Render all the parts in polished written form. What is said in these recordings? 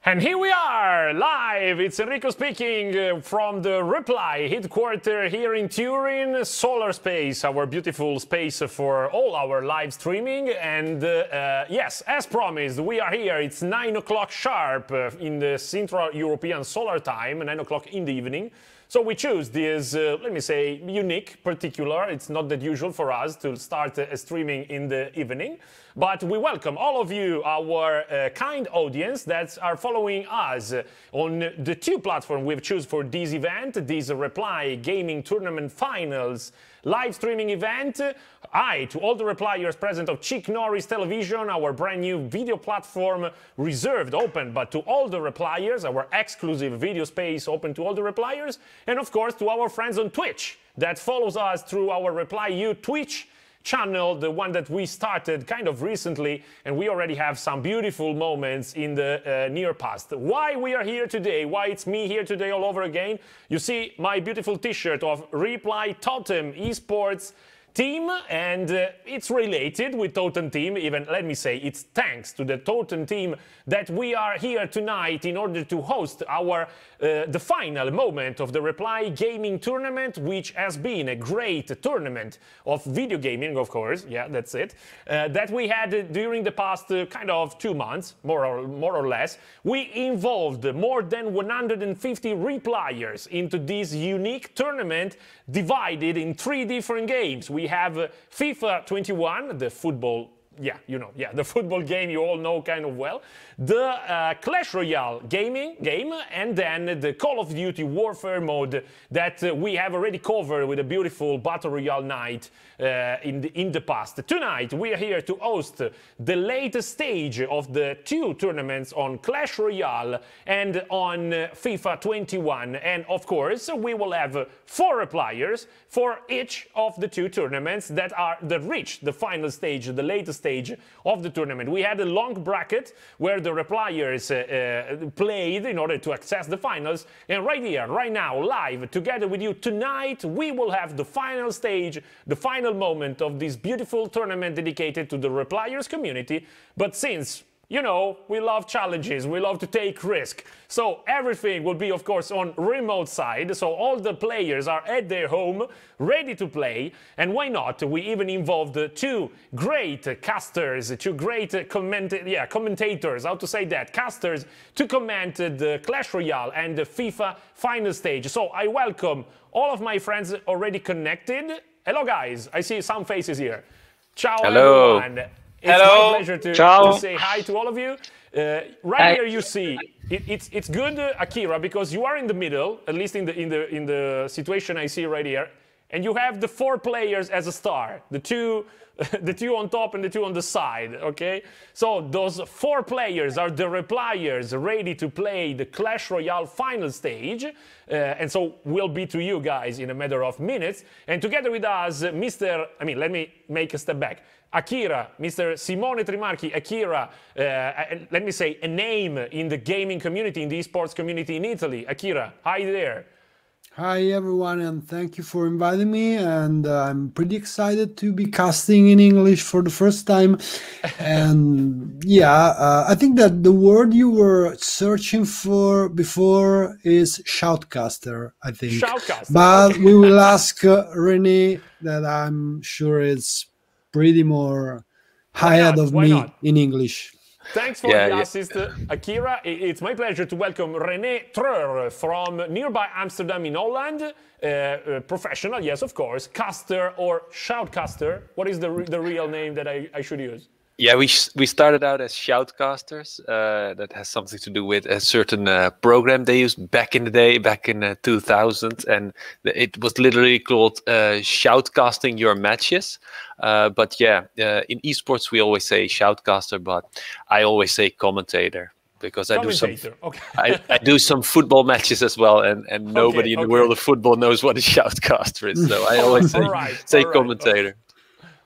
And here we are, live. It's Enrico speaking from the Reply headquarters here in Turin, Solar Space, our beautiful space for all our live streaming. And yes, as promised, we are here. It's 9 o'clock sharp in the Central European Solar Time, 9 o'clock in the evening. So we choose this, let me say, unique, particular. It's not that usual for us to start streaming in the evening. But we welcome all of you, our kind audience that are following us on the two platforms we've chosen for this event, this Reply Gaming Tournament Finals live streaming event. Hi to all the Replyers present of Chick Norris Television, our brand new video platform reserved, open, but to all the Replyers, our exclusive video space open to all the Replyers, and of course to our friends on Twitch that follows us through our Reply You Twitch channel, the one that we started kind of recently, and we already have some beautiful moments in the near past. Why we are here today, why it's me here today all over again, you see my beautiful t-shirt of Reply Totem Esports team, and it's related with Totem team, even let me say it's thanks to the Totem team that we are here tonight in order to host our the final moment of the Reply Gaming Tournament, which has been a great tournament of video gaming, of course, yeah, that's it, that we had during the past kind of 2 months, more or less. We involved more than 150 Replyers into this unique tournament divided in 3 different games. We have FIFA 21, the football, yeah, you know, yeah, the football game you all know kind of well, the Clash Royale game, and then the Call of Duty Warfare mode that we have already covered with a beautiful Battle Royale night in the past. Tonight we are here to host the latest stage of the 2 tournaments on Clash Royale and on FIFA 21, and of course we will have 4 Replyers for each of the 2 tournaments that reach the final stage, the latest stage of the tournament. We had a long bracket where the Replyers played in order to access the finals, and right here, right now, live together with you tonight, we will have the final stage, the final moment of this beautiful tournament dedicated to the Replyers community. But since, you know, we love challenges, we love to take risk, so everything will be, of course, on remote side, so all the players are at their home, ready to play, and why not? We even involved 2 great casters, 2 great commentators, how to say that, casters, to comment the Clash Royale and the FIFA final stage. So I welcome all of my friends already connected. Hello guys, I see some faces here. Ciao. Hello. Everyone. It's my pleasure to say hi to all of you. Right here you see, it's good, AKirA, because you are in the middle, at least in the situation I see right here, and you have the 4 players as a star, the two on top and the 2 on the side, okay? So those 4 players are the Replyers ready to play the Clash Royale final stage, and so we'll be to you guys in a matter of minutes. And together with us, let me make a step back. AKirA, Mr. Simone Trimarchi, AKirA, let me say a name in the gaming community, in the esports community in Italy. AKirA, hi there. Hi everyone, and thank you for inviting me, and I'm pretty excited to be casting in English for the first time. And yeah, I think that the word you were searching for before is shoutcaster, I think. Shoutcaster. But okay. We will ask Renè, that I'm sure is pretty more ahead of me in English. Thanks for the assist, AKirA. It's my pleasure to welcome Renè Treur from nearby Amsterdam in Holland. Professional, yes, of course. Caster or shoutcaster. What is the real name that I should use? Yeah, we started out as shoutcasters. That has something to do with a certain program they used back in the day, back in 2000, and it was literally called shoutcasting your matches. But yeah, in esports we always say shoutcaster, but I always say commentator, because I do some football matches as well, and nobody in the world of football knows what a shoutcaster is. So I always say commentator.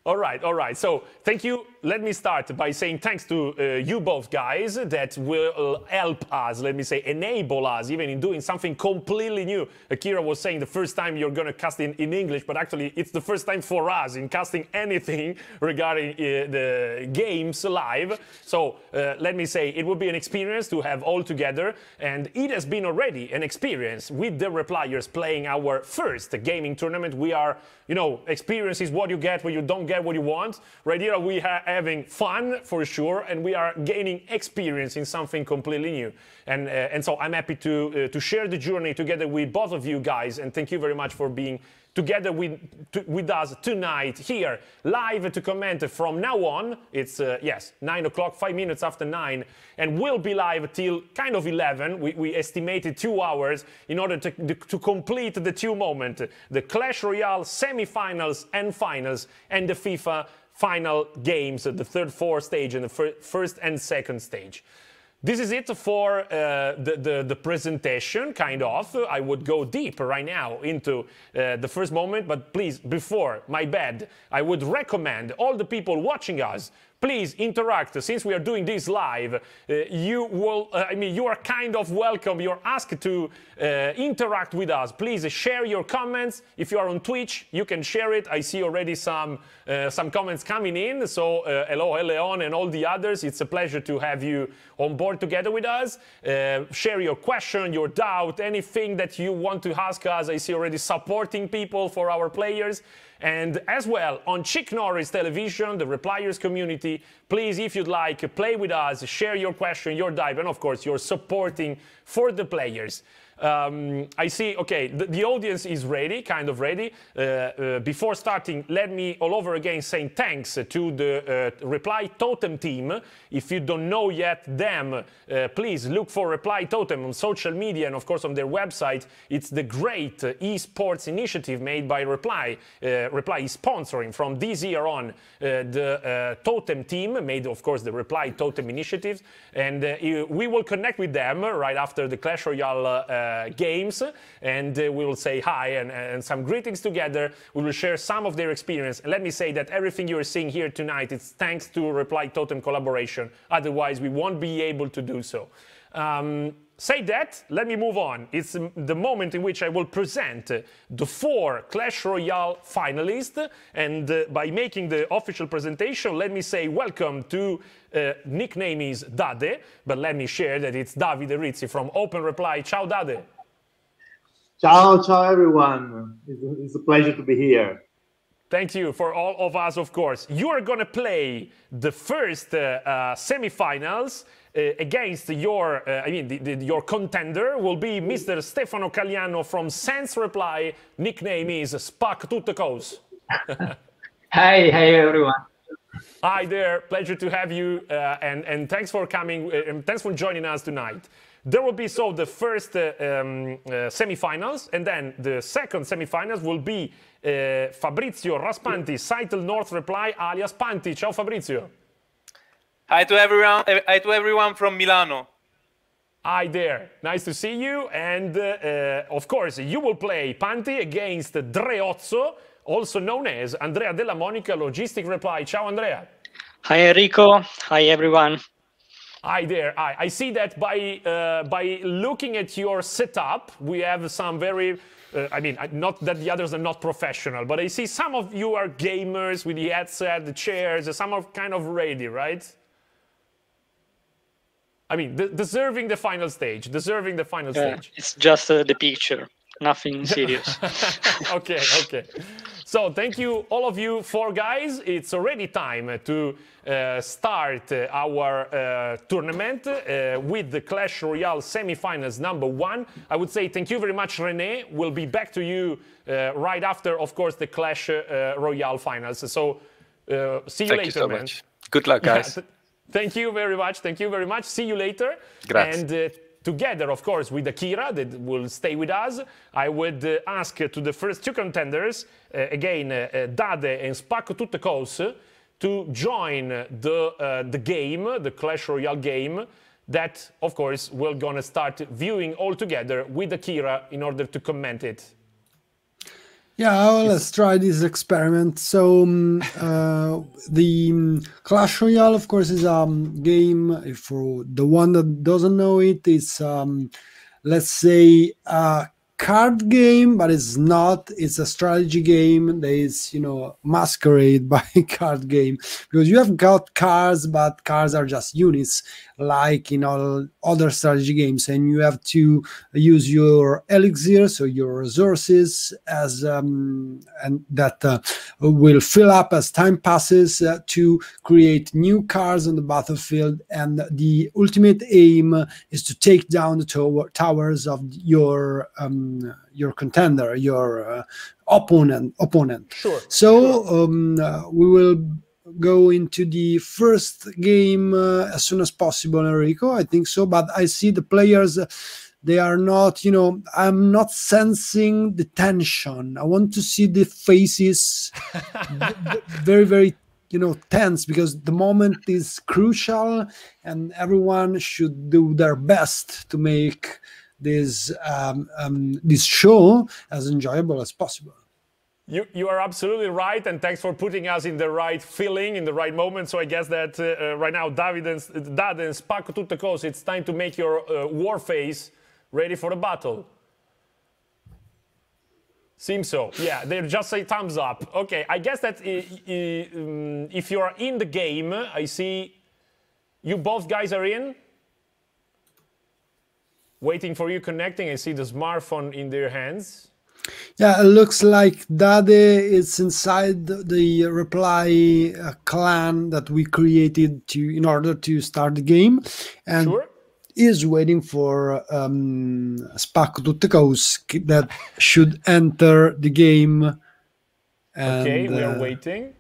All right. So thank you let me start by saying thanks to you both guys that will help us, let me say, enable us even in doing something completely new. AKirA was saying the first time you're going to cast in English, but actually it's the first time for us in casting anything regarding the games live. So let me say it will be an experience to have all together, and it has been already an experience with the Repliers playing our first gaming tournament. We are, you know, experience is what you get when you don't get what you want. Right here we are having fun for sure, and we are gaining experience in something completely new. And so I'm happy to share the journey together with both of you guys, and thank you very much for being together with us tonight here live to comment from now on. It's yes, 9 o'clock, 5 minutes after 9, and we'll be live till kind of 11. We estimated 2 hours in order to complete the 2 moments, the Clash Royale semi-finals and finals, and the FIFA final games, the third, fourth stage and the first and second stage. This is it for the presentation, kind of. I would go deep right now into the first moment, but please, before, my bad, I would recommend all the people watching us, please interact. Since we are doing this live, you will, I mean, you are kind of welcome. You're asked to interact with us. Please share your comments. If you are on Twitch, you can share it. I see already some comments coming in. So hello, Leon, and all the others. It's a pleasure to have you on board together with us. Share your question, your doubt, anything that you want to ask us. I see already supporting people for our players. And as well, on Chick Norris Television, the Repliers community, please, if you'd like, play with us, share your question, your dive, and of course, your supporting for the players. I see, okay, the audience is ready, kind of ready. Before starting, let me all over again saying thanks to the Reply Totem team. If you don't know yet them, please look for Reply Totem on social media and of course on their website. It's the great esports initiative made by Reply. Reply is sponsoring from this year on the Totem team, made of course the Reply Totem initiatives, and we will connect with them right after the Clash Royale games, and we will say hi and some greetings together. We will share some of their experience. And let me say that everything you are seeing here tonight is thanks to Reply Totem collaboration. Otherwise, we won't be able to do so. Say that, let me move on. It's the moment in which I will present the 4 Clash Royale finalists, and by making the official presentation, let me say welcome to, nickname is Dade, but let me share that it's Davide Rizzi from Open Reply. Ciao Dade. Ciao, ciao everyone. It's a pleasure to be here. Thank you for all of us, of course. You are going to play the first semi-finals against your, your contender will be Mr. Stefano Cagliano from Sense Reply. Nickname is Spac Tutte Cose. Hey everyone. Hi there, pleasure to have you, and thanks for coming, and thanks for joining us tonight. There will be the first semi-finals, and then the second semi-finals will be Fabrizio Raspanti, Untitled North Reply, alias Panti. Ciao Fabrizio. Hi to everyone from Milano. Hi there, nice to see you, and of course you will play Panti against Dreozzo, also known as Andrea Della Monica, Logistic Reply. Ciao Andrea. Hi Enrico, hi everyone. Hi there. I see that by looking at your setup, we have some very, not that the others are not professional, but I see some of you are gamers with the headset, the chairs, some are kind of ready, right? I mean, deserving the final stage, stage. It's just the picture, nothing serious. Okay. So thank you, all of you 4 guys. It's already time to start our tournament with the Clash Royale semi-finals number 1. I would say thank you very much, Renè. We'll be back to you right after, of course, the Clash Royale finals. So see you later, Thank you so man. much. Good luck, guys. Yeah, thank you very much. See you later. Grazie. And together, of course, with AKirA that will stay with us, I would ask to the first 2 contenders, again, Dade and Spac Tutte Cose, to join the game, the Clash Royale game, that, of course, we're going to start viewing all together with AKirA in order to comment it. Yeah, well, let's try this experiment. So, the Clash Royale, of course, is a game. For the one that doesn't know it, it's let's say a card game, but it's not. It's a strategy game that is, masquerade by card game, because you have got cards, but cards are just units, like in all other strategy games, and you have to use your elixir, so your resources, as and that will fill up as time passes to create new cards on the battlefield. And the ultimate aim is to take down the towers of your contender, your opponent. Sure. So we will go into the first game as soon as possible, Enrico. I think so, but I see the players, they are not, I'm not sensing the tension. I want to see the faces very, very, tense, because the moment is crucial and everyone should do their best to make this show as enjoyable as possible. You are absolutely right, and thanks for putting us in the right feeling, in the right moment. So I guess that right now, Dad and Spacco tutte cose, it's time to make your war face ready for the battle. Seems so. Yeah, they just say thumbs up. Okay, I guess that if you are in the game, I see you both guys are in. Waiting for you connecting. I see the smartphone in their hands. Yeah, it looks like Dade is inside the reply clan that we created in order to start the game, and sure. Is waiting for Spacco tutte cose that should enter the game. And, okay, we are waiting.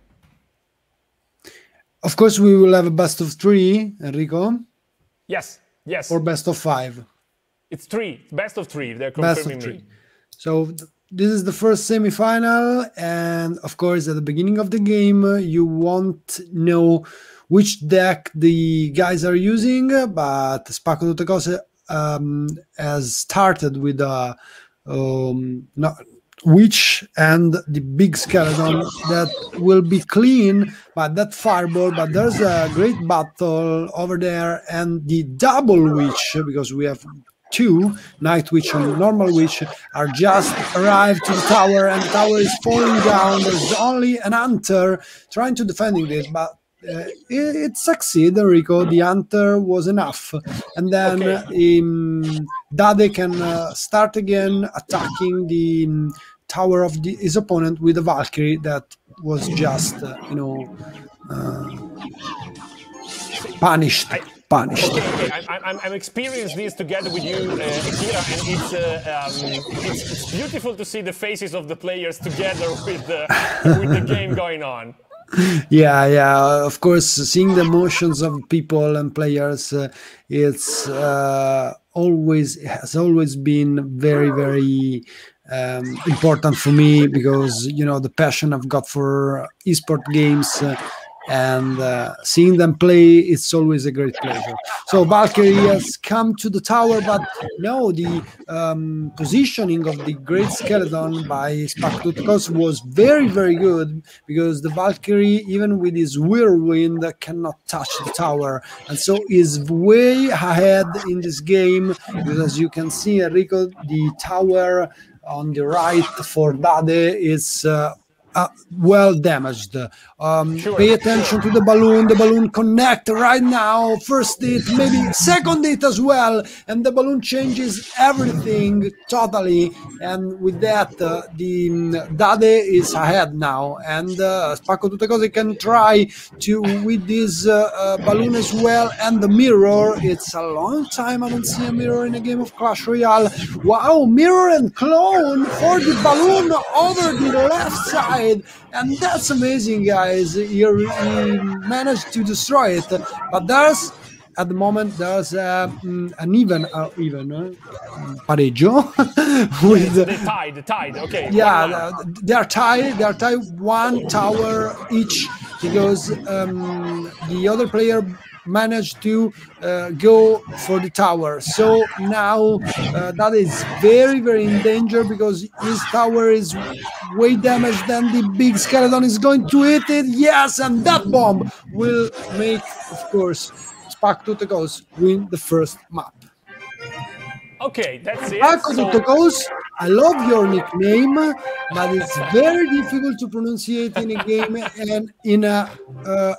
Of course, we will have a best of 3, Enrico. Yes. Or best of 5. It's 3, best of 3. They're confirming me. So this is the first semi-final, and of course, at the beginning of the game, you won't know which deck the guys are using, but Spacco tutte cose has started with a witch and the big skeleton that will be clean by that fireball, but there's a great battle over there, and the double witch, because we have 2, Night Witch and Normal Witch, are just arrived to the tower, and the tower is falling down. There's only an hunter trying to defending this, but it succeeded, Enrico. The hunter was enough, and then Dade can start again attacking the tower of his opponent with a Valkyrie that was just punished. Okay. I'm experiencing this together with you, AKirA, and it's beautiful to see the faces of the players together with the game going on. Yeah. Of course, seeing the emotions of people and players, it's has always been very, very important for me, because the passion I've got for esport games. And seeing them play, it's always a great pleasure. So Valkyrie has come to the tower, but no, the positioning of the great skeleton by Spacco tutte cose was very, very good, because the Valkyrie, even with his whirlwind, cannot touch the tower, and so is way ahead in this game, because as you can see, Enrico, the tower on the right for Dade is well damaged. Sure. Pay attention to the balloon connect right now, first hit, maybe second hit as well, and the balloon changes everything totally, and with that the Dade is ahead now, and Spacco tutte cose can try to with this balloon as well, and the mirror. It's a long time I don't see a mirror in a game of Clash Royale. Wow, mirror and clone for the balloon over the left side. And that's amazing, guys. He managed to destroy it, but there's at the moment there's an even pareggio with the tied. Okay. Yeah, they're tied. They're tied 1 tower each, because the other player managed to go for the tower. So now that is very, very in danger because his tower is way damaged. Then the big skeleton is going to hit it. Yes, and that bomb will make, of course, Spacktootheghost win the first map. Okay, that's it. Spacktootheghost, I love your nickname, but it's very difficult to pronunciate in a game and in a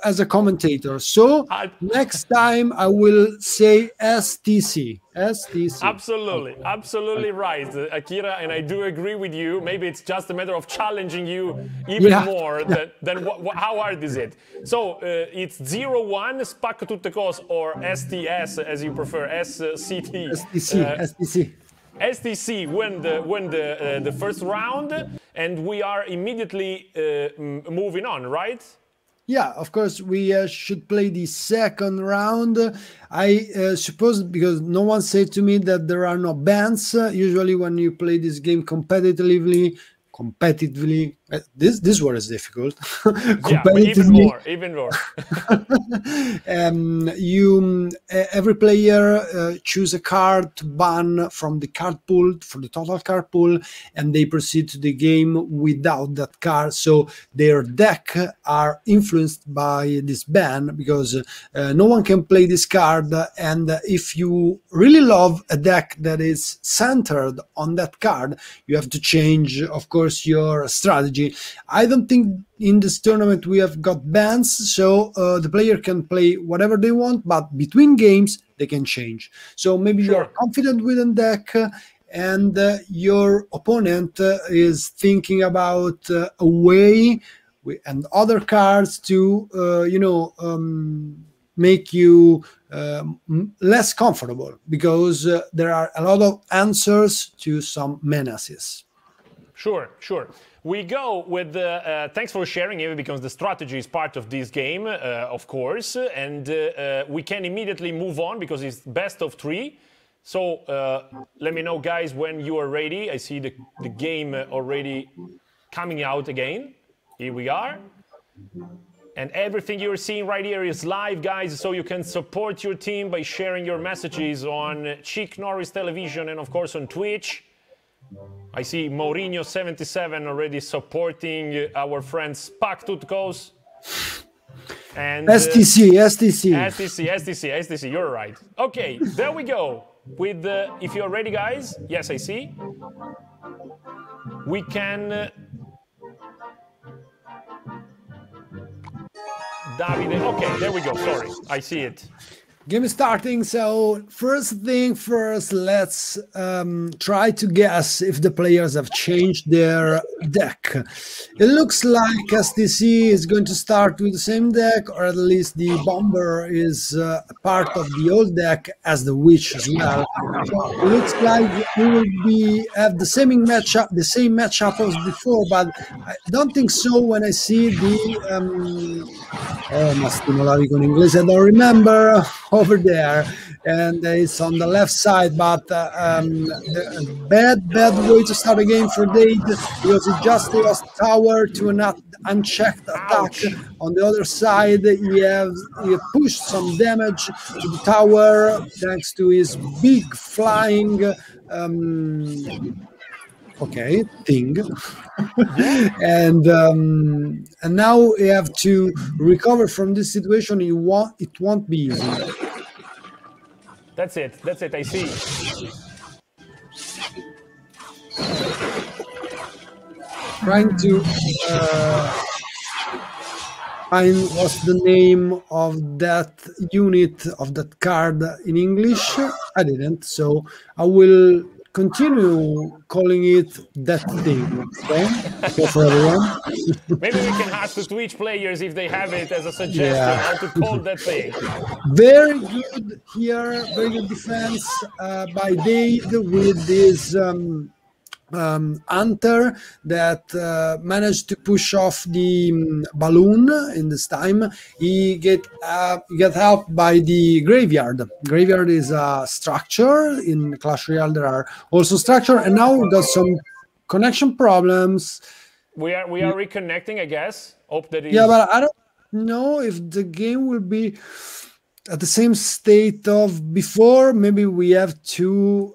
as a commentator. So next time I will say STC. STC. Absolutely, absolutely right, AKirA, and I do agree with you. Maybe it's just a matter of challenging you even more than how hard is it? So it's 0-1 Spacktootheghost or STS as you prefer, SCT. STC. STC win the first round, and we are immediately moving on, right? Yeah, of course, we should play the second round. I suppose because no one said to me that there are no bans. Usually when you play this game competitively, this word is difficult. Yeah, but even more. Every player choose a card to ban from the card pool for the total card pool, and they proceed to the game without that card. So their deck are influenced by this ban because no one can play this card. And if you really love a deck that is centered on that card, you have to change, of course, your strategy. I don't think in this tournament we have got bans, so the player can play whatever they want, but between games they can change. So maybe you are confident with a deck and your opponent is thinking about a way and other cards to make you less comfortable because there are a lot of answers to some menaces. Sure. We go with the thanks for sharing, Eva, because the strategy is part of this game, of course, and we can immediately move on because it's best of 3. So let me know, guys, when you are ready. I see the game already coming out again. Here we are. And everything you're seeing right here is live, guys, so you can support your team by sharing your messages on Chick Norris Television and, of course, on Twitch. I see Mourinho77 already supporting our friend Spacktootheghost. And STC. You're right. Okay, there we go. With if you're ready, guys. Yes, I see. We can. Davide. Okay, there we go. Sorry, I see it. Game is starting, so first thing first, let's try to guess if the players have changed their deck. It looks like STC is going to start with the same deck, or at least the Bomber is a part of the old deck as the Witch as well. So it looks like we will have the same matchup as before, but I don't think so when I see the ma stimolare con inglese, I don't remember, over there, and it's on the left side, but bad way to start a game for Dade because he just lost tower to an unchecked attack. On the other side, he pushed some damage to the tower thanks to his big flying thing. and now we have to recover from this situation. It won't be easy. That's it, I see. Trying to find what's the name of that unit of that card in English. I didn't, so I will continue calling it that thing. Okay, for everyone. Maybe we can ask the Twitch players if they have it as a suggestion how to call that thing. Very good here, very good defense by Dade with this Hunter that managed to push off the balloon in this time. He get helped by the Graveyard. Graveyard is a structure. In Clash Royale there are also structure, and now we got some connection problems. We are reconnecting, I guess. Hope that is... Yeah, but I don't know if the game will be at the same state of before. Maybe we have to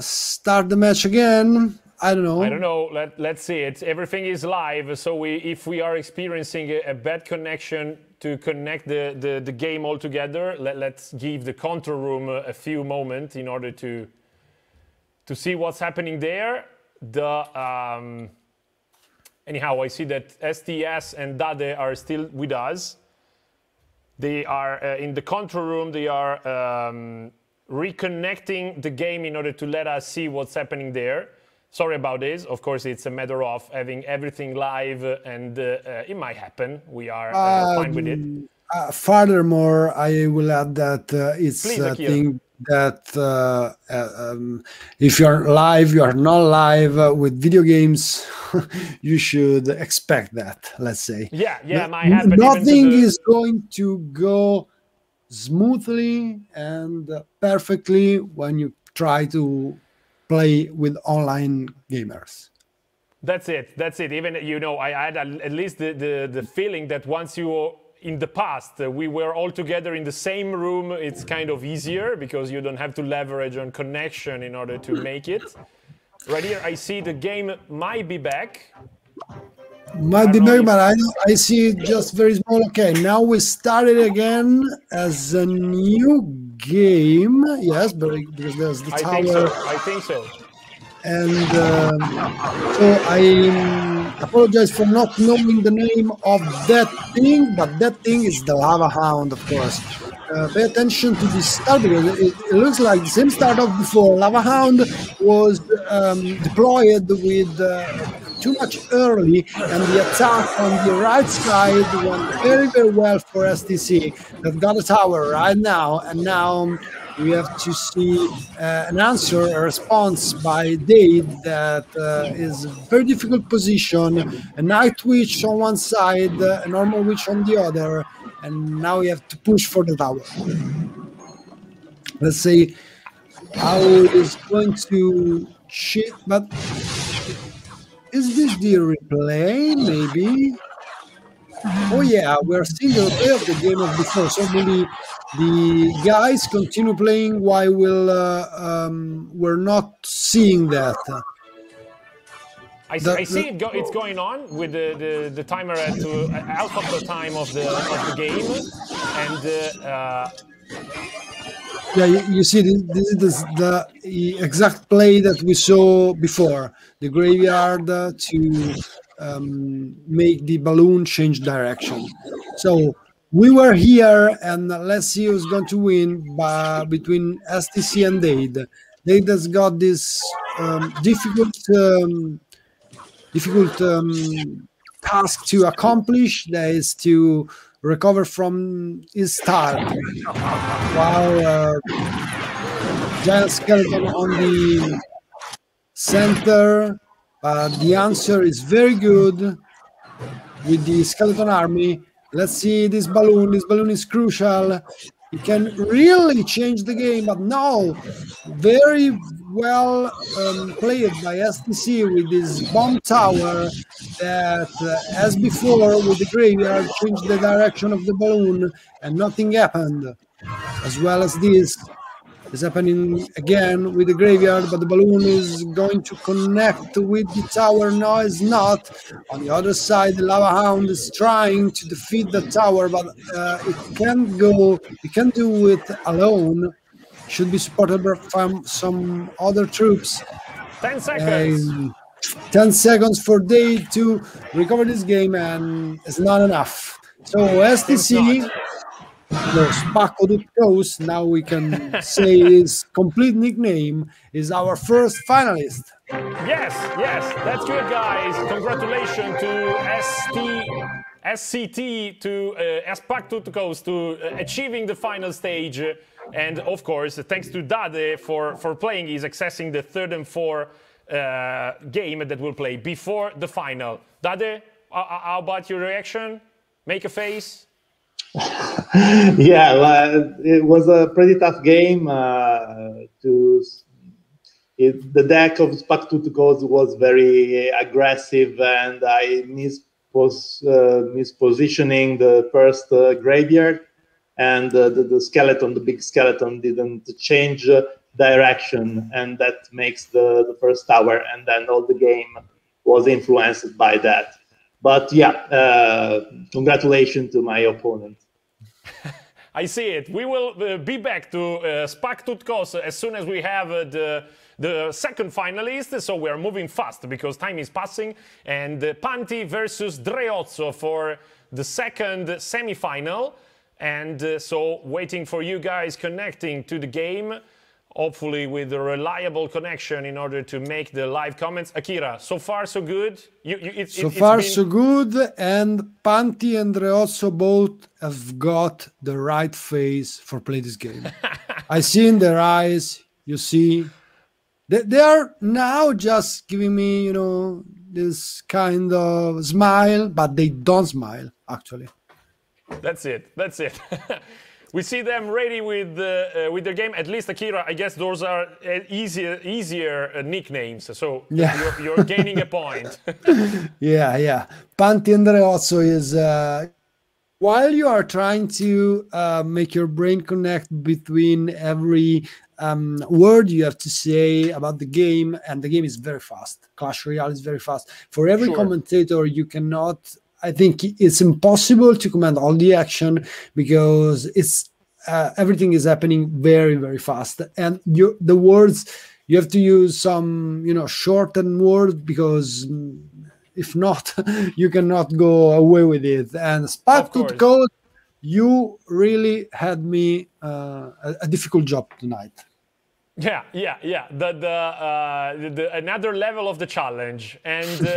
start the match again. I don't know. I don't know. Let's see. Everything is live. So if we are experiencing a bad connection to connect the game all together, let's give the control room a few moments in order to see what's happening there. Anyhow, I see that STS and Dade are still with us. They are in the control room. They are reconnecting the game in order to let us see what's happening there. Sorry about this. Of course, it's a matter of having everything live, and it might happen. We are fine with it. Furthermore, I will add that it's a thing that if you're live, you are not live with video games. You should expect that. Let's say. Yeah, might happen. Nothing is going to go smoothly and perfectly when you try to play with online gamers. That's it. Even, I had at least the feeling that once you, in the past, we were all together in the same room, it's kind of easier because you don't have to leverage on connection in order to make it. Right here, I see the game might be back. Might be back, but I see it just very small. Okay, now we started again as a new game. Yes, but because there's the tower. I think so. And so I apologize for not knowing the name of that thing, but that thing is the lava hound, of course. Pay attention to this start because it looks like the same start of before. Lava hound was deployed with too much early, and the attack on the right side went very, very well for STC. They've got a tower right now, and now we have to see an answer, a response by Dade that is a very difficult position. A night witch on one side, a normal witch on the other, and now we have to push for the tower. Let's see how it is going to cheat, but is this the replay? Maybe. Oh yeah, we're seeing the replay of the game of before, so maybe the guys continue playing while we're not seeing that. I see it's going on with the timer at half of the time of the game, and yeah, you see this is the exact play that we saw before, the graveyard to make the balloon change direction. So we were here, and let's see who's going to win between STC and Dade. Dade has got this difficult task to accomplish, that is to recover from his start, while giant skeleton on the center. The answer is very good with the skeleton army. Let's see this balloon. This balloon is crucial. It can really change the game, but no, very well played by STC with this bomb tower that, as before with the graveyard, changed the direction of the balloon and nothing happened. As well as this is happening again with the graveyard, but the balloon is going to connect with the tower. No, it's not. On the other side, the lava hound is trying to defeat the tower, but it can't go. It can't do it alone. Should be supported from some other troops. 10 seconds. 10 seconds for Dade to recover this game, and it's not enough. So STC. No, Spacco Ductos, now we can say his complete nickname, is our first finalist. Yes, that's good, guys. Congratulations to SCT, to Spacco Ductos, to achieving the final stage. And of course, thanks to Dade for playing. He's accessing the third and fourth game that we'll play before the final. Dade, how about your reaction? Make a face. Yeah, it was a pretty tough game. The deck of Spacco Ductos was very aggressive, and I mispositioning the first graveyard, and the skeleton, the big skeleton, didn't change direction, and that makes the first tower, and then all the game was influenced by that. But yeah, congratulations to my opponent. I see it. We will be back to Spac as soon as we have the second finalist. So we are moving fast because time is passing. And Panti versus Dreozzo for the second semi-final. And so waiting for you guys connecting to the game, hopefully with a reliable connection in order to make the live comments. AKirA, so far so good? So good, and Panti and Dreozzo both have got the right face for play this game. I see in their eyes, you see, they are now just giving me, you know, this kind of smile, but they don't smile, actually. That's it, that's it. We see them ready with their game. At least, AKirA, I guess those are easier nicknames. So yeah. you're gaining a point. Yeah. Panti and Dreozzo is... while you are trying to make your brain connect between every word you have to say about the game, and the game is very fast. Clash Royale is very fast. For every commentator, you cannot... I think it's impossible to command all the action because it's everything is happening very, very fast. And the words, you have to use some, you know, shortened words because if not, you cannot go away with it. And Spac Code, you really had me a difficult job tonight. Yeah. Another level of the challenge, and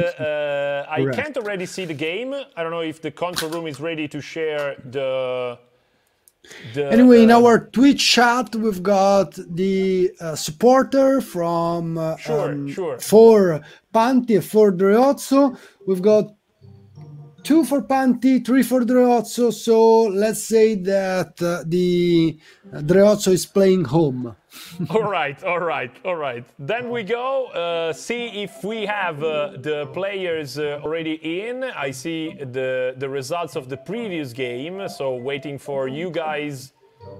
I can't already see the game. I don't know if the control room is ready to share the anyway, in our Twitch chat, we've got the supporter from for Panti and for Dreozzo. We've got 2 for Panti, 3 for Dreozzo. So let's say that the Dreozzo is playing home. All right. Then we go see if we have the players already in. I see the results of the previous game, so waiting for you guys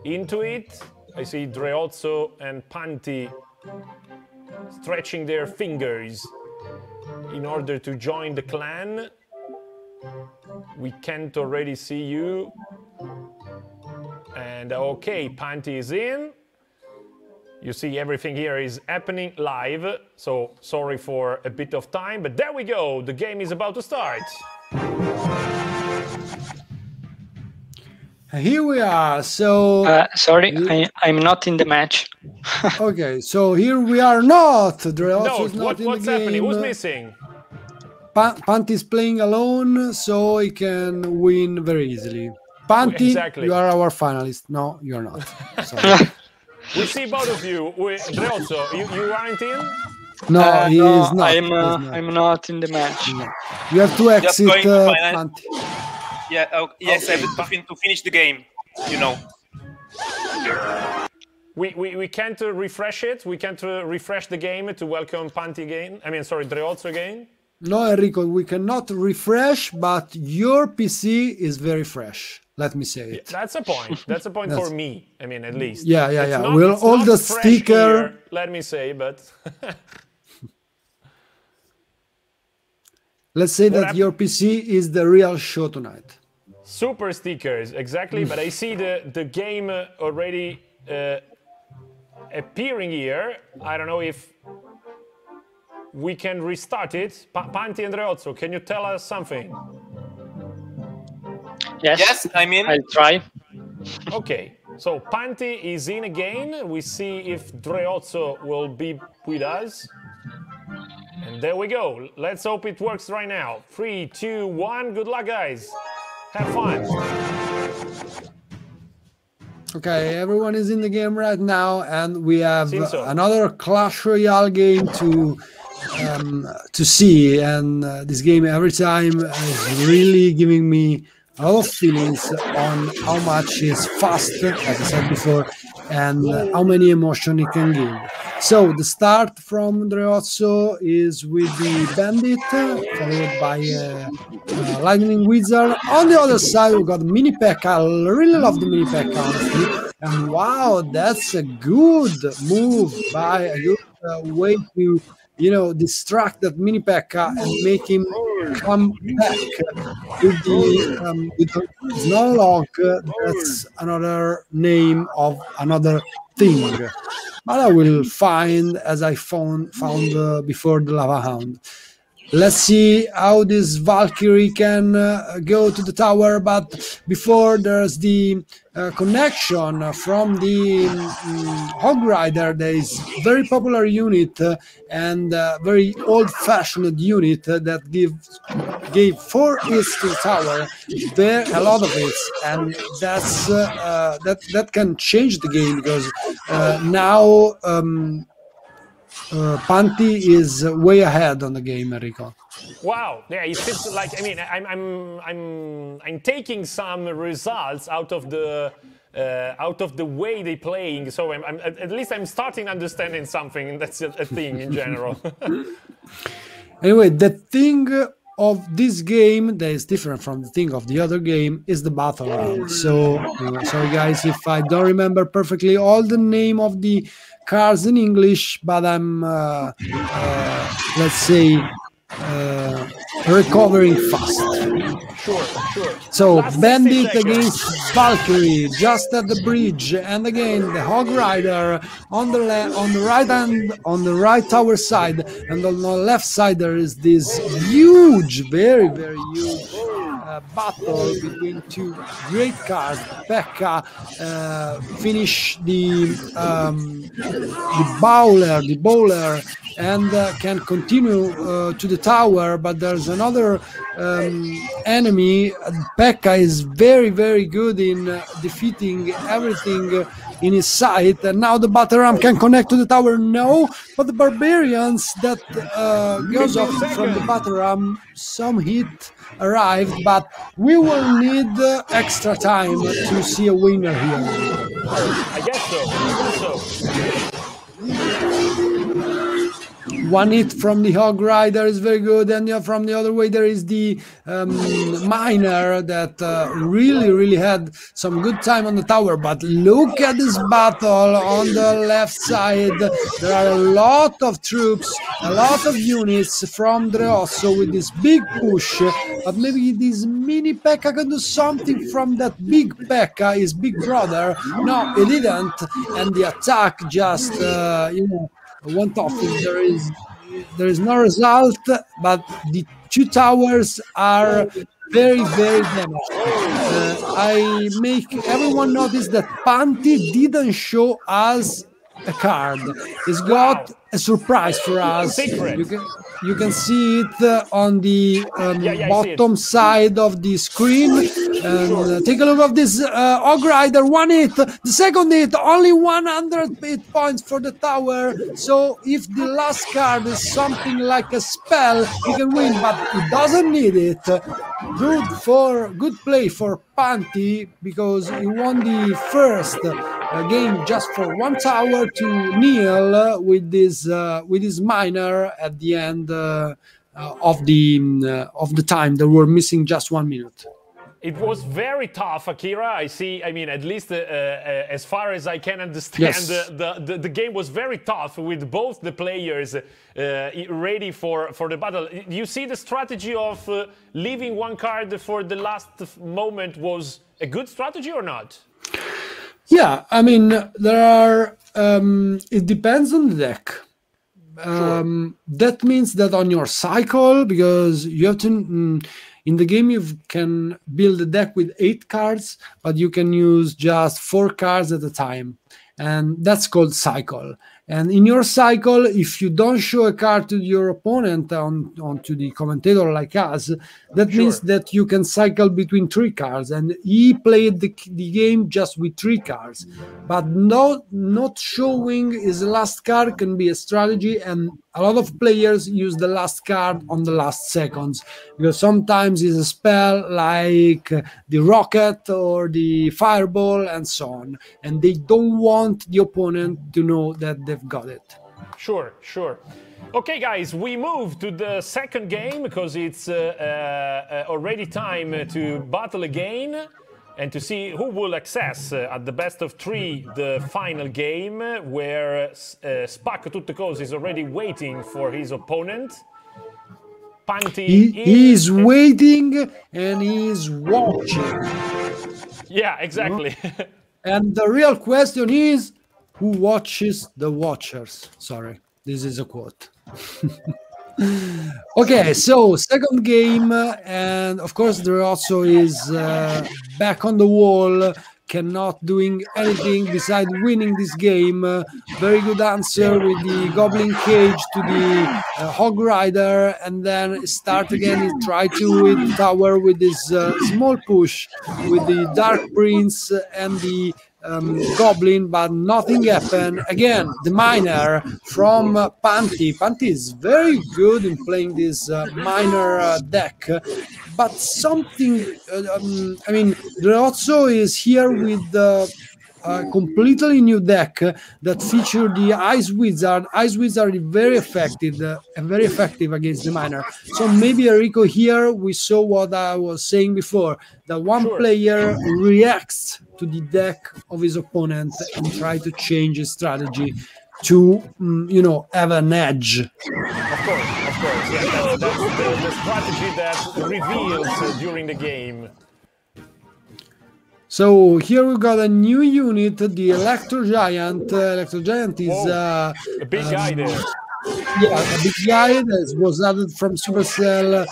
into it. I see Dreozzo and Panti stretching their fingers in order to join the clan. We can't already see you. And okay, Panti is in. You see everything here is happening live, so sorry for a bit of time, but there we go, the game is about to start. Here we are, so... sorry, I'm not in the match. Okay, so here we are not. Dreozzo is not in the game. What's happening? Who's missing? Panti is playing alone, so he can win very easily. Panti, you are our finalist. No, you're not. Sorry. We see both of you. Dreozzo, you aren't in? No, he is not. I'm not in the match. No. You have to exit. Panti. Yeah. Yes, I have to finish the game. You know. We can't refresh it. We can't refresh the game to welcome Panti again. I mean, sorry, Dreozzo again. No, Enrico, we cannot refresh, but your PC is very fresh. Let me say it. That's a point. That's a point for me. I mean, at least. Yeah. We'll all the sticker. Here, let me say, but. Let's say that your PC is the real show tonight. Super stickers, exactly. But I see the game already appearing here. I don't know if we can restart it. Panti and Dreozzo, can you tell us something? Yes, I'm in. I'll try. Okay, so Panti is in again. We see if Dreozzo will be with us. And there we go. Let's hope it works right now. 3, 2, 1. Good luck, guys. Have fun. Okay, everyone is in the game right now, and we have another Clash Royale game to see. And this game every time is really giving me a lot of feelings on how much is fast, as I said before, and how many emotion it can give. So the start from Dreozzo is with the Bandit, followed by Lightning Wizard. On the other side, we got Mini P.E.K.K.A. I really love the Mini P.E.K.K.A. honestly. And wow, that's a good move by a good way to, distract that Mini P.E.K.K.A. and make him come back with the Snorlax. That's another name of another thing. But I will find, as I found before, the Lava Hound. Let's see how this Valkyrie can go to the tower, but before there's the connection from the Hog Rider. There is very popular unit and very old-fashioned unit that gave 4 hits to the tower, a lot of hits, and that's that can change the game because now. Panti is way ahead on the game, Enrico. Wow! Yeah, it seems like I'm taking some results out of the way they playing. So at least I'm starting understanding something. That's a thing in general. Anyway, the thing of this game that is different from the thing of the other game is the battle round. So sorry guys if I don't remember perfectly all the name of the cards in English, but I'm let's say recovering fast. Sure. So Bandit against Valkyrie just at the bridge, and again the Hog Rider on the right tower side, and on the left side there is this huge, very very huge battle between 2 great cards. P.E.K.K.A. finish the bowler, and can continue to the tower, but there's another enemy. P.E.K.K.A. is very very good in defeating everything in his sight, and now the battle ram can connect to the tower. No, but the barbarians that goes off from the battle ram, some hit arrived, but we will need extra time to see a winner here. I guess so. 1 hit from the Hog Rider is very good, and from the other way there is the Miner that really had some good time on the tower. But look at this battle on the left side. There are a lot of troops, a lot of units from Dreozzo with this big push, but maybe this Mini P.E.K.K.A. can do something from that big P.E.K.K.A., his big brother. No, he didn't, and the attack just went off. There is no result, but the 2 towers are very very damaged. I make everyone notice that Panti didn't show us a card. He's got a surprise for us. You can see it on the bottom side of the screen. Take a look of this Hog Rider. 1 hit. The second hit, only 100 hit points for the tower. So if the last card is something like a spell, he can win, but he doesn't need it. Good play for Panti, because he won the first game just for 1 tower to kneel with this Miner at the end of the time. They were missing just 1 minute. It was very tough, AKirA. I see. I mean, at least as far as I can understand, yes. the game was very tough with both the players ready for the battle. You see, the strategy of leaving 1 card for the last moment was a good strategy or not? Yeah, I mean, there are. It depends on the deck. That means that on your cycle, because you have to. In the game, you can build a deck with 8 cards, but you can use just 4 cards at a time. And that's called cycle. And in your cycle, if you don't show a card to your opponent onto the commentator like us, that means that you can cycle between 3 cards. And he played the game just with 3 cards. But not showing his last card can be a strategy, and a lot of players use the last card on the last seconds, because sometimes it's a spell like the rocket or the fireball and so on, and they don't want the opponent to know that they've got it. Sure. Okay, guys, we move to the second game because it's already time to battle again and to see who will access at the best of 3 the final game, where Spacco Tutte Cose is already waiting for his opponent. Panti he's waiting and he's watching. Yeah, exactly. And the real question is, who watches the watchers? Sorry, this is a quote. Okay, so second game, and of course Dreozzo is back on the wall, cannot doing anything besides winning this game. Very good answer with the Goblin Cage to the Hog Rider, and then start again. He tried to hit the tower with this small push with the Dark Prince and the Goblin, but nothing happened. Again, the miner from Panti. Panti is very good in playing this miner deck, but something, I mean, Dreozzo is here with a completely new deck that featured the Ice Wizard. Ice Wizard is very effective against the miner. So maybe Enrico, here we saw what I was saying before, that one player reacts to the deck of his opponent and try to change his strategy to, have an edge. Of course. Yeah, that's the strategy that reveals during the game. So here we got a new unit, the Electro Giant. Electro Giant is a big guy there. Yeah, a big guy that was added from Supercell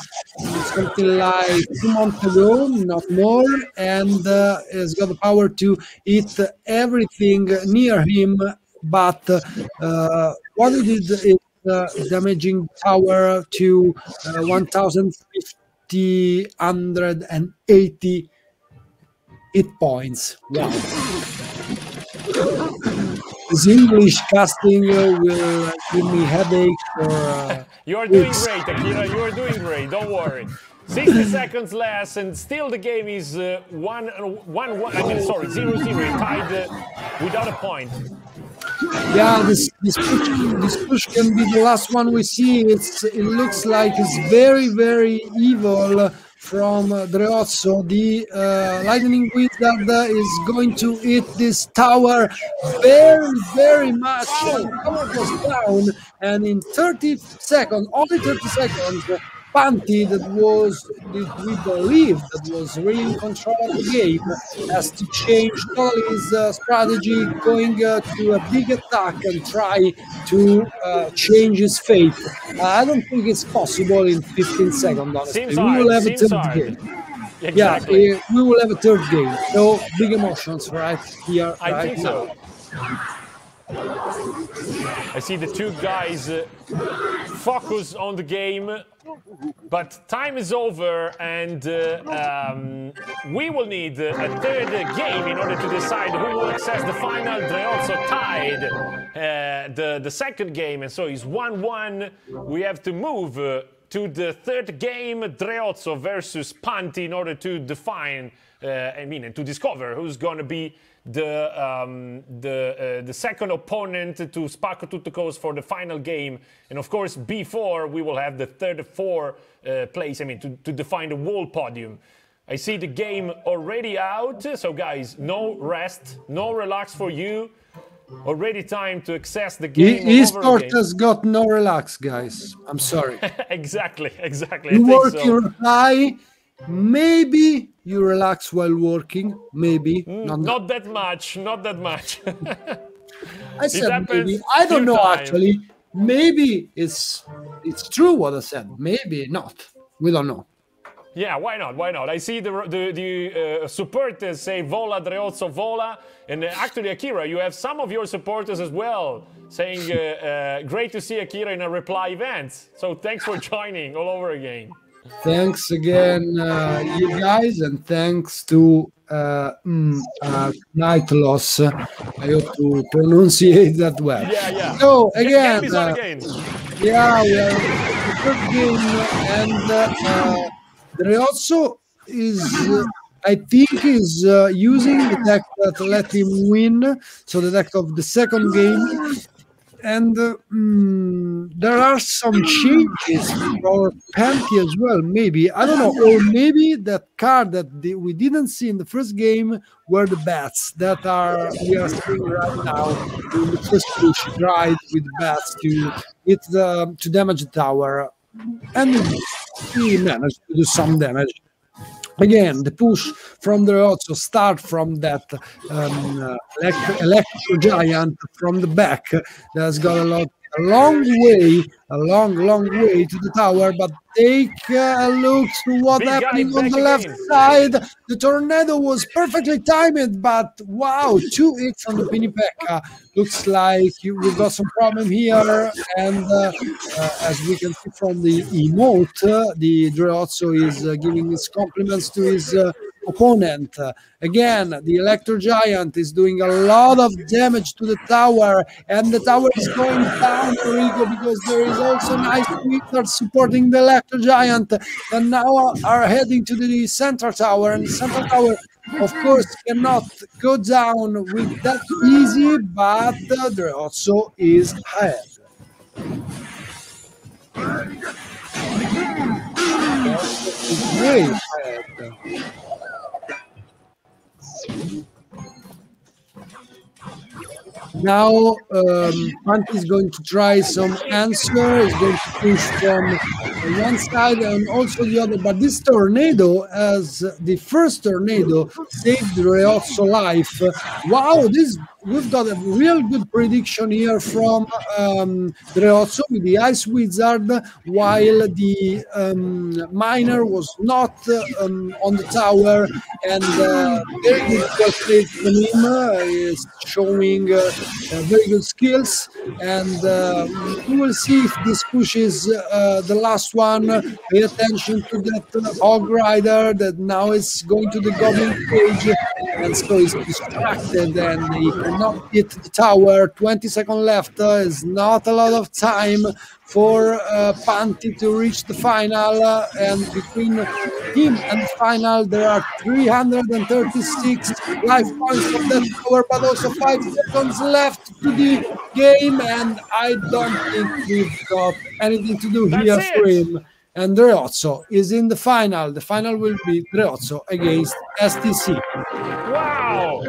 something like 2 months ago, not more, and has got the power to hit everything near him. But what it did is damaging tower to 1,580 hit points. Wow. His English casting will give me headache for You are doing great, AKirA. You are doing great. Don't worry. 60 seconds less, and still the game is 0-0, tied without a point. Yeah, this push can be the last one we see. It looks like it's very, very evil from Dreozzo. The Lightning Wizard is going to hit this tower very, very much. The tower goes down, and in 30 seconds, only 30 seconds, Panti, that we believe that was really in control of the game, has to change totally his strategy, going to a big attack and try to change his fate. I don't think it's possible in 15 seconds, honestly. We will have a third game. Exactly. Yeah, we will have a third game. So big emotions right here. I think so. I see the two guys focus on the game, but time is over, and we will need a third game in order to decide who will access the final. Dreozzo tied the second game, and so it's 1-1. We have to move to the third game, Dreozzo versus Panti, in order to define, and to discover who's going to be the second opponent to Spacco Tutte Cose for the final game. And of course, before we will have the third place, to define the whole podium. I see the game already out, so guys, no rest, no relax for you. Already time to access the game. Esport has got no relax, guys. I'm sorry. Exactly. You work your reply. Maybe you relax while working. Maybe not that much. I said maybe. I don't know actually. Maybe it's true what I said. Maybe not. We don't know. Yeah, why not? Why not? I see the supporters say Vola, Dreozzo, Vola. And actually, AKirA, you have some of your supporters as well saying, great to see AKirA in a reply event. So thanks for joining all over again. Thanks again, you guys, and thanks to Nightloss. I hope to pronunciate that well. Yeah, yeah. So again, Game is on again. yeah, we are the third game, and Dreozzo is, I think, is using the deck that let him win. So the deck of the second game. And there are some changes for Panty as well, maybe. I don't know. Or maybe that card that we didn't see in the first game were the bats that we are seeing right now in the first push, tried with bats to damage the tower. And he managed to do some damage. Again, the push from the Dreozzo start from that Electro Giant from the back. That's got a long way to the tower, but take a look to what happened on the left side. The tornado was perfectly timed, but wow, 2 hits on the Pinnipekka. Looks like we've got some problem here, and as we can see from the emote, the Dreozzo is giving his compliments to his opponent. Again, the Electro Giant is doing a lot of damage to the tower, and the tower is going down, Enrico, because there is also nice wizards supporting the Electro Giant, and now are heading to the center tower, and the center tower, of course, cannot go down with that easy, but Dreozzo is ahead. Is way ahead. Now, Panty is going to try some answer. He's going to push from one side and also the other. But this tornado, as the first tornado, saved Dreozzo life. Wow, we've got a real good prediction here from Dreozzo with the Ice Wizard, while the Miner was not on the tower, and very good play from him. Is showing very good skills, and we will see if this pushes the last one. Pay attention to that Hog Rider that now is going to the Goblin Cage, and so he's distracted and he cannot hit the tower. 20 seconds left is not a lot of time for Panty to reach the final, and between him and the final there are 336 life points from that tower, but also 5 seconds left to the game, and I don't think we've got anything to do here for him. And Dreozzo is in the final. The final will be Dreozzo against STC. Wow!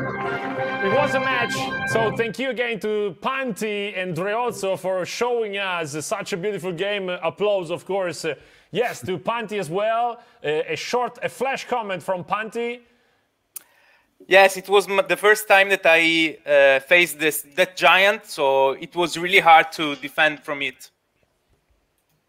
It was a match. So thank you again to Panty and Dreozzo for showing us such a beautiful game. Applause, of course. Yes, to Panty as well. A flash comment from Panty. Yes, it was the first time that I faced that giant, so it was really hard to defend from it.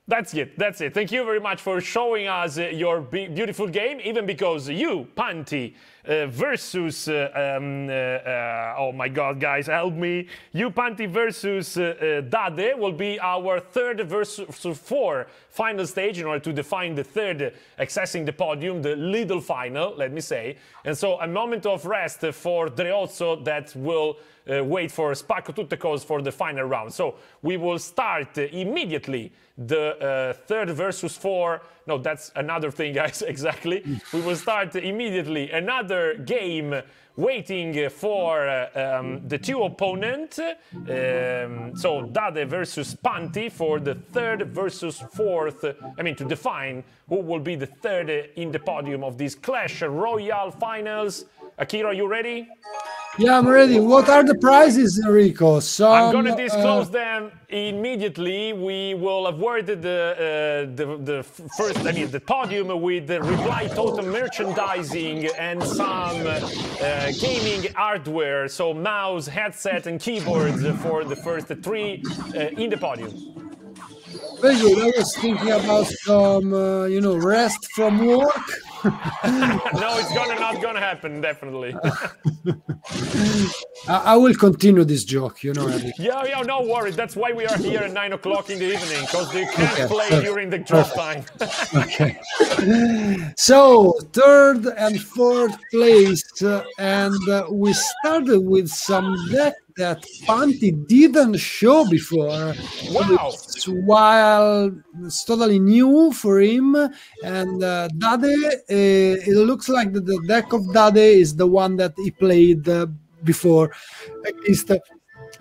That's it. That's it. Thank you very much for showing us your beautiful game, even because you, Panty, versus... oh my God, guys, help me. You, Panty, versus Dade will be our 3rd versus 4 final stage in order to define the 3rd accessing the podium, the little final, let me say. And so a moment of rest for Dreozzo that will wait for Spacco Tutte Cose for the final round. So we will start immediately the 3rd versus 4. No, that's another thing, guys, exactly. We will start immediately another game waiting for the 2 opponents. So Dade versus Panty for the 3rd versus 4th. I mean, to define who will be the 3rd in the podium of this Clash Royale finals. AKirA, you ready? Yeah, I'm ready. What are the prizes, Enrico? I'm going to disclose them immediately. We will award the first, I mean, the podium with the Reply Totem merchandising and some gaming hardware. So mouse, headset, and keyboards for the first 3 in the podium. Very good. I was thinking about some, rest from work. No, it's not gonna happen, definitely. I will continue this joke, Eric. Yeah, no worries. That's why we are here at 9 o'clock in the evening, because they can't play during the drop time. Okay. So, third and fourth place, and we started with some deck that Panti didn't show before. Wow. While it's totally new for him, and Dade, it looks like the deck of Dade is the one that he played before, at least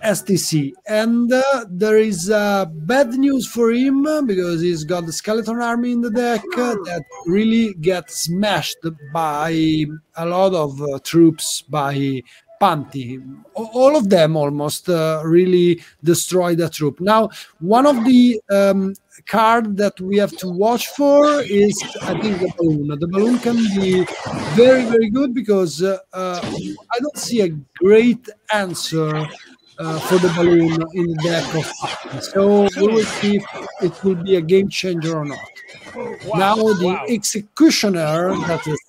STC. And there is bad news for him because he's got the skeleton army in the deck that really gets smashed by a lot of troops by Panti. All of them almost really destroy the troop. Now, one of the card that we have to watch for is, I think, the balloon. The balloon can be very, very good because I don't see a great answer for the balloon in the deck of Panti. So we will see if it will be a game changer or not. Wow. Now the executioner, that is,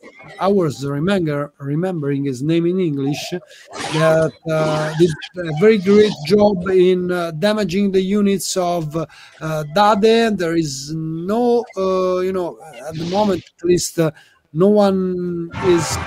I was remembering his name in English, that did a very great job in damaging the units of Dade. There is no, at the moment at least, no one is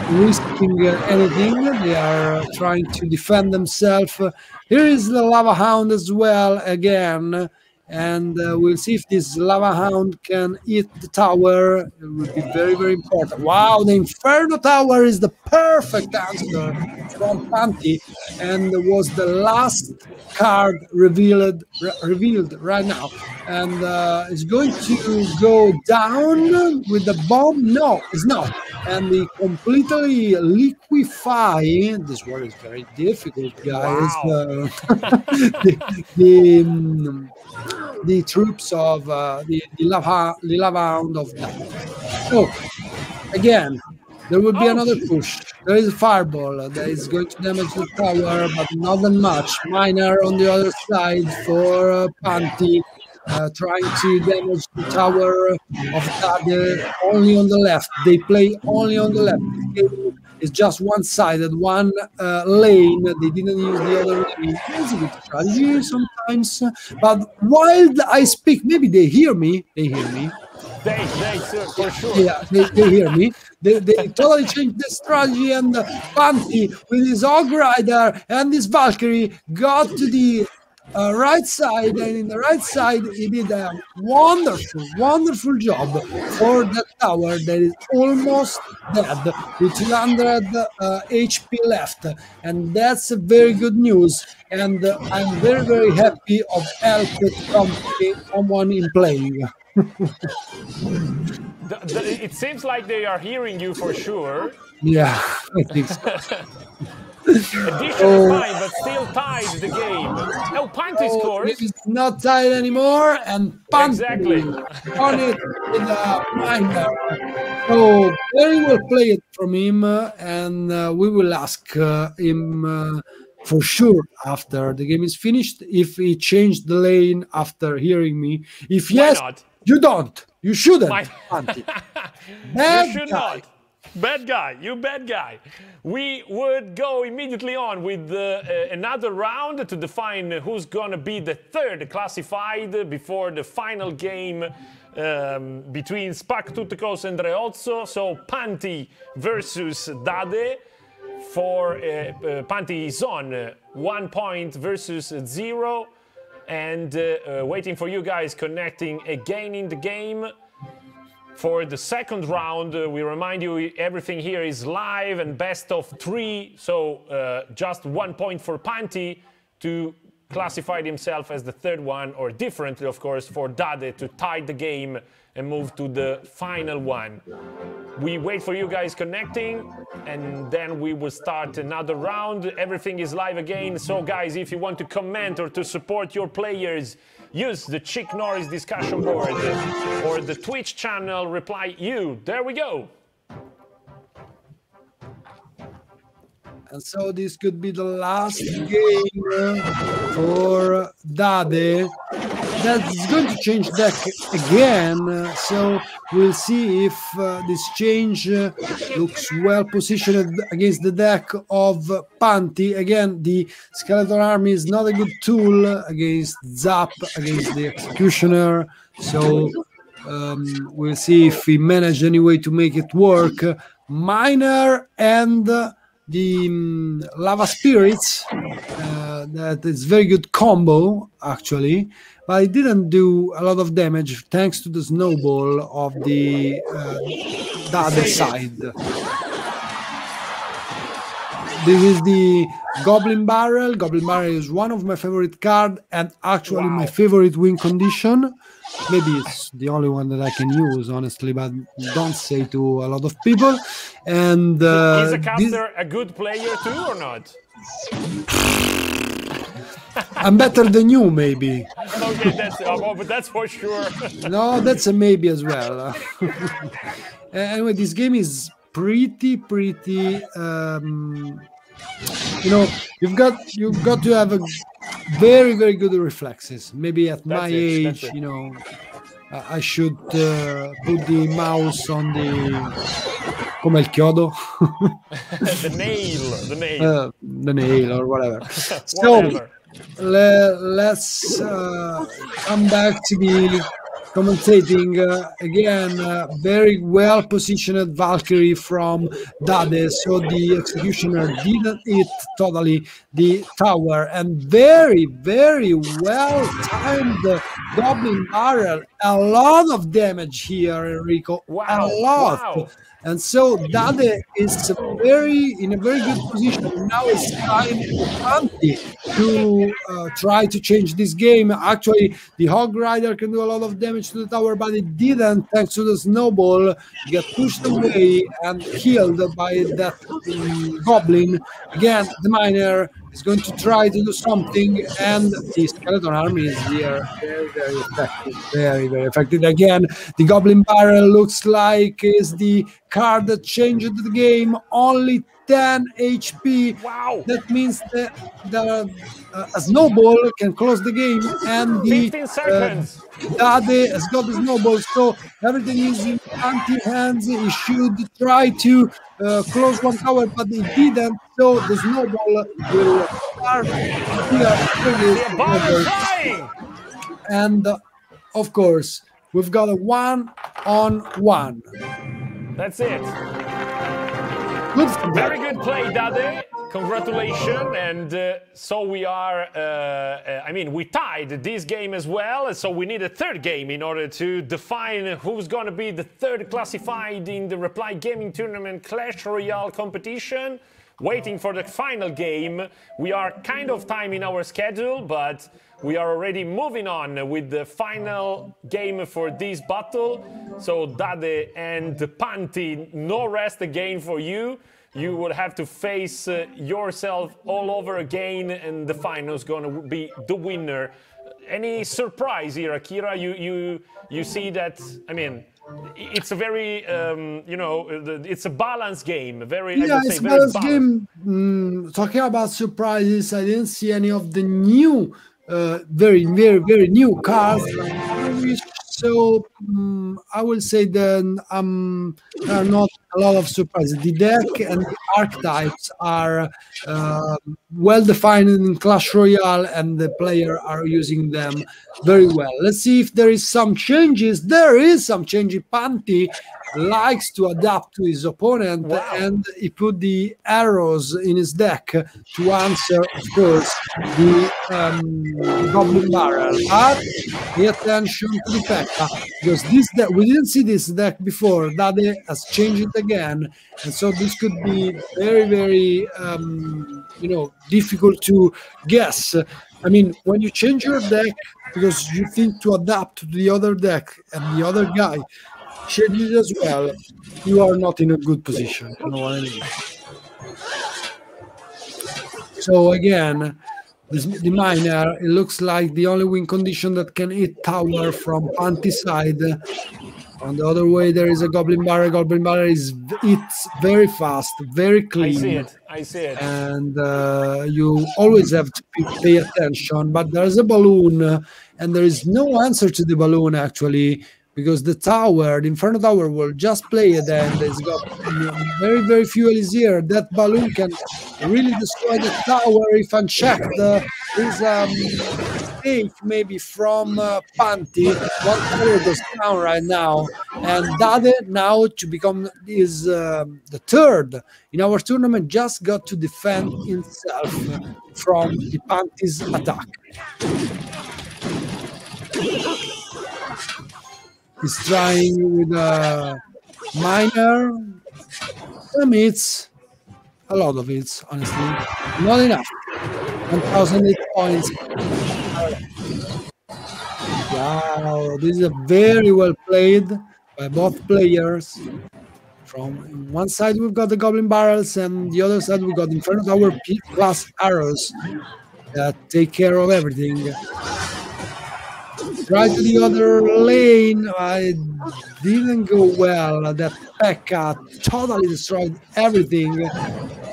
risking anything. They are trying to defend themselves. Here is the Lava Hound as well again. And we'll see if this Lava Hound can hit the tower. It will be very, very important. Wow, the Inferno Tower is the perfect answer from Panti, and was the last card revealed right now. And it's going to go down with the bomb. No, it's not. And they completely liquefy. This word is very difficult, guys. Wow. The troops of the Lava Hound of that. So, again, there will be another push. There is a fireball that is going to damage the tower, but not that much. Minor on the other side for Panti, trying to damage the tower of Dade only on the left. They play only on the left. It's just one-sided, one lane. They didn't use the other lane. It's a good strategy sometimes. But while I speak, maybe they hear me. They hear me. They for sure. Yeah, they hear me. They totally changed the strategy, and Panti with his Hog Rider and his Valkyrie got to the right side, and in the right side he did a wonderful job for that tower that is almost dead with 200 HP left, and that's very good news. And I'm very, very happy of helping someone in playing. It seems like they are hearing you for sure. Yeah, I think so. Additional time, but still tied the game. Oh, Panti scores. It's not tied anymore, and Panti Exactly. on it with a minor. So very well played from him, and we will ask him for sure after the game is finished if he changed the lane after hearing me. If yes, not? you don't. You shouldn't. You should not. Bad guy, you bad guy. We would go immediately on with another round to define who's going to be the third classified before the final game between Spactuticos and Reozzo. So Panti versus Dade. For Panti is on 1 point versus 0. And waiting for you guys connecting again in the game. For the second round, we remind you everything here is live and best of 3. So just 1 point for Panti to classify himself as the third one, or differently, of course, for Dade to tie the game and move to the final one. We wait for you guys connecting, and then we will start another round. Everything is live again. So guys, if you want to comment or to support your players, use the Chick Norris discussion board or the Twitch channel, reply you. There we go. And so this could be the last game for Dade. that's going to change deck again. So we'll see if this change looks well positioned against the deck of Panti. Again, the Skeleton Army is not a good tool against Zap, against the Executioner. So we'll see if we manage any way to make it work. Miner and the Lava Spirits, that is very good combo actually, but it didn't do a lot of damage thanks to the snowball of the other side. This is the Goblin Barrel. Goblin Barrel is one of my favorite cards and actually my favorite win condition. Maybe it's the only one that I can use, honestly, but don't say to a lot of people. And is a caster a good player too, or not? I'm better than you, maybe. Okay, but that's for sure. No, that's a maybe as well. Anyway, this game is pretty. You know, you've got to have a very good reflexes. Maybe at my age, you know, I should put the mouse on the come il chiodo, the nail or whatever. So let's come back to the commentating again. Very well positioned Valkyrie from Dade, so the Executioner didn't hit totally the tower, and very well timed Goblin Barrel. A lot of damage here, Enrico. A lot. And so Dade is in a very good position. Now it's time for Panti to try to change this game. Actually, the Hog Rider can do a lot of damage to the tower, but it didn't thanks to the snowball. He got pushed away and killed by that goblin. Again, the Miner is going to try to do something, and the Skeleton Army is here. Very effective. Very effective. Again, the Goblin Barrel looks like is the card that changed the game. Only 10 HP. Wow. That means that a snowball can close the game, and the 15 seconds. Dade has got the snowball, so everything is in Panti hands. He should try to close one tower, but he didn't. So the snowball will start here. And of course, we've got a 1-on-1. That's it. Very good play, Dade. Congratulations. And so we are, we tied this game as well. So we need a third game in order to define who's going to be the third classified in the Reply Gaming Tournament Clash Royale competition. Waiting for the final game. We are kind of timing our schedule, but we are already moving on with the final game for this battle. So Dade and Panti, no rest again for you. You would have to face yourself all over again, and the final is going to be the winner. Any surprise here, AKirA? You see that? I mean, it's a very it's a balanced game. It's a balanced game. Talking about surprises, I didn't see any of the new, very new cards. So I will say that there are not a lot of surprises. The deck and the archetypes are well defined in Clash Royale, and the player are using them very well. Let's see if there is some changes. There is some change. Panti likes to adapt to his opponent, and he put the arrows in his deck to answer, of course, the Goblin Barrel. But pay attention to the P.E.K.K.A, because this deck, we didn't see this deck before. Dade has changed it again, and so this could be very difficult to guess. I mean, when you change your deck because you think to adapt to the other deck and the other guy changes as well, you are not in a good position. You know what I mean? So again, the Miner, it looks like the only win condition that can hit tower from Panti side. On the other way, there is a Goblin Barrel. Goblin Barrel it's very fast, very clean. I see it. And you always have to pay attention. But there's a balloon, and there is no answer to the balloon, actually, because the tower, the Inferno Tower, will just play it, and it's got very, very few LEs here. That balloon can really destroy the tower if unchecked. There's a mistake maybe from Panti. One tower goes down right now, and Dade now to become is the third in our tournament just got to defend himself from the Panti's attack. He's trying with a miner. Some hits, a lot of hits, honestly. Not enough. 1,008 points. Wow, this is very well played by both players. From one side, we've got the Goblin Barrels, and the other side, we've got Inferno Tower plus arrows that take care of everything. Right to the other lane, I didn't go well. That Pekka totally destroyed everything.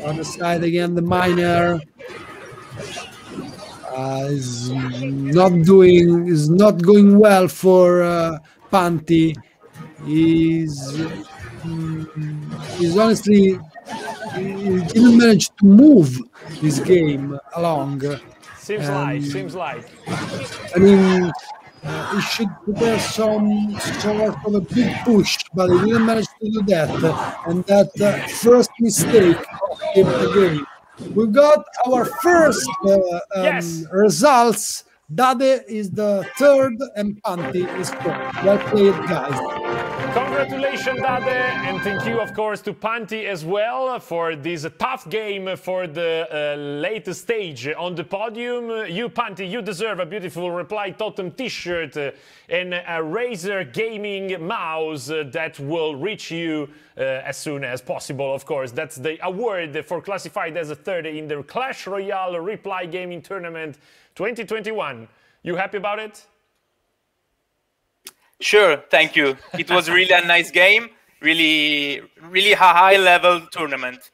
On the side again, the miner is not going well for Panti. He's honestly he didn't manage to move this game along. Seems like. I mean, he should prepare some sort of a big push, but he didn't manage to do that. And that first mistake cost him the game. We got our first results. Dade is the third, and Panti is fourth. Well played, guys. Congratulations, Dade, and thank you, of course, to Panti as well for this tough game for the latest stage on the podium. You, Panti, you deserve a beautiful Reply Totem t-shirt and a Razer gaming mouse that will reach you as soon as possible, of course. That's the award for classified as a third in the Clash Royale Reply Gaming Tournament 2021. You happy about it? Sure, thank you. It was really a nice game, really a high-level tournament.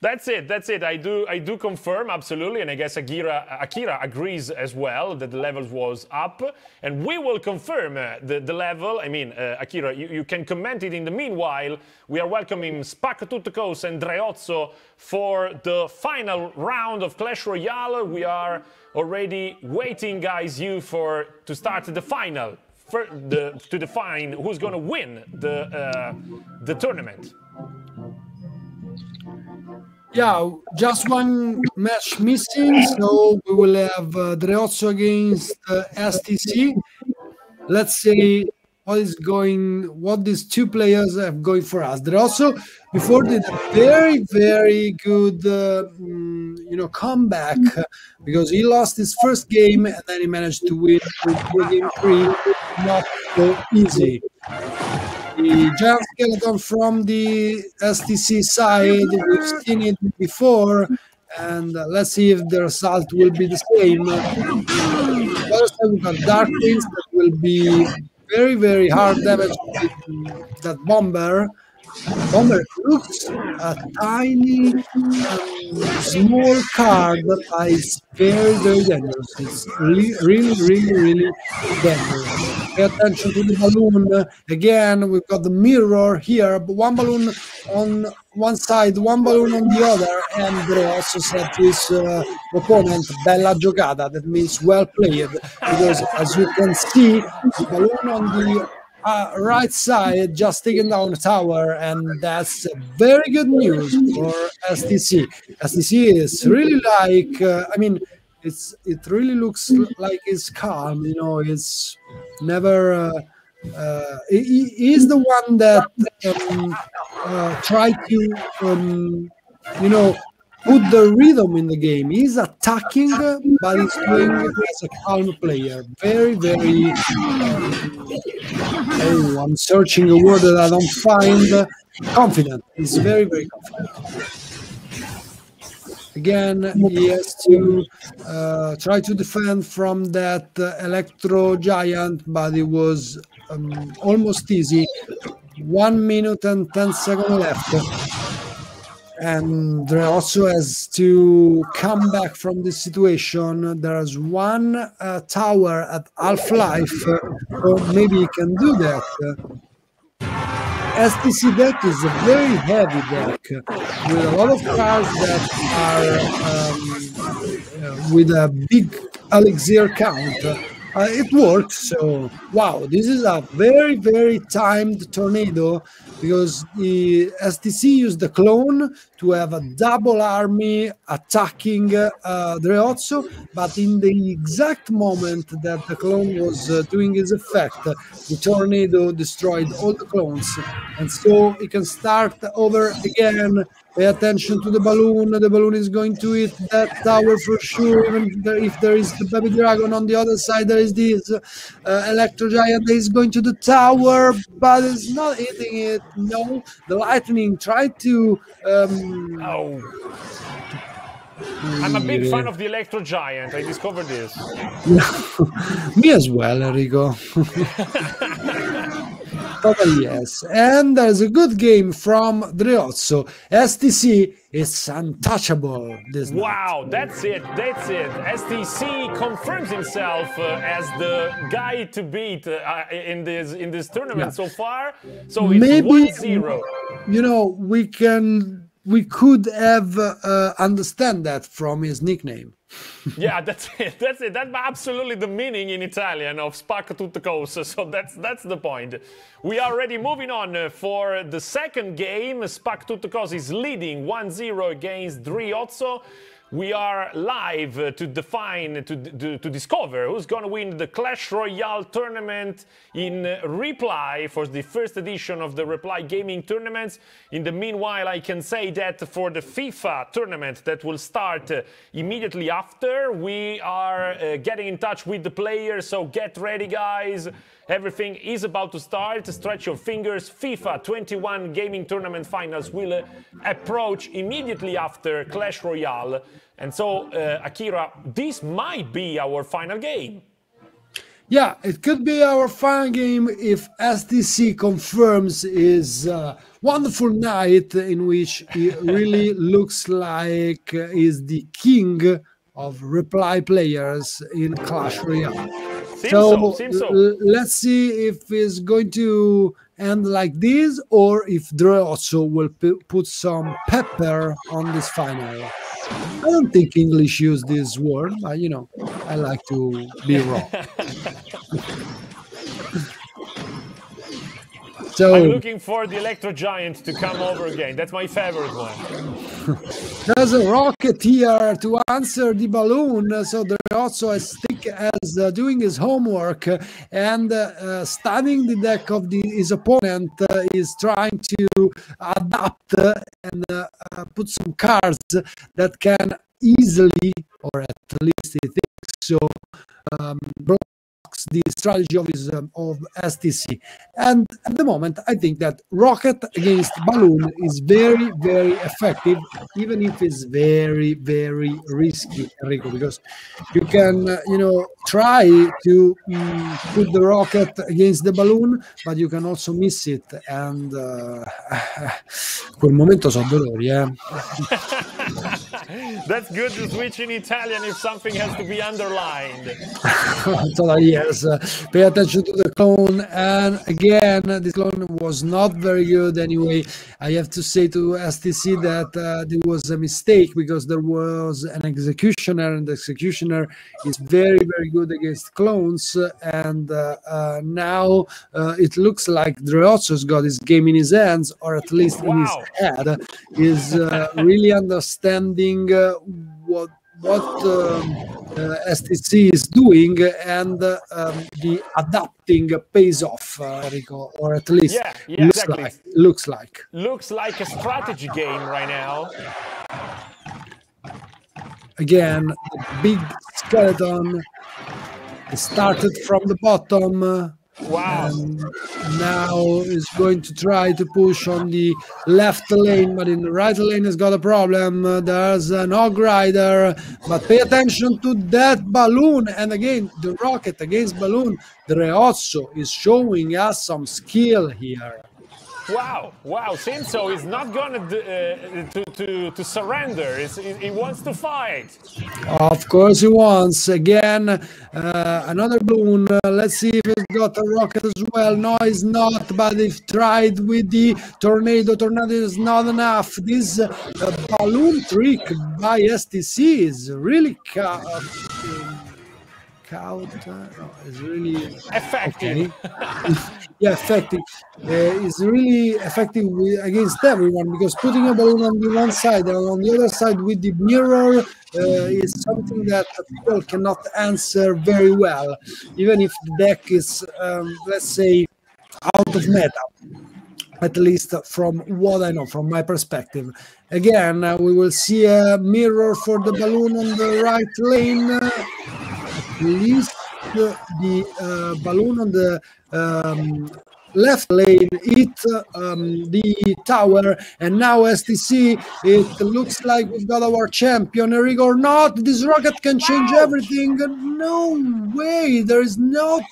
That's it. I do confirm, absolutely, and I guess AKirA agrees as well that the levels was up, and we will confirm the level. I mean, AKirA, you can comment it in the meanwhile. We are welcoming Spacktutkos and Dreozzo for the final round of Clash Royale. We are already waiting, guys, to start the final. To define who's going to win the tournament. Yeah, just one match missing, so we will have Dreozzo against STC. Let's see what these two players have going for us. Dreozzo before did a very, very good comeback because he lost his first game and then he managed to win with game 3. Not so easy. The giant skeleton from the STC side, we've seen it before, and let's see if the result will be the same. First, we've got Dark Prince that will be very, very hard damage with that bomber. Bomber looks a tiny, small card that is very, very dangerous. It's really dangerous. Pay attention to the balloon. Again, we've got the mirror here, but one balloon on one side, one balloon on the other, and Dreozzo said to his opponent, bella giocata, that means well played, because as you can see, the balloon on the right side just taking down the tower, and that's very good news for STC. STC is really like, it really looks like it's calm, it's never, he is the one that tried to, put the rhythm in the game. He's attacking, but he's doing it as a calm player. Very, very. I'm searching a word that I don't find. Confident. He's very, very confident. Again, he has to try to defend from that Electro Giant, but he was almost easy. 1 minute and 10 seconds left. And there also has to come back from this situation. There's one tower at half-life, so maybe he can do that. STC deck is a very heavy deck with a lot of cards that are with a big elixir count. It works, so wow, this is a very, very timed tornado because the STC used the clone to have a double army attacking Dreozzo, but in the exact moment that the clone was doing his effect, the tornado destroyed all the clones, and so he can start over again. Pay attention to the balloon. The balloon is going to hit that tower for sure. Even if there is the baby dragon on the other side, there is this Electro Giant that is going to the tower, but it's not hitting it. No, the lightning tried to. I'm a big fan of the Electro Giant. I discovered this. Me as well, Enrico. Totally yes. And there's a good game from Dreozzo. STC is untouchable this Wow, night. that's it. That's it. STC confirms himself as the guy to beat in this tournament so far. So it's Maybe 1-0. You know, we could have understand that from his nickname. Yeah, that's it. That's it. That's absolutely the meaning in Italian of Spacca tutto cosa. So that's the point. We are already moving on for the second game. Spacca tutto cosa is leading 1-0 against Dreozzo. We are live to define, to discover who's going to win the Clash Royale tournament in Reply for the first edition of the Reply Gaming tournaments. In the meanwhile, I can say that for the FIFA tournament that will start immediately after, we are getting in touch with the players, so get ready, guys. Everything is about to start. Stretch your fingers. FIFA 21 Gaming Tournament Finals will approach immediately after Clash Royale. And so, AKirA, this might be our final game. Yeah, it could be our final game if STC confirms his wonderful night in which he really looks like he's the king of Reply players in Clash Royale. Seems so. Let's see if it's going to end like this or if Dreozzo will put some pepper on this final. I don't think English use this word, but you know, I like to be wrong. So I'm looking for the Electro Giant to come over again. That's my favorite one. there's a rocket here to answer the balloon. So Dreozzo is thick as doing his homework and studying the deck of his opponent is trying to adapt and put some cards that can easily, or at least he thinks so, the strategy of STC. And at the moment, I think that rocket against balloon is very, very effective, even if it's very, very risky, Enrico, because you can, try to put the rocket against the balloon, but you can also miss it. And quel momento so dolori, That's good to switch in Italian if something has to be underlined. Totally, yes. Pay attention to the clone. And again, this clone was not very good anyway. I have to say to STC that there was a mistake because there was an executioner, and the executioner is very, very good against clones. And now it looks like Dreozzo's got his game in his hands, or at least in his head, is really understanding what STC is doing, and the adapting pays off, Enrico, or at least looks like a strategy game right now. Again, the big skeleton started from the bottom, Wow. And now is going to try to push on the left lane, but in the right lane has got a problem. There's an Hog Rider, but pay attention to that balloon. And again, the rocket against balloon. Dreozzo is showing us some skill here. Wow, wow! Sinso is not gonna to surrender. He wants to fight. Of course he wants. Again, another balloon. Let's see if he's got a rocket as well. No, he's not, but they've tried with the tornado. Tornado is not enough. This balloon trick by STC is really is really effective. Okay. Yeah, effective. Is really effective against everyone, because putting a balloon on the one side and on the other side with the mirror is something that people cannot answer very well, even if the deck is, let's say, out of meta. At least from what I know, from my perspective. Again, we will see a mirror for the balloon on the right lane. At least the balloon on the left lane hit the tower, and now STC, it looks like we've got our champion. Enrico or not, this rocket can change everything. No way, there is not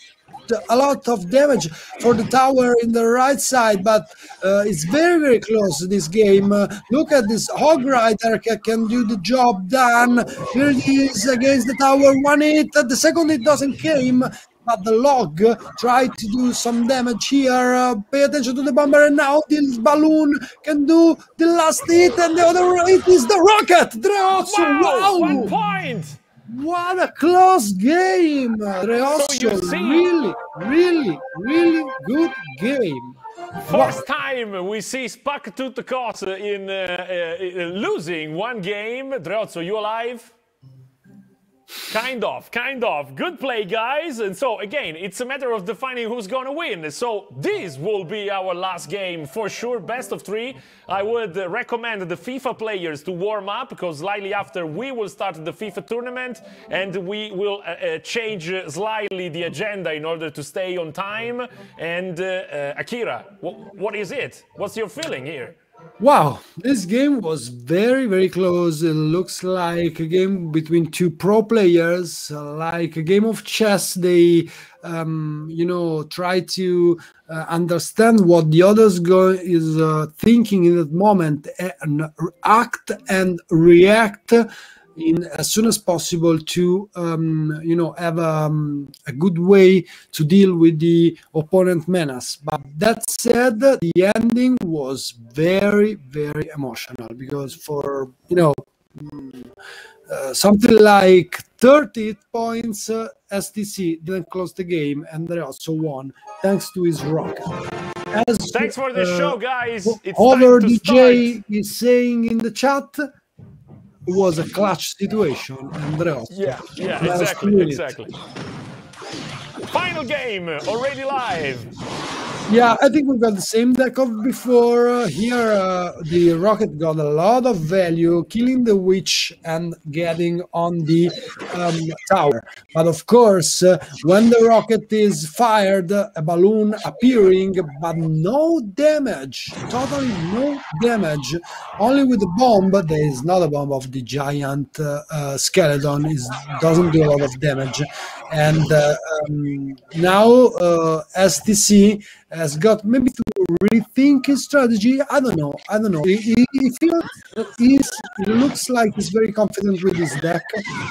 a lot of damage for the tower in the right side, but it's very, very close to this game. Look at this Hog Rider can do the job done. Here it is against the tower, one hit. The second hit doesn't came, but the log tried to do some damage here. Pay attention to the bomber, and now this balloon can do the last hit, and the other hit is the rocket. Dreozzo, wow! 1 point! What a close game! Dreozzo, really, really, really good game. First time we see Spak Tutkos in losing one game. Dreozzo, you alive? Kind of. Good play, guys. And so, again, it's a matter of defining who's going to win. So, this will be our last game for sure. Best of 3. I would recommend the FIFA players to warm up, because slightly after we will start the FIFA tournament, and we will change slightly the agenda in order to stay on time. And AKirA, what is it? What's your feeling here? Wow, this game was very, very close. It looks like a game between two pro players, like a game of chess. They, try to understand what the other is thinking in that moment, and act and react in as soon as possible to have a good way to deal with the opponent menace. But that said, the ending was very, very emotional, because for something like 30 points, STC didn't close the game, and they also won thanks to his rocket. Thanks for the show, guys. It's Over time to DJ start. is saying in the chat, was a clutch situation, Andrea. Yeah, exactly. Final game, already live. Yeah, I think we've got the same deck of before. Here, the rocket got a lot of value, killing the witch and getting on the tower. But of course, when the rocket is fired, a balloon appearing, but no damage, totally no damage. Only with the bomb, there is not a bomb of the giant skeleton. It doesn't do a lot of damage. And now STC has got maybe to rethink his strategy. I don't know. He looks like he's very confident with his deck.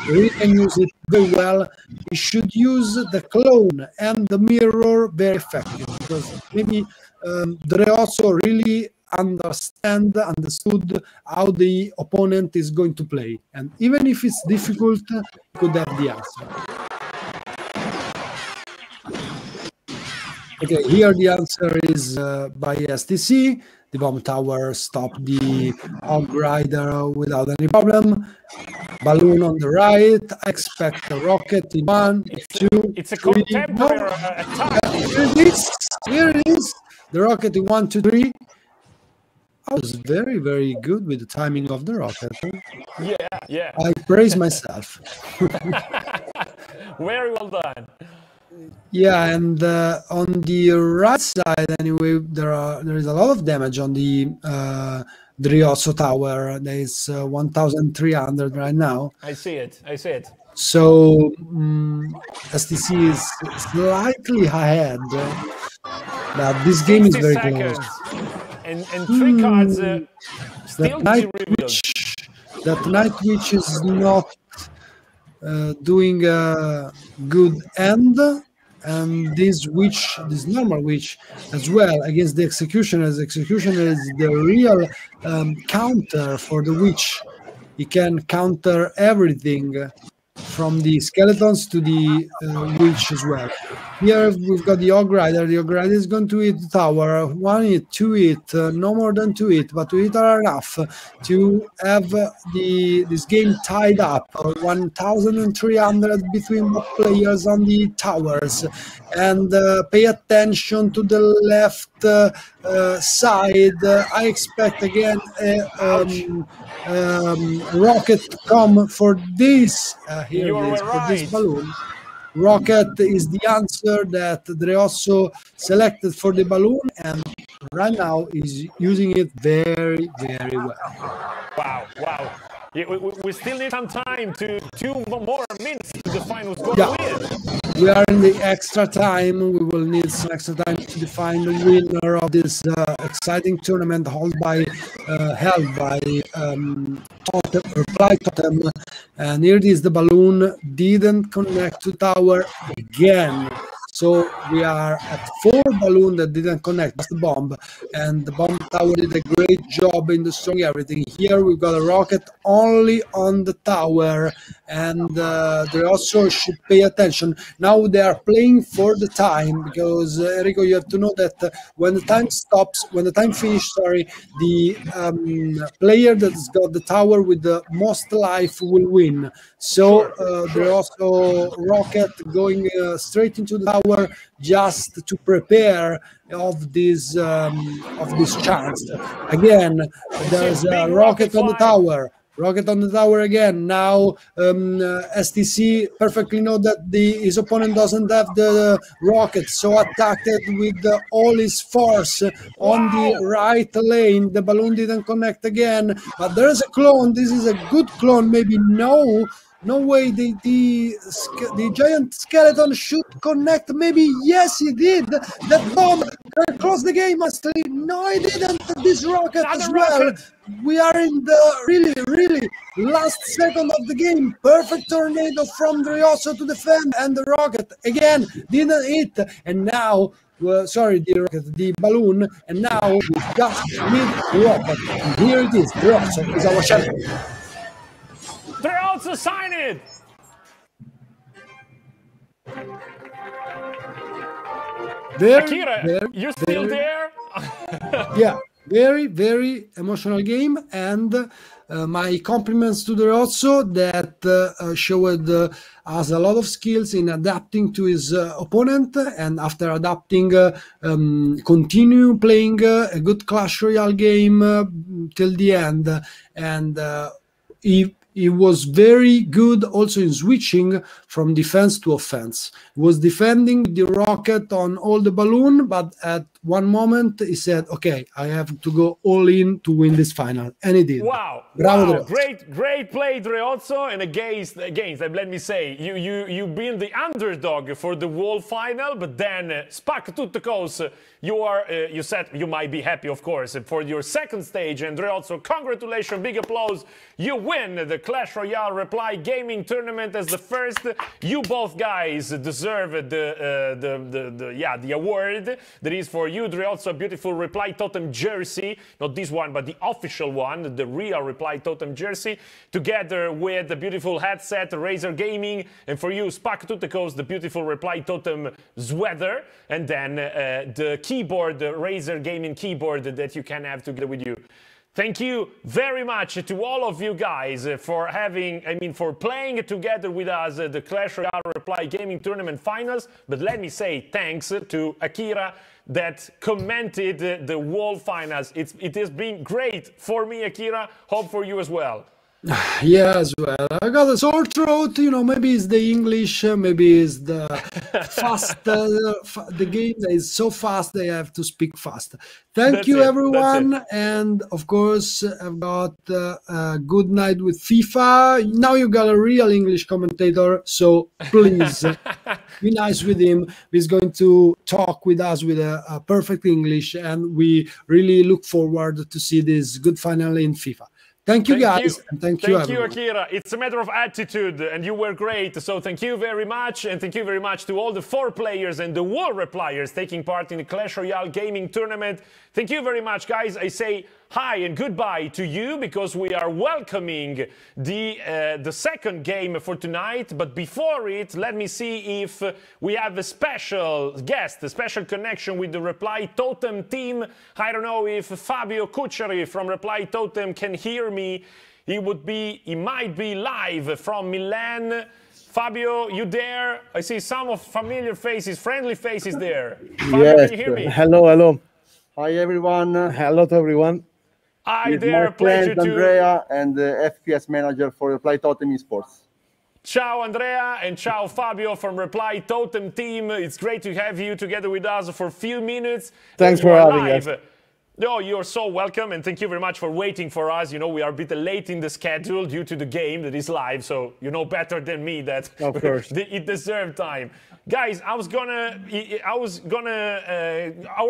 He can use it very well. He should use the clone and the mirror very effective, because maybe Dreozzo really understood how the opponent is going to play. And even if it's difficult, he could have the answer. Okay, here the answer is by STC. The bomb tower stopped the Hog Rider without any problem. Balloon on the right. I expect a rocket in 1, 2, It's a 3. contemporary attack. Here it is. The rocket in 1, 2, 3. I was very, very good with the timing of the rocket. Yeah. I praise myself. Very well done. Yeah, and on the right side, anyway, there is a lot of damage on the Drioso tower. There is 1,300 right now. I see it. I see it. So STC is slightly ahead, but this game is 60 very seconds. close. And 3 cards still to be revealed. That Night Witch is not doing a good end, and this normal witch as well against the Executioners. Executioner is the real counter for the witch. He can counter everything from the skeletons to the witch as well. Here we've got the Ogre Rider. The Ogre Rider is going to hit the tower. 1 hit, 2 hit, no more than 2 hit, but 2 hit are enough to have this game tied up. 1,300 between both players on the towers. And pay attention to the left side. I expect again rocket to come for this for this balloon. Rocket is the answer that Drioso selected for the balloon, and right now is using it very, very well. Wow, wow. Yeah, we still need some time to 2 more minutes to define who's going Yeah. to win. We are in the extra time. We will need some extra time to define the winner of this exciting tournament held by Reply Totem. And here it is, the balloon didn't connect to tower again. So we are at 4 balloons that didn't connect. That's the bomb. And the bomb tower did a great job in destroying everything. Here we've got a rocket only on the tower. And they also should pay attention. Now they are playing for the time, because Enrico, you have to know that when the time stops, when the time finishes, the player that's got the tower with the most life will win. So they're also rocket going straight into the tower just to prepare of this chance. Again, there's a rocket on the tower. Rocket on the tower again. Now STC perfectly know that his opponent doesn't have the rocket, so attacked it with all his force on the right lane. The balloon didn't connect again, but there is a clone. This is a good clone. Maybe no way the giant skeleton should connect. Maybe yes, he did. That bomb closed the game. Actually, no, he didn't. This rocket as well. We are in the really last second of the game. Perfect tornado from Drioso to defend, and the rocket again didn't hit. And now, the balloon, and now we just need the rocket. And here it is. Drioso is our champion. Drioso, sign it! AKirA, you still there? Yeah, very emotional game, and my compliments to Drioso that showed us a lot of skills in adapting to his opponent, and after adapting, continue playing a good Clash Royale game till the end, and he was very good also in switching from defense to offense. He was defending the rocket on all the balloon, but at one moment he said, okay, I have to go all in to win this final. And he did. Wow. Bravo, wow. Great play, Drioso. And against, let me say, you've been the underdog for the World Final, but then Spacktutkos, you said you might be happy, of course, for your second stage. And Drioso, congratulations, big applause. You win the Clash Royale Reply Gaming Tournament as the first. You both guys deserve the award that is for you. Drioso, a beautiful Reply Totem jersey, not this one, but the official one, the real Reply Totem jersey, together with the beautiful headset, Razer Gaming, and for you, Spacktutkos, the beautiful Reply Totem sweater, and then the keyboard, the Razer Gaming keyboard that you can have together with you. Thank you very much to all of you guys for for playing together with us the Clash Royale Reply Gaming Tournament Finals. But let me say thanks to AKirA that commented the World Finals. It has been great for me, AKirA. Hope for you as well. Yeah, as well. I got a sore throat. Maybe it's the English, maybe it's the fast. The game is so fast they have to speak fast. Thank That's you, it. That's everyone, it. and of course, I've got a good night with FIFA. Now you got a real English commentator, so please be nice with him. He's going to talk with us with a perfect English, and we really look forward to see this good final in FIFA. Thank you, guys, and thank you, everyone. AKirA. It's a matter of attitude, and you were great. So thank you very much, and thank you very much to all the 4 players and the wall repliers taking part in the Clash Royale gaming tournament. Thank you very much, guys. I say hi and goodbye to you because we are welcoming the second game for tonight. But before it, let me see if we have a special guest, a special connection with the Reply Totem team. I don't know if Fabio Cucciari from Reply Totem can hear me. He might be live from Milan. Fabio, you there? I see some of familiar faces, friendly faces there. Fabio, yes. Can you hear me? Hello. Hi, everyone. Hello to everyone. Hi It's there, my pleasure friend to... Andrea and the FPS manager for Reply Totem Esports. Ciao Andrea and ciao Fabio from Reply Totem team. It's great to have you together with us for a few minutes. Thanks for having us. No, you're so welcome, and thank you very much for waiting for us. We are a bit late in the schedule due to the game that is live, so you know better than me that of course it deserved time. Guys, how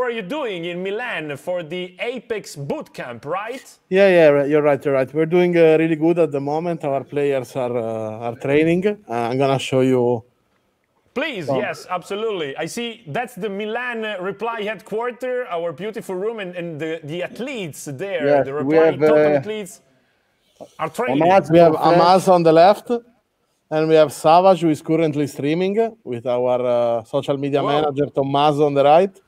are you doing in Milan for the Apex bootcamp, right? Yeah, you're right. We're doing really good at the moment. Our players are training. I'm gonna show you. Please, yes, absolutely. I see that's the Milan Reply headquarters, our beautiful room, and the athletes there, Yes, the Reply Totem athletes are training. We have Amaz on the left, and we have Savage, who is currently streaming with our social media manager, Tommaso, on the right.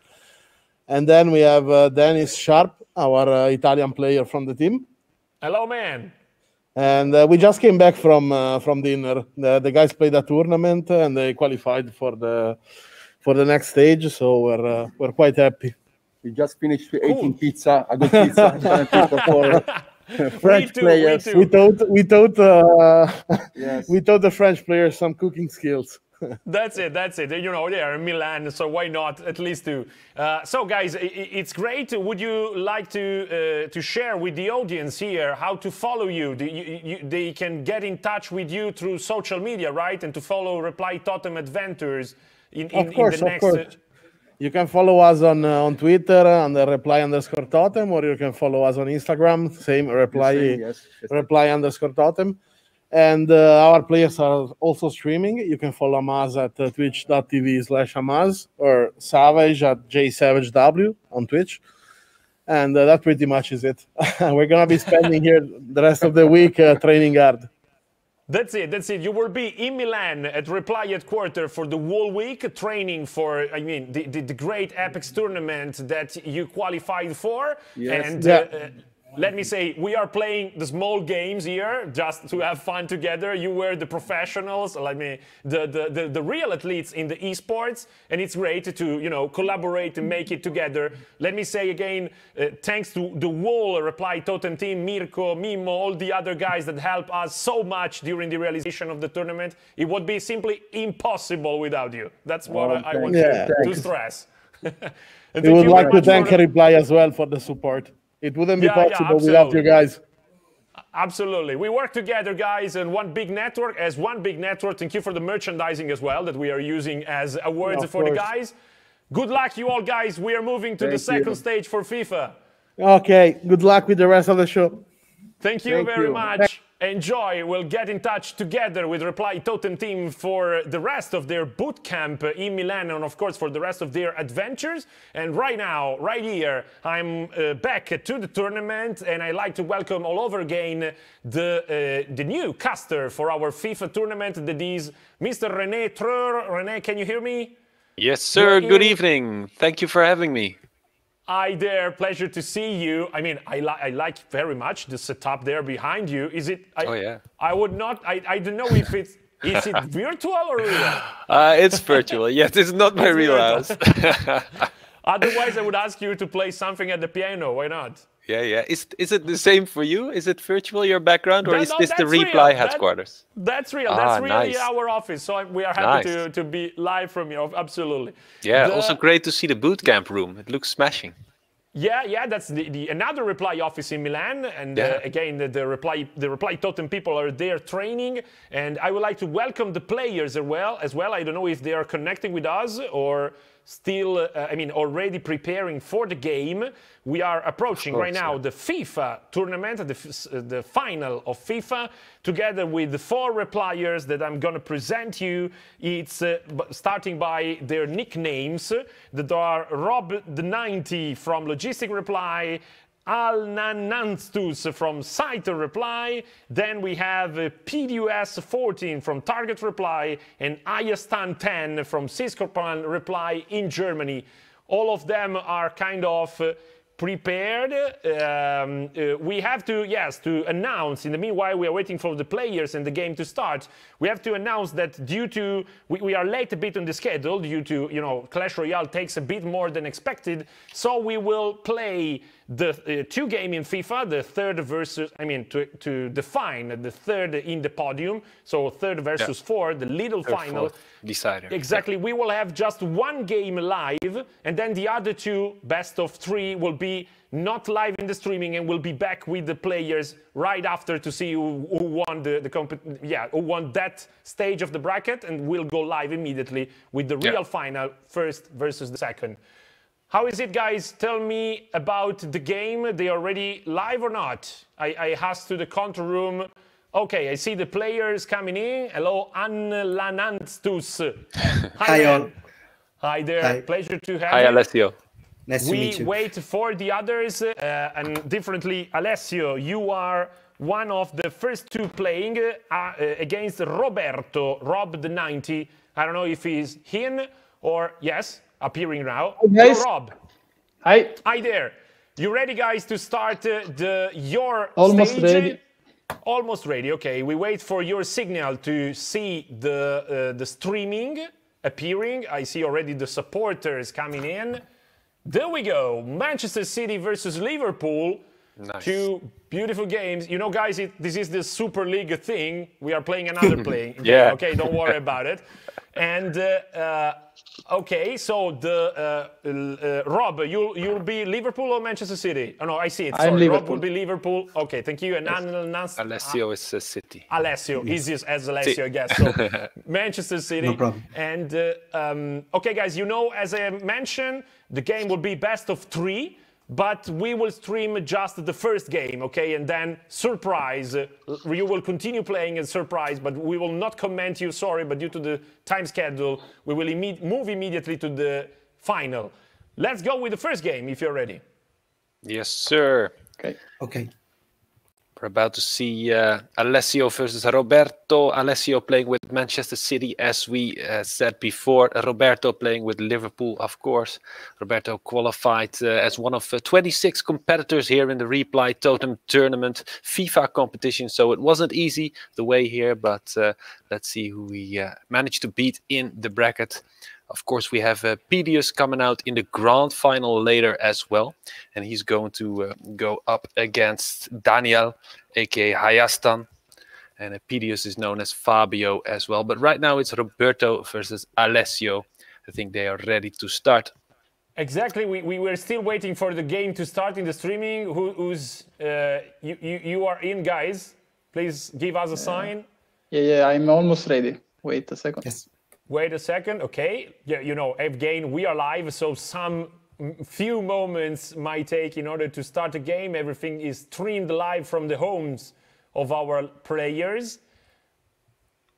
And then we have Dennis Sharp, our Italian player from the team. Hello, man. And we just came back from dinner. The guys played a tournament and they qualified for the next stage. So we're quite happy. We just finished eating pizza, a good pizza for French players. We taught the French players some cooking skills. That's it. They are in Milan, so why not at least two? So, guys, it's great. Would you like to share with the audience here how to follow you? They can get in touch with you through social media, right? And to follow Reply Totem Adventures Of course. You can follow us on Twitter on the Reply_Totem, or you can follow us on Instagram, same Reply_Totem. And our players are also streaming. You can follow Amaz at twitch.tv/Amaz or Savage at JSavageW on Twitch. And that pretty much is it. We're going to be spending here the rest of the week training hard. That's it. You will be in Milan at Reply headquarters for the whole week, training for, the great Apex tournament that you qualified for. Yes. And let me say, we are playing the small games here just to have fun together. You were the professionals, the real athletes in the esports, and it's great to collaborate and make it together. Let me say again, thanks to the whole Reply Totem team, Mirko, Mimo, all the other guys that help us so much during the realization of the tournament. It would be simply impossible without you. That's what I want to stress. We would like to thank Reply as well for the support. It wouldn't be possible without you guys. Absolutely. We work together, guys, and one big network. Thank you for the merchandising as well that we are using as awards for the guys. Good luck, you all, guys. We are moving to the second stage for FIFA. Okay. Good luck with the rest of the show. Thank you very much. Enjoy. We'll get in touch together with Reply Totem team for the rest of their boot camp in Milan, and of course for the rest of their adventures. And right now, right here, I'm back to the tournament, and I'd like to welcome all over again the new caster for our FIFA tournament, that is Mr. Renè Treur. Renè, can you hear me? Yes, sir. Good evening. Thank you for having me. Hi there, pleasure to see you. I like very much the setup there behind you. Is it? I would not. I don't know if it's. Is it virtual or real? It's virtual. Yes, it's not my real house. Otherwise, I would ask you to play something at the piano. Why not? Okay, yeah. Is it the same for you? Is it virtual, your background, or No, is no, this the that's real. Reply headquarters? That's real. Ah, That's really nice. our office. So we are happy Nice. to be live from here. Absolutely. Yeah, also great to see the boot camp room. It looks smashing. Yeah, that's another Reply office in Milan, and again the Reply Totem people are there training, and I would like to welcome the players as well. I don't know if they are connecting with us or still, already preparing for the game. We are approaching right now the FIFA tournament, the final of FIFA, together with the 4 repliers that I'm going to present you. It's starting by their nicknames that are Rob the 90 from Logistic Reply, Al-Nanantstus from Scyther Reply, then we have PDUS 14 from Target Reply, and Ayastan 10 from Syscorpan Reply in Germany. All of them are kind of prepared. We have to announce, in the meanwhile we are waiting for the players and the game to start, we have to announce that due to, we are late a bit on the schedule, due to, Clash Royale takes a bit more than expected, so we will play the 2 games in FIFA, the third versus, to define the third in the podium, so 3rd versus 4, the little final. Decider. Exactly, we will have just 1 game live, and then the other 2 best of 3 will be not live in the streaming, and will be back with the players right after to see who won who won that stage of the bracket, and we'll go live immediately with the real final, first versus the second. How is it, guys? Tell me about the game. They already live or not? I asked to the control room. Okay, I see the players coming in. Hello, Anlanantstus. Hi, all. Hi there. Hi. Pleasure to have Hi, you. Alessio. Nice to meet We you. wait for the others, and differently, Alessio, you are one of the first 2 playing against Roberto, Rob the 90. I don't know if he's in or yes, appearing now. guys. Hello, Rob. Hi. Hi there. You ready, guys, to start your Almost stage? ready. Almost ready. Okay, we wait for your signal to see the streaming appearing. I see already the supporters coming in. There we go. Manchester City versus Liverpool. Nice. 2 beautiful games. You know, guys, this is the Super League thing. We are playing another game. Yeah. Okay, don't worry about it. And okay, so Rob, you'll be Liverpool or Manchester City? Oh no, I see it. Sorry, I'm Rob Liverpool. will be Liverpool. Okay, thank you. And Alessio is City. Alessio, easiest as Alessio, I guess. So Manchester City. No problem. And okay, guys, as I mentioned, the game will be best of 3. But we will stream just the first game, okay? And then surprise, you will continue playing as surprise, but we will not comment you, sorry, but due to the time schedule, we will move immediately to the final. Let's go with the first game, if you're ready. Yes, sir. Okay. We're about to see Alessio versus Roberto. Alessio playing with Manchester City, as we said before. Roberto playing with Liverpool, of course. Roberto qualified as one of 26 competitors here in the Reply Totem Tournament FIFA competition. So it wasn't easy the way here, but let's see who we managed to beat in the bracket. Of course, we have Pedius coming out in the grand final later as well. And he's going to go up against Daniel, aka Hayastan. And Pedius is known as Fabio as well. But right now it's Roberto versus Alessio. I think they are ready to start. Exactly. We were still waiting for the game to start in the streaming. You are in, guys. Please give us a sign. Yeah, I'm almost ready. Wait a second. Yes. Wait a second, okay. Yeah, again, we are live, so some few moments might take in order to start the game. Everything is streamed live from the homes of our players.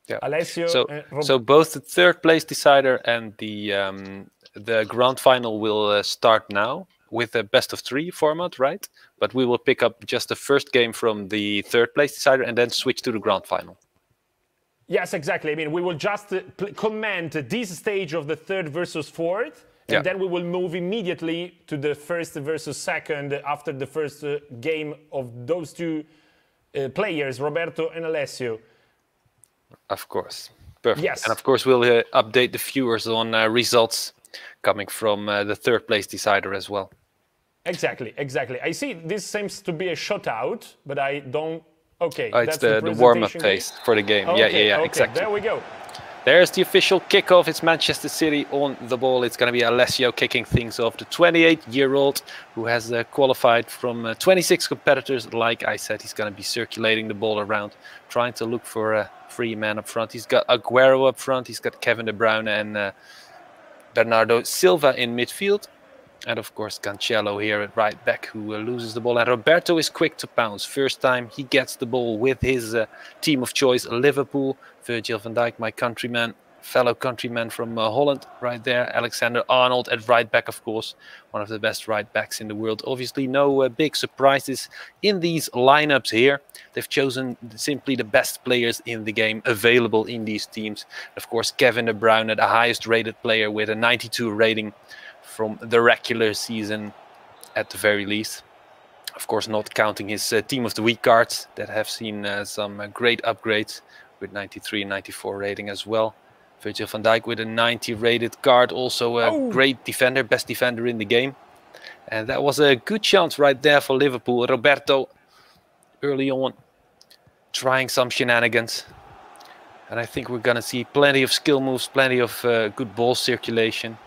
Yeah. Alessio. So both the 3rd place decider and the grand final will start now with a best of 3 format, right? But we will pick up just the first game from the 3rd place decider and then switch to the grand final. Yes, exactly. I mean, we will just comment this stage of the 3rd versus 4th, and then we will move immediately to the 1st versus 2nd after the first game of those 2 players, Roberto and Alessio. Of course. Perfect. Yes. And of course, we'll update the viewers on results coming from the 3rd place decider as well. Exactly. I see this seems to be a shutout, but I don't... Okay, Oh, it's that's the warm-up presentation phase for the game. Okay, Yeah, okay, exactly. there we go. There's the official kickoff. It's Manchester City on the ball. It's going to be Alessio kicking things off. The 28-year-old who has qualified from 26 competitors. Like I said, he's going to be circulating the ball around, trying to look for a free man up front. He's got Aguero up front. He's got Kevin De Bruyne and Bernardo Silva in midfield. And of course, Cancelo here at right back who loses the ball. And Roberto is quick to pounce. First time he gets the ball with his team of choice, Liverpool. Virgil van Dijk, my countryman, fellow countryman from Holland right there. Alexander-Arnold at right back, of course. One of the best right backs in the world. Obviously, no big surprises in these lineups here. They've chosen simply the best players in the game available in these teams. Of course, Kevin De Bruyne, the highest rated player with a 92 rating from the regular season at the very least. Of course, not counting his Team of the Week cards that have seen some great upgrades with 93 and 94 rating as well. Virgil van Dijk with a 90 rated card, also a great defender, best defender in the game. And that was a good chance right there for Liverpool. Roberto early on trying some shenanigans. And I think we're going to see plenty of skill moves, plenty of good ball circulation.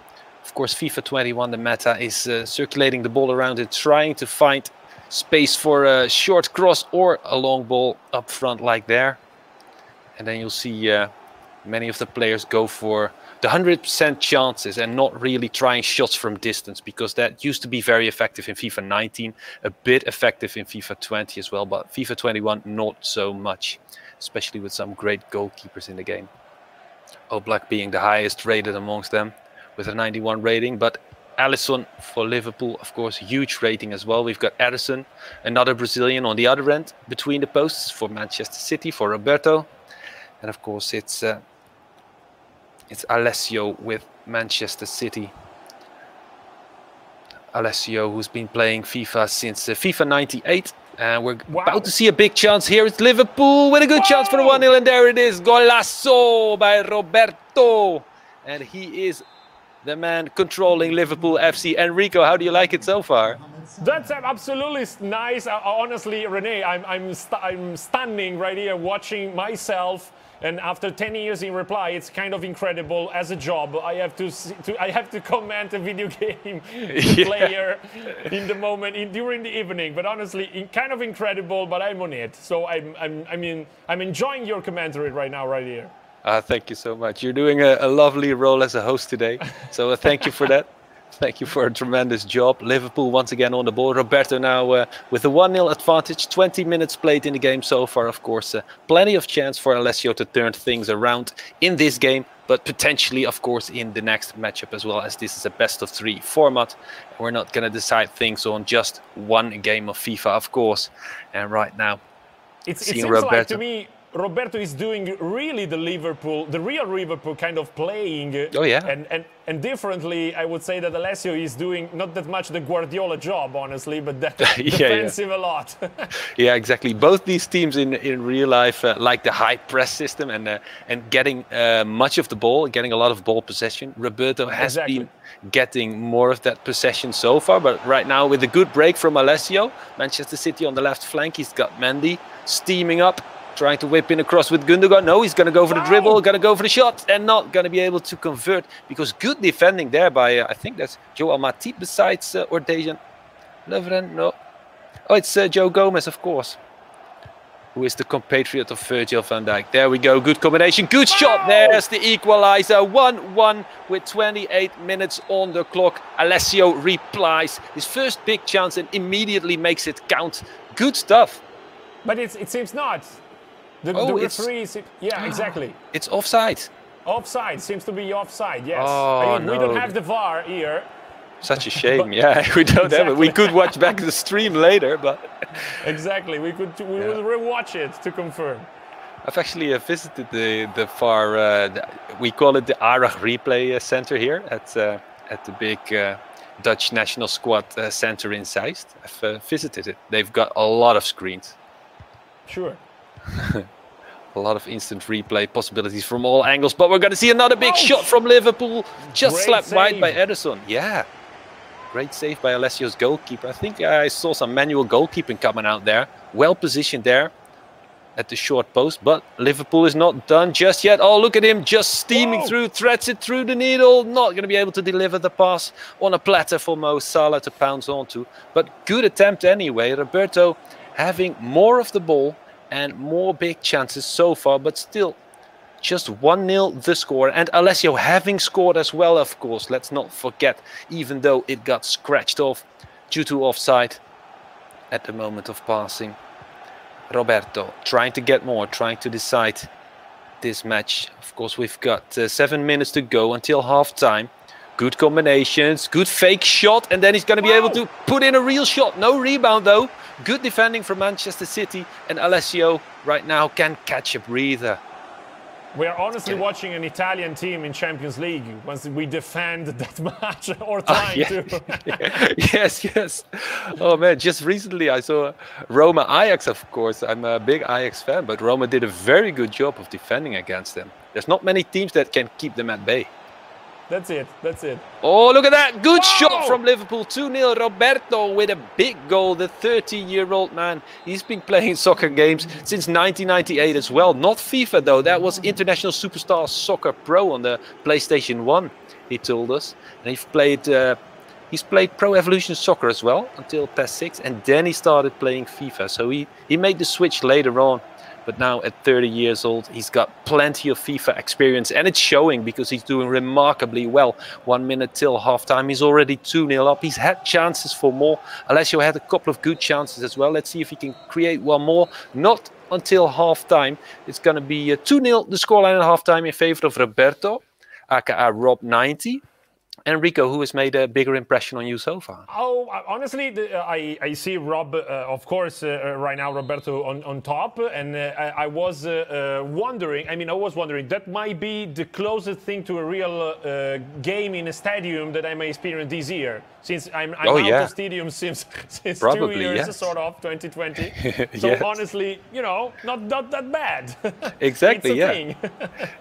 Of course, FIFA 21, the meta is circulating the ball around it, trying to find space for a short cross or a long ball up front like there. And then you'll see many of the players go for the 100% chances and not really trying shots from distance, because that used to be very effective in FIFA 19, a bit effective in FIFA 20 as well, but FIFA 21 not so much, especially with some great goalkeepers in the game. Oblak being the highest rated amongst them, with a 91 rating, but Alisson for Liverpool, of course, huge rating as well. We've got Ederson, another Brazilian on the other end between the posts for Manchester City, for Roberto. And of course, it's Alessio with Manchester City. Alessio, who's been playing FIFA since FIFA 98. And we're about to see a big chance here. It's Liverpool with a good chance for the 1-0, and there it is. Golazo by Roberto. And he is the man controlling Liverpool FC. Enrico, how do you like it so far? That's absolutely nice. Honestly, Renè, I'm standing right here watching myself. And after 10 years in Reply, it's kind of incredible. As a job, I have to comment a video game player in the moment during the evening. But honestly, kind of incredible. But I'm on it, so I'm enjoying your commentary right now, right here. Thank you so much. You're doing a lovely role as a host today. So thank you for that. Thank you for a tremendous job. Liverpool once again on the ball. Roberto now with a 1-0 advantage. 20 minutes played in the game so far, of course. Plenty of chance for Alessio to turn things around in this game, but potentially, of course, in the next matchup as well, as this is a best-of-3 format. We're not going to decide things on just one game of FIFA, of course. And right now, it seems like to me, Roberto is doing really the real Liverpool kind of playing. Oh yeah. And differently, I would say that Alessio is doing not that much the Guardiola job, honestly, but that defensive a lot. Yeah, exactly. Both these teams in real life like the high press system and getting much of the ball, getting a lot of ball possession. Roberto has been getting more of that possession so far, but right now with a good break from Alessio, Manchester City on the left flank, he's got Mendy steaming up, trying to whip in across with Gundogan. No, he's going to go for the dribble, going to go for the shot, and not going to be able to convert, because good defending there by, I think that's Joel Matip besides or Dejan Lovren. No. Oh, it's Joe Gomez, of course, who is the compatriot of Virgil van Dijk. There we go. Good combination. Good shot. There's the equalizer. 1-1 with 28 minutes on the clock. Alessio replies his first big chance and immediately makes it count. Good stuff. But it seems not. The referee is... Yeah, exactly. It's offside. Offside. Seems to be offside, yes. Oh, we don't have the VAR here. Such a shame. Yeah, we don't have it. We could watch back the stream later, but... Exactly. We will rewatch it to confirm. I've actually visited the VAR... we call it the AKirA replay center here at the big Dutch national squad center in Zeist. I've visited it. They've got a lot of screens. Sure. A lot of instant replay possibilities from all angles, but we're going to see another big shot from Liverpool. Just slapped wide by Ederson. Yeah. Great save by Alessio's goalkeeper. I think I saw some manual goalkeeping coming out there. Well positioned there at the short post, but Liverpool is not done just yet. Oh, look at him just steaming through, threads it through the needle. Not going to be able to deliver the pass on a platter for Mo Salah to pounce onto. But good attempt anyway. Roberto having more of the ball and more big chances so far, but still just 1-0 the score. And Alessio having scored as well, of course. Let's not forget, even though it got scratched off due to offside at the moment of passing. Roberto trying to get more, trying to decide this match. Of course, we've got 7 minutes to go until half-time. Good combinations, good fake shot, and then he's going to be able to put in a real shot. No rebound though. Good defending from Manchester City, and Alessio right now can catch a breather. We are honestly watching an Italian team in Champions League once we defend that much or trying to. Yes. Oh man, just recently I saw Roma Ajax, of course. I'm a big Ajax fan, but Roma did a very good job of defending against them. There's not many teams that can keep them at bay. That's it. Oh, look at that. Good shot from Liverpool. 2-0. Roberto with a big goal. The 30-year-old man. He's been playing soccer games since 1998 as well. Not FIFA, though. That was International Superstar Soccer Pro on the PlayStation 1, he told us. And he's played Pro Evolution Soccer as well until PES 6. And then he started playing FIFA. So he made the switch later on. But now at 30 years old, he's got plenty of FIFA experience. And it's showing because he's doing remarkably well. 1 minute till halftime. He's already 2-0 up. He's had chances for more. Alessio had a couple of good chances as well. Let's see if he can create one more. Not until halftime. It's going to be 2-0 the scoreline at halftime in favor of Roberto, AKirA Rob 90. And Rico, who has made a bigger impression on you so far? Oh, honestly, I see Rob, of course, right now, Roberto on top. And I was wondering, that might be the closest thing to a real game in a stadium that I may experience this year. Since I'm out of stadium since Probably, 2 years, yes. sort of, 2020. So honestly, not that bad. Exactly, it's a thing.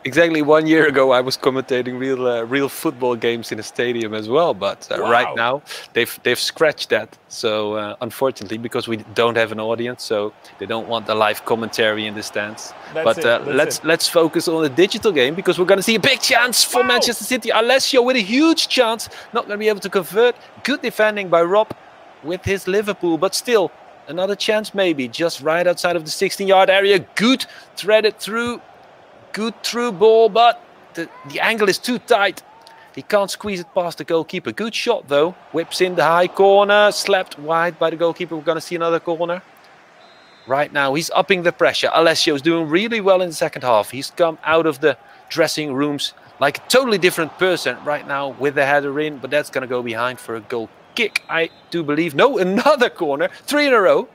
Exactly 1 year ago, I was commentating real football games in a stadium as well. But right now, they've scratched that. So unfortunately, because we don't have an audience, so they don't want the live commentary in the stands. Let's focus on the digital game, because we're going to see a big chance for Manchester City. Alessio with a huge chance, not going to be able to convert. Good defending by Rob with his Liverpool, but still another chance maybe, just right outside of the 16-yard area. Good threaded through, good through ball, but the angle is too tight. He can't squeeze it past the goalkeeper. Good shot though, whips in the high corner, slapped wide by the goalkeeper. We're going to see another corner. Right now he's upping the pressure. Alessio's doing really well in the second half. He's come out of the dressing rooms like a totally different person right now with the header in, but that's going to go behind for a goal kick, I do believe. No, another corner, 3 in a row.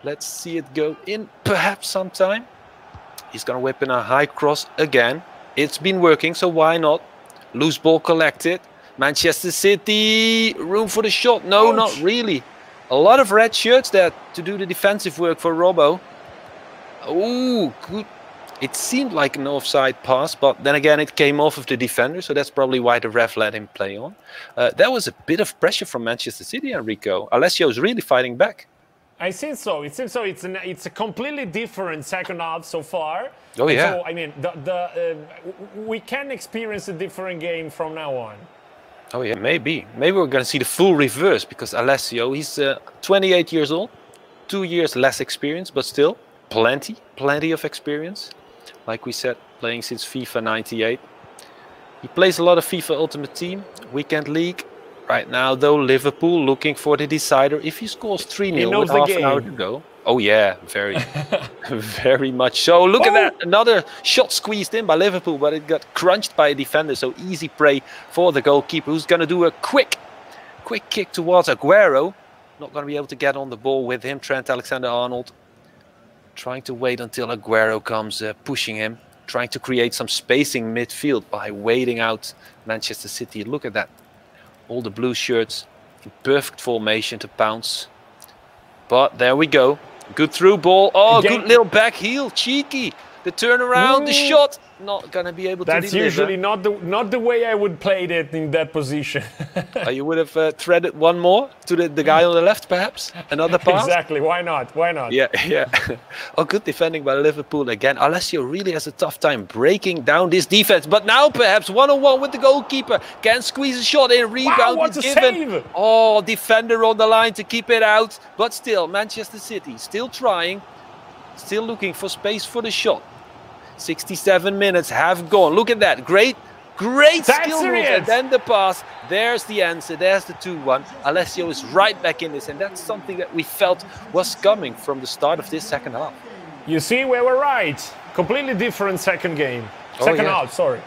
Let's see it go in perhaps sometime. He's going to whip in a high cross again. It's been working, so why not? Loose ball collected. Manchester City, room for the shot. No, not really. A lot of red shirts there to do the defensive work for Robbo. Oh, good. It seemed like an offside pass, but then again it came off of the defender, so that's probably why the ref let him play on. That was a bit of pressure from Manchester City, Enrico. Alessio is really fighting back. I think so. It seems so. It's a completely different second half so far. Oh yeah. So I mean, we can experience a different game from now on. Oh yeah, maybe we're going to see the full reverse, because Alessio, he's 28 years old, 2 years less experience, but still plenty of experience. Like we said, playing since FIFA 98. He plays a lot of FIFA Ultimate Team, Weekend League. Right now, though, Liverpool looking for the decider. If he scores 3-0 with half an hour to go. Oh, yeah, very much so. Look at that. Another shot squeezed in by Liverpool, but it got crunched by a defender. So easy prey for the goalkeeper, who's going to do a quick kick towards Aguero. Not going to be able to get on the ball with him. Trent Alexander-Arnold trying to wait until Aguero comes pushing him. Trying to create some spacing midfield by waiting out Manchester City. Look at that. All the blue shirts in perfect formation to pounce. But there we go. Good through ball. Oh, good little back heel. Cheeky. The turnaround, the shot. not gonna be able to That's deliver. usually not the way I would play it in that position. You would have threaded one more to the guy on the left, perhaps? Another pass? Exactly, why not? Why not? Yeah, yeah. Oh, good defending by Liverpool again. Alessio really has a tough time breaking down this defense. But now perhaps one-on-one with the goalkeeper. Can squeeze a shot in, rebound what is a given. save! Oh, defender on the line to keep it out. But still, Manchester City still trying. Still looking for space for the shot. 67 minutes have gone. Look at that. Great skill move. And then the pass. There's the answer. There's the 2-1. Alessio is right back in this. And that's something that we felt was coming from the start of this second half. You see, we were right. Completely different second game. Second half, sorry.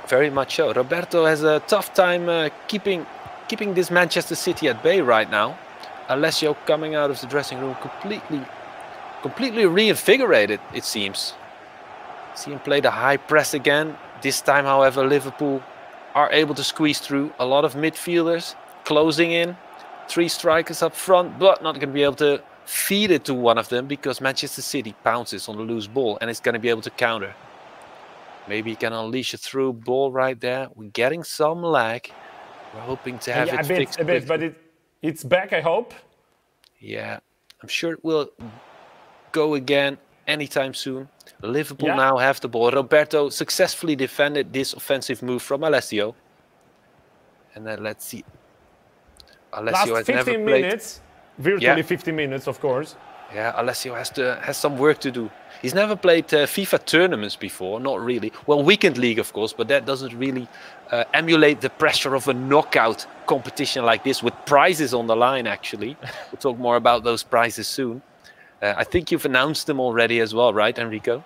Very much so. Roberto has a tough time keeping this Manchester City at bay right now. Alessio coming out of the dressing room completely reinvigorated, it seems. See him play the high press again. This time, however, Liverpool are able to squeeze through. A lot of midfielders closing in. 3 strikers up front, but not going to be able to feed it to one of them because Manchester City pounces on the loose ball and is going to be able to counter. Maybe he can unleash a through ball right there. We're getting some lag. We're hoping to have it fixed. A bit, but it's back, I hope. Yeah, I'm sure it will go again anytime soon. Liverpool now have the ball. Roberto successfully defended this offensive move from Alessio. And then let's see. Alessio Last has 15 never played. minutes, virtually 15 minutes, of course. Yeah, Alessio has some work to do. He's never played FIFA tournaments before, not really. Well, Weekend League, of course, but that doesn't really emulate the pressure of a knockout competition like this with prizes on the line, actually. We'll talk more about those prizes soon. I think you've announced them already as well, right, Enrico?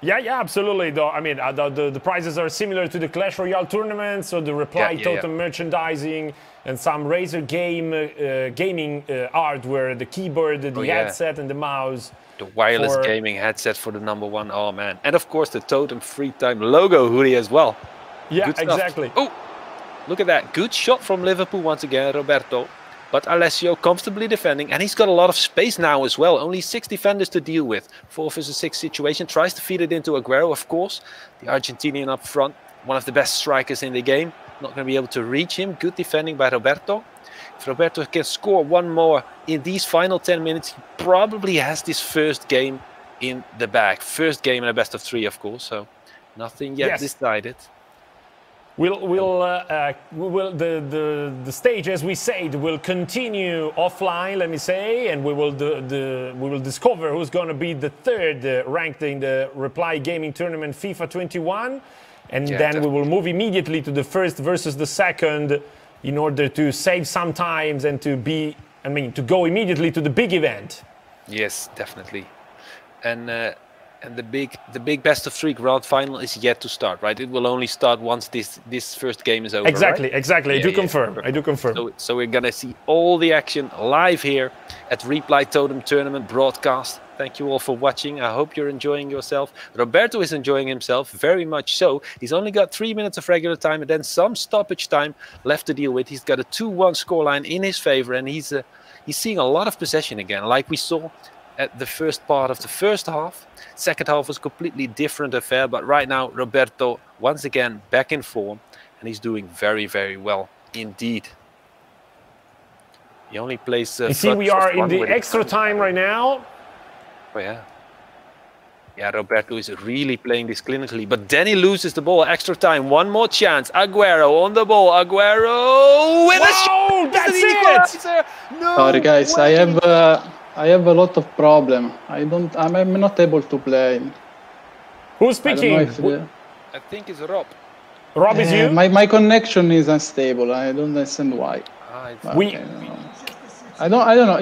Yeah, absolutely. Though I mean, the prizes are similar to the Clash Royale tournament, so the Reply Totem merchandising and some Razer gaming hardware, the keyboard, the headset, and the mouse. The wireless gaming headset for the #1. Oh man! And of course the Totem Free Time logo hoodie as well. Yeah, exactly. Oh, look at that! Good shot from Liverpool once again, Roberto. But Alessio comfortably defending, and he's got a lot of space now as well. Only 6 defenders to deal with. 4 versus 6 situation. Tries to feed it into Aguero, of course. The Argentinian up front. One of the best strikers in the game. Not going to be able to reach him. Good defending by Roberto. If Roberto can score one more in these final 10 minutes, he probably has this first game in the bag. First game in a best of 3, of course. So nothing yet decided. The stage, as we said, will continue offline, let me say, and we will discover who's going to be the 3rd ranked in the Reply Gaming Tournament FIFA 21, and then we will move immediately to the 1st versus the 2nd in order to save some times and to go immediately to the big event. Yes, definitely. And the big best of 3 grand final is yet to start, right? It will only start once this first game is over. Exactly, right? exactly. I do confirm. So we're gonna see all the action live here at Reply Totem Tournament broadcast. Thank you all for watching. I hope you're enjoying yourself. Roberto is enjoying himself, very much so. He's only got 3 minutes of regular time and then some stoppage time left to deal with. He's got a 2-1 scoreline in his favor, and he's seeing a lot of possession again, like we saw at the first part of the first half. Second half was a completely different affair, but right now Roberto once again back in form, and he's doing very, very well indeed. He only plays. You see, we are in the extra time right now. Oh yeah. Yeah, Roberto is really playing this clinically, but then he loses the ball. Extra time, one more chance. Aguero on the ball. Aguero with a shot. That's it. No. Sorry guys, I have a lot of problem. I'm not able to play. Who's speaking? I think it's Rob. Rob is you? My connection is unstable. I don't understand why. I don't know.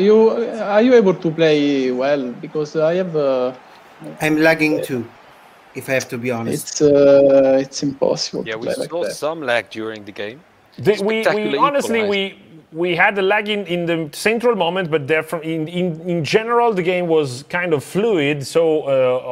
Are you able to play well? Because I have. I'm lagging too, if I have to be honest. It's impossible. Yeah, to we play saw like some lag during the game. We had the lag in the central moment, but in general the game was kind of fluid. So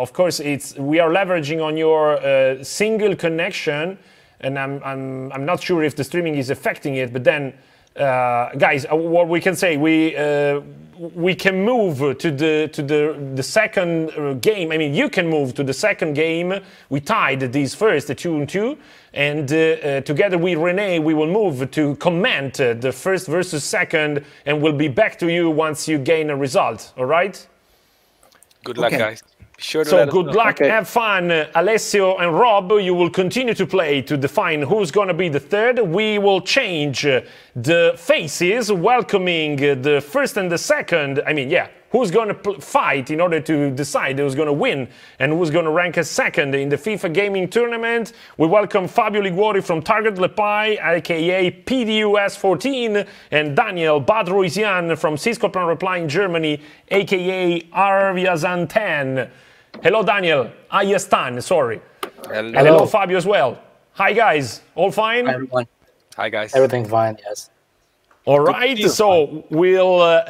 of course we are leveraging on your single connection, and I'm not sure if the streaming is affecting it. But then guys, what we can say, we can move to the second game. I mean, you can move to the second game. We tied these first, the 2-2, and together with Renè, we will move to comment the first versus second, and we'll be back to you once you gain a result. All right? Good luck, guys. Sure to so let us good know. luck, have fun. Alessio and Rob, you will continue to play to define who's going to be the third. We will change the faces, welcoming the first and the second. I mean, yeah, who's going to fight in order to decide who's going to win and who's going to rank as second in the FIFA gaming tournament. We welcome Fabio Liguori from Target Lepai, aka PDUS14, and Daniel Badroisian from Cisco Plan Reply in Germany, aka Arviazan10. Hello, Daniel. Ayestan, sorry. Hello. And hello, Fabio, as well. Hi, guys. All fine? Hi, everyone. Hi, guys. Everything fine, yes. All right, so we will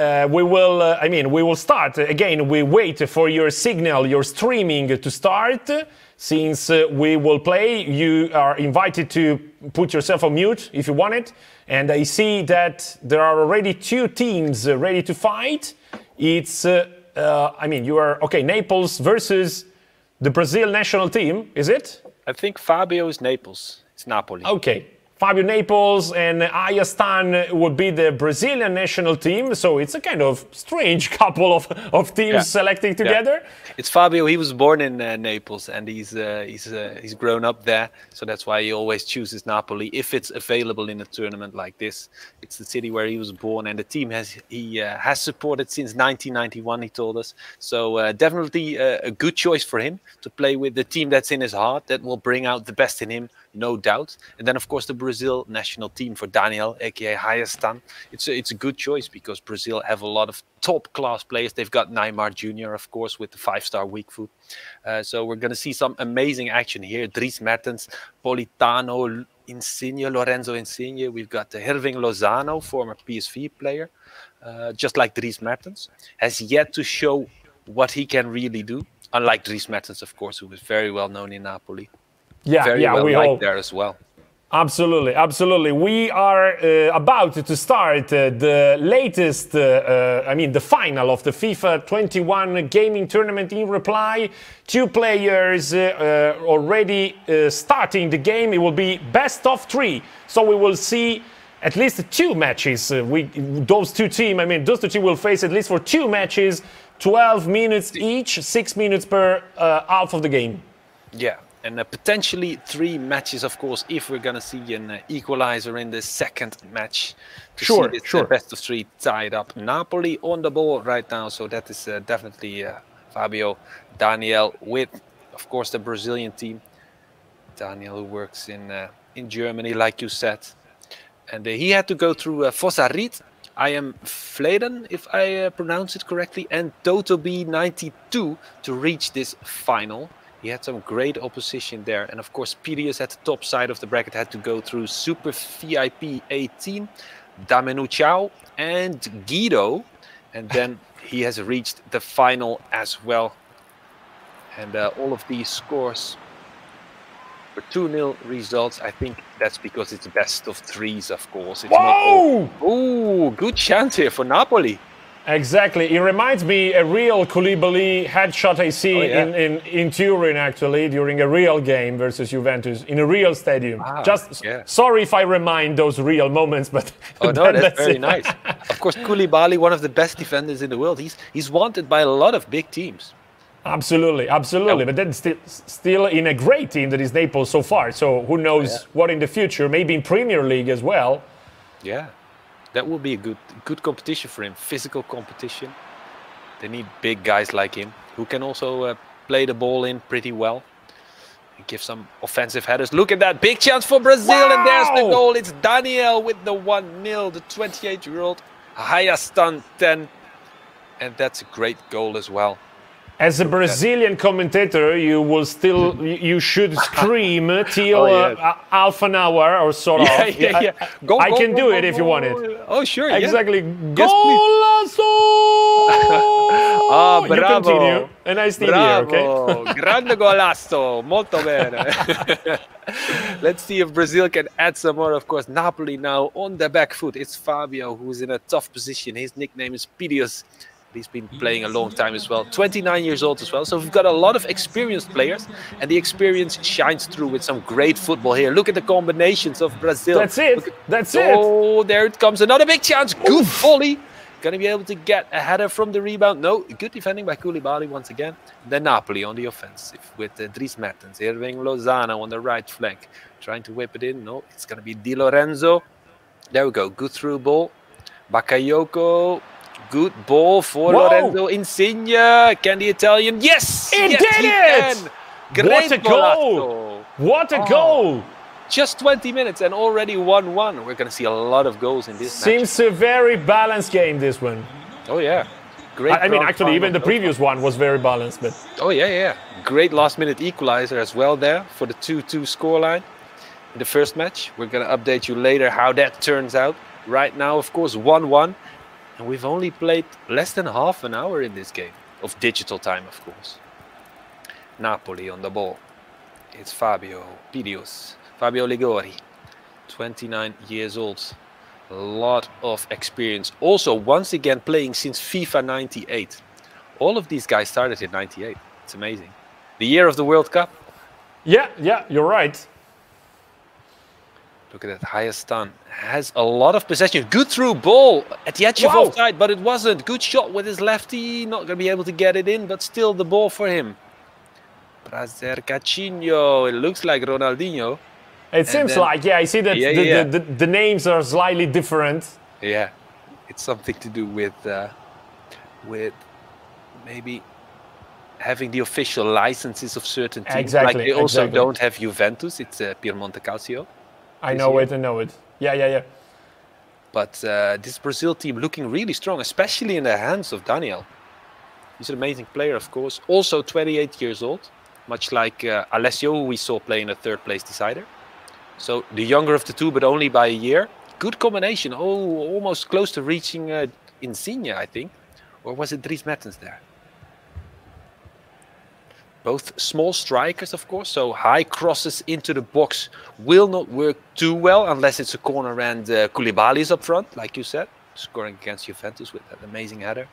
start. Again, we wait for your signal, your streaming to start. Since we will play, you are invited to put yourself on mute if you want it. And I see that there are already 2 teams ready to fight. It's... you are, okay, Naples versus the Brazil national team, is it? I think Fabio is Naples. It's Napoli. Okay. Fabio Naples and Ayastan would be the Brazilian national team, so it's a kind of strange couple of teams selecting together. Yeah. It's Fabio. He was born in Naples, and he's grown up there, so that's why he always chooses Napoli if it's available in a tournament like this. It's the city where he was born, and the team he has supported since 1991. He told us, so definitely a good choice for him to play with the team that's in his heart, that will bring out the best in him, no doubt. And then, of course, the Brazil national team for Daniel, aka Hayastan. It's a good choice because Brazil have a lot of top-class players. They've got Neymar Jr., of course, with the 5-star weak foot. So we're going to see some amazing action here. Dries Mertens, Politano, Insigne, Lorenzo Insigne. We've got Herving Lozano, former PSV player, just like Dries Mertens, has yet to show what he can really do. Unlike Dries Mertens, of course, who was very well known in Napoli. Yeah, we hope there as well. Absolutely, absolutely. We are about to start the latest, the final of the FIFA 21 gaming tournament in Reply. 2 players already starting the game. It will be best of 3. So we will see at least 2 matches. Those two teams will face at least for 2 matches, 12 minutes each, 6 minutes per half of the game. Yeah. And potentially 3 matches, of course, if we're going to see an equalizer in the second match. To see this best of 3 tied up. Napoli on the ball right now, so that is definitely Fabio, Daniel with, of course, the Brazilian team. Daniel, who works in Germany, like you said. And he had to go through Fossarit, I am Vladen, if I pronounce it correctly, and Toto B92 to reach this final. He had some great opposition there. And of course, Pirius at the top side of the bracket had to go through Super VIP 18, Damenu Chao, and Guido. And then he has reached the final as well. And all of these scores were 2-0 results. I think that's because it's best of 3s, of course. It's Whoa! Ooh, good chance here for Napoli. Exactly. It reminds me a real Koulibaly headshot I see in Turin, actually, during a real game versus Juventus, in a real stadium. Wow, sorry if I remind those real moments, but... Oh, no, that's very nice. Of course, Koulibaly, one of the best defenders in the world. He's wanted by a lot of big teams. Absolutely, absolutely. But then still in a great team that is Naples so far. So who knows what in the future, maybe in Premier League as well. Yeah. That will be a good competition for him, physical competition. They need big guys like him who can also play the ball in pretty well and give some offensive headers. Look at that big chance for Brazil, and there's the goal. It's Daniel with the 1-0, the 28-year-old Hayastan 10, and that's a great goal as well. As a Brazilian commentator, you should scream till half an hour or sort of. Yeah. I can do it if you want it. Oh, sure. Exactly. Yes, Golazo! Bravo. A nice team here, Bravo, okay? grande golazo, molto bene. Let's see if Brazil can add some more. Of course, Napoli now on the back foot. It's Fabio who's in a tough position. His nickname is Pidius. He's been playing a long time as well, 29 years old as well. So we've got a lot of experienced players, and the experience shines through with some great football here. Look at the combinations of Brazil. That's it. That's it. Oh, there it comes. Another big chance. Good volley. Going to be able to get a header from the rebound. No, good defending by Koulibaly once again. Then Napoli on the offensive with Dries Mertens. Irving Lozano on the right flank. Trying to whip it in. No, it's going to be Di Lorenzo. There we go. Good through ball. Bakayoko. Good ball for Lorenzo Insigne. Can the Italian? Yes! He yes, did he it! Can. What a goal! What a goal! Just 20 minutes and already 1-1. We're going to see a lot of goals in this match. Seems a very balanced game, this one. Oh, yeah. Great. I mean, actually, even the previous one was very balanced. But oh, yeah. Great last-minute equalizer as well there for the 2-2 scoreline in the first match. We're going to update you later how that turns out. Right now, of course, 1-1. And we've only played less than half an hour in this game. Of digital time, of course. Napoli on the ball. It's Fabio Pidius. Fabio Ligori, 29 years old. A lot of experience. Also, once again, playing since FIFA 98. All of these guys started in 98. It's amazing. The year of the World Cup. Yeah, you're right. Look at that. Hayastan has a lot of possession. Good through ball at the edge of offside, but it wasn't. Good shot with his lefty. Not going to be able to get it in, but still the ball for him. Prazer Cacinho. It looks like Ronaldinho. It seems like, I see that the names are slightly different. Yeah, it's something to do with maybe having the official licenses of certain teams. Exactly. Like they also don't have Juventus. It's Piemonte Calcio. I know it. Yeah. But this Brazil team looking really strong, especially in the hands of Daniel. He's an amazing player, of course. Also 28 years old, much like Alessio, who we saw play in a third place decider. So the younger of the two, but only by a year. Good combination. Oh, almost close to reaching Insigne, I think. Or was it Dries Mertens there? Both small strikers, of course. So high crosses into the box will not work too well unless it's a corner and Koulibaly is up front, like you said. Scoring against Juventus with that amazing header.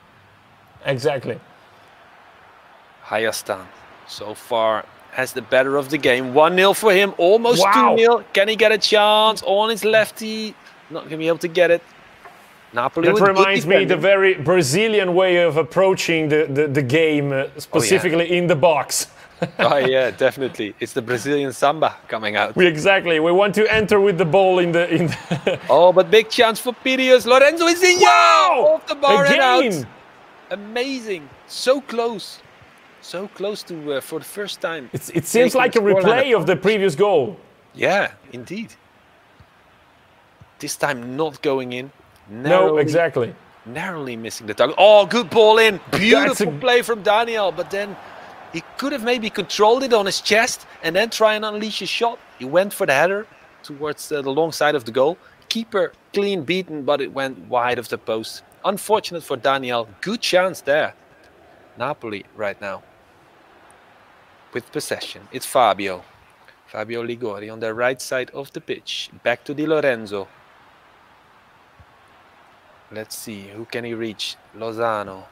Exactly. Hayastan so far has the better of the game. 1-0 for him, almost 2-0. Can he get a chance on his lefty? Not going to be able to get it. Napoli. That reminds me the very Brazilian way of approaching the game, specifically in the box. Oh yeah, definitely. It's the Brazilian samba coming out. Exactly. We want to enter with the ball in the. Oh, but big chance for Pidius. Lorenzo Insigne! Wow! Off the bar and Again! out. Amazing. So close. So close to, for the first time. It seems like a replay of the previous goal. Yeah, indeed. This time not going in. No, exactly. Narrowly missing the target. Oh, good ball in. Beautiful play from Daniel. But then he could have maybe controlled it on his chest and then try and unleash a shot. He went for the header towards the long side of the goal. Keeper clean beaten, but it went wide of the post. Unfortunate for Daniel. Good chance there. Napoli right now with possession. It's Fabio Ligori on the right side of the pitch. Back to Di Lorenzo. Let's see, who can he reach? Lozano.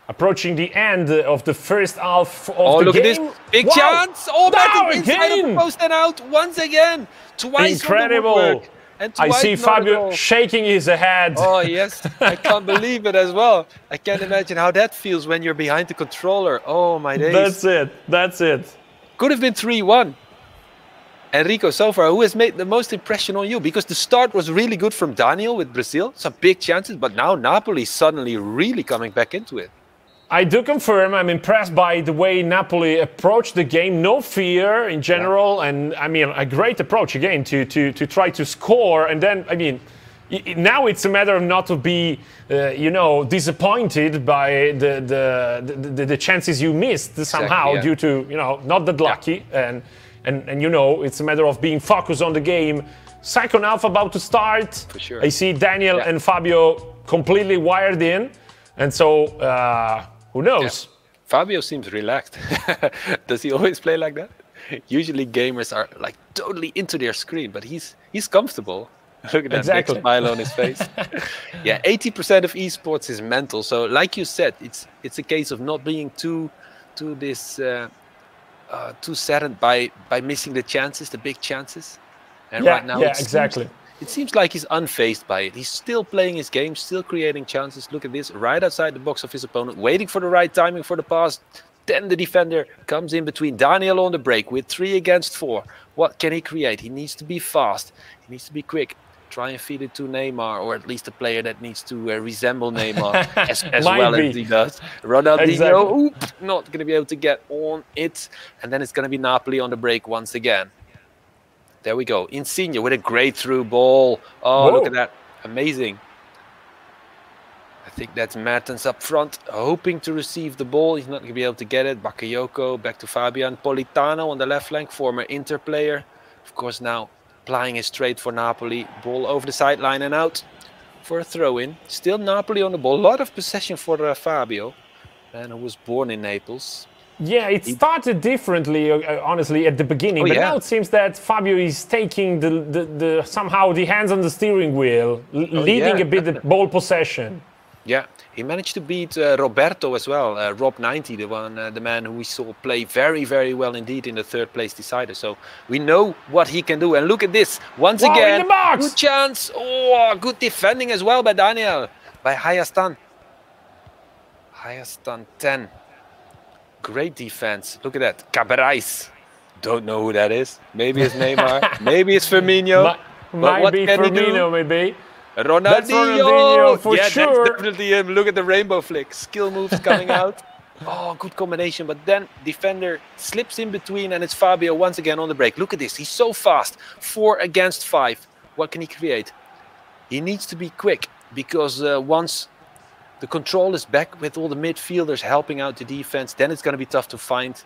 Approaching the end of the first half of the game. Oh, look at this big chance! Oh, now inside of the post and out once again. Twice. Incredible. And I see Fabio shaking his head. Oh yes, I can't believe it as well. I can't imagine how that feels when you're behind the controller. Oh my days. That's it. Could have been 3-1. Enrico, so far, who has made the most impression on you? Because the start was really good from Daniel with Brazil. Some big chances, but now Napoli suddenly really coming back into it. I do confirm I'm impressed by the way Napoli approached the game. No fear in general. Yeah. And, I mean, a great approach, again, to try to score. And then, I mean, now it's a matter of not to be, disappointed by the chances you missed somehow due to, not that lucky. Yeah. And it's a matter of being focused on the game. Second half about to start. For sure. I see Daniel and Fabio completely wired in. And so, who knows? Fabio seems relaxed. Does he always play like that? Usually gamers are like totally into their screen, but he's comfortable. Look at that big smile on his face. Yeah, 80% of esports is mental. So like you said, it's a case of not being too saddened by missing the chances, the big chances. And right now it seems like he's unfazed by it. He's still playing his game, still creating chances. Look at this, right outside the box of his opponent, waiting for the right timing for the pass. Then the defender comes in between. Daniel on the break with 3 against 4. What can he create? He needs to be fast. He needs to be quick. Try and feed it to Neymar, or at least a player that needs to resemble Neymar as well as he does. Ronaldinho, not going to be able to get on it. And then it's going to be Napoli on the break once again. There we go. Insigne with a great through ball. Oh, look at that. Amazing. I think that's Mertens up front, hoping to receive the ball. He's not going to be able to get it. Bakayoko back to Fabian. Politano on the left flank, former Inter player. Of course, now applying his trade for Napoli. Ball over the sideline and out for a throw-in. Still Napoli on the ball. A lot of possession for Fabio, man who was born in Naples. Yeah, it started differently, honestly, at the beginning. But now it seems that Fabio is taking somehow the hands on the steering wheel, leading a bit the ball possession. Yeah, he managed to beat Roberto as well, Rob90, the man who we saw play very, very well indeed in the 3rd place decider. So we know what he can do. And look at this, once again, in the box. Good chance. Oh, good defending as well by Daniel, by Hayastan. Hayastan 10. Great defense. Look at that. Cabarais. Don't know who that is. Maybe it's Neymar. Maybe it's Firmino. Might be Firmino, maybe. Ronaldinho. That's Ronaldinho for sure. That's definitely him. Look at the rainbow flick. Skill moves coming out. Oh, good combination. But then defender slips in between, and it's Fabio once again on the break. Look at this. He's so fast. 4 against 5. What can he create? He needs to be quick, because once the control is back with all the midfielders helping out the defense, then it's going to be tough to find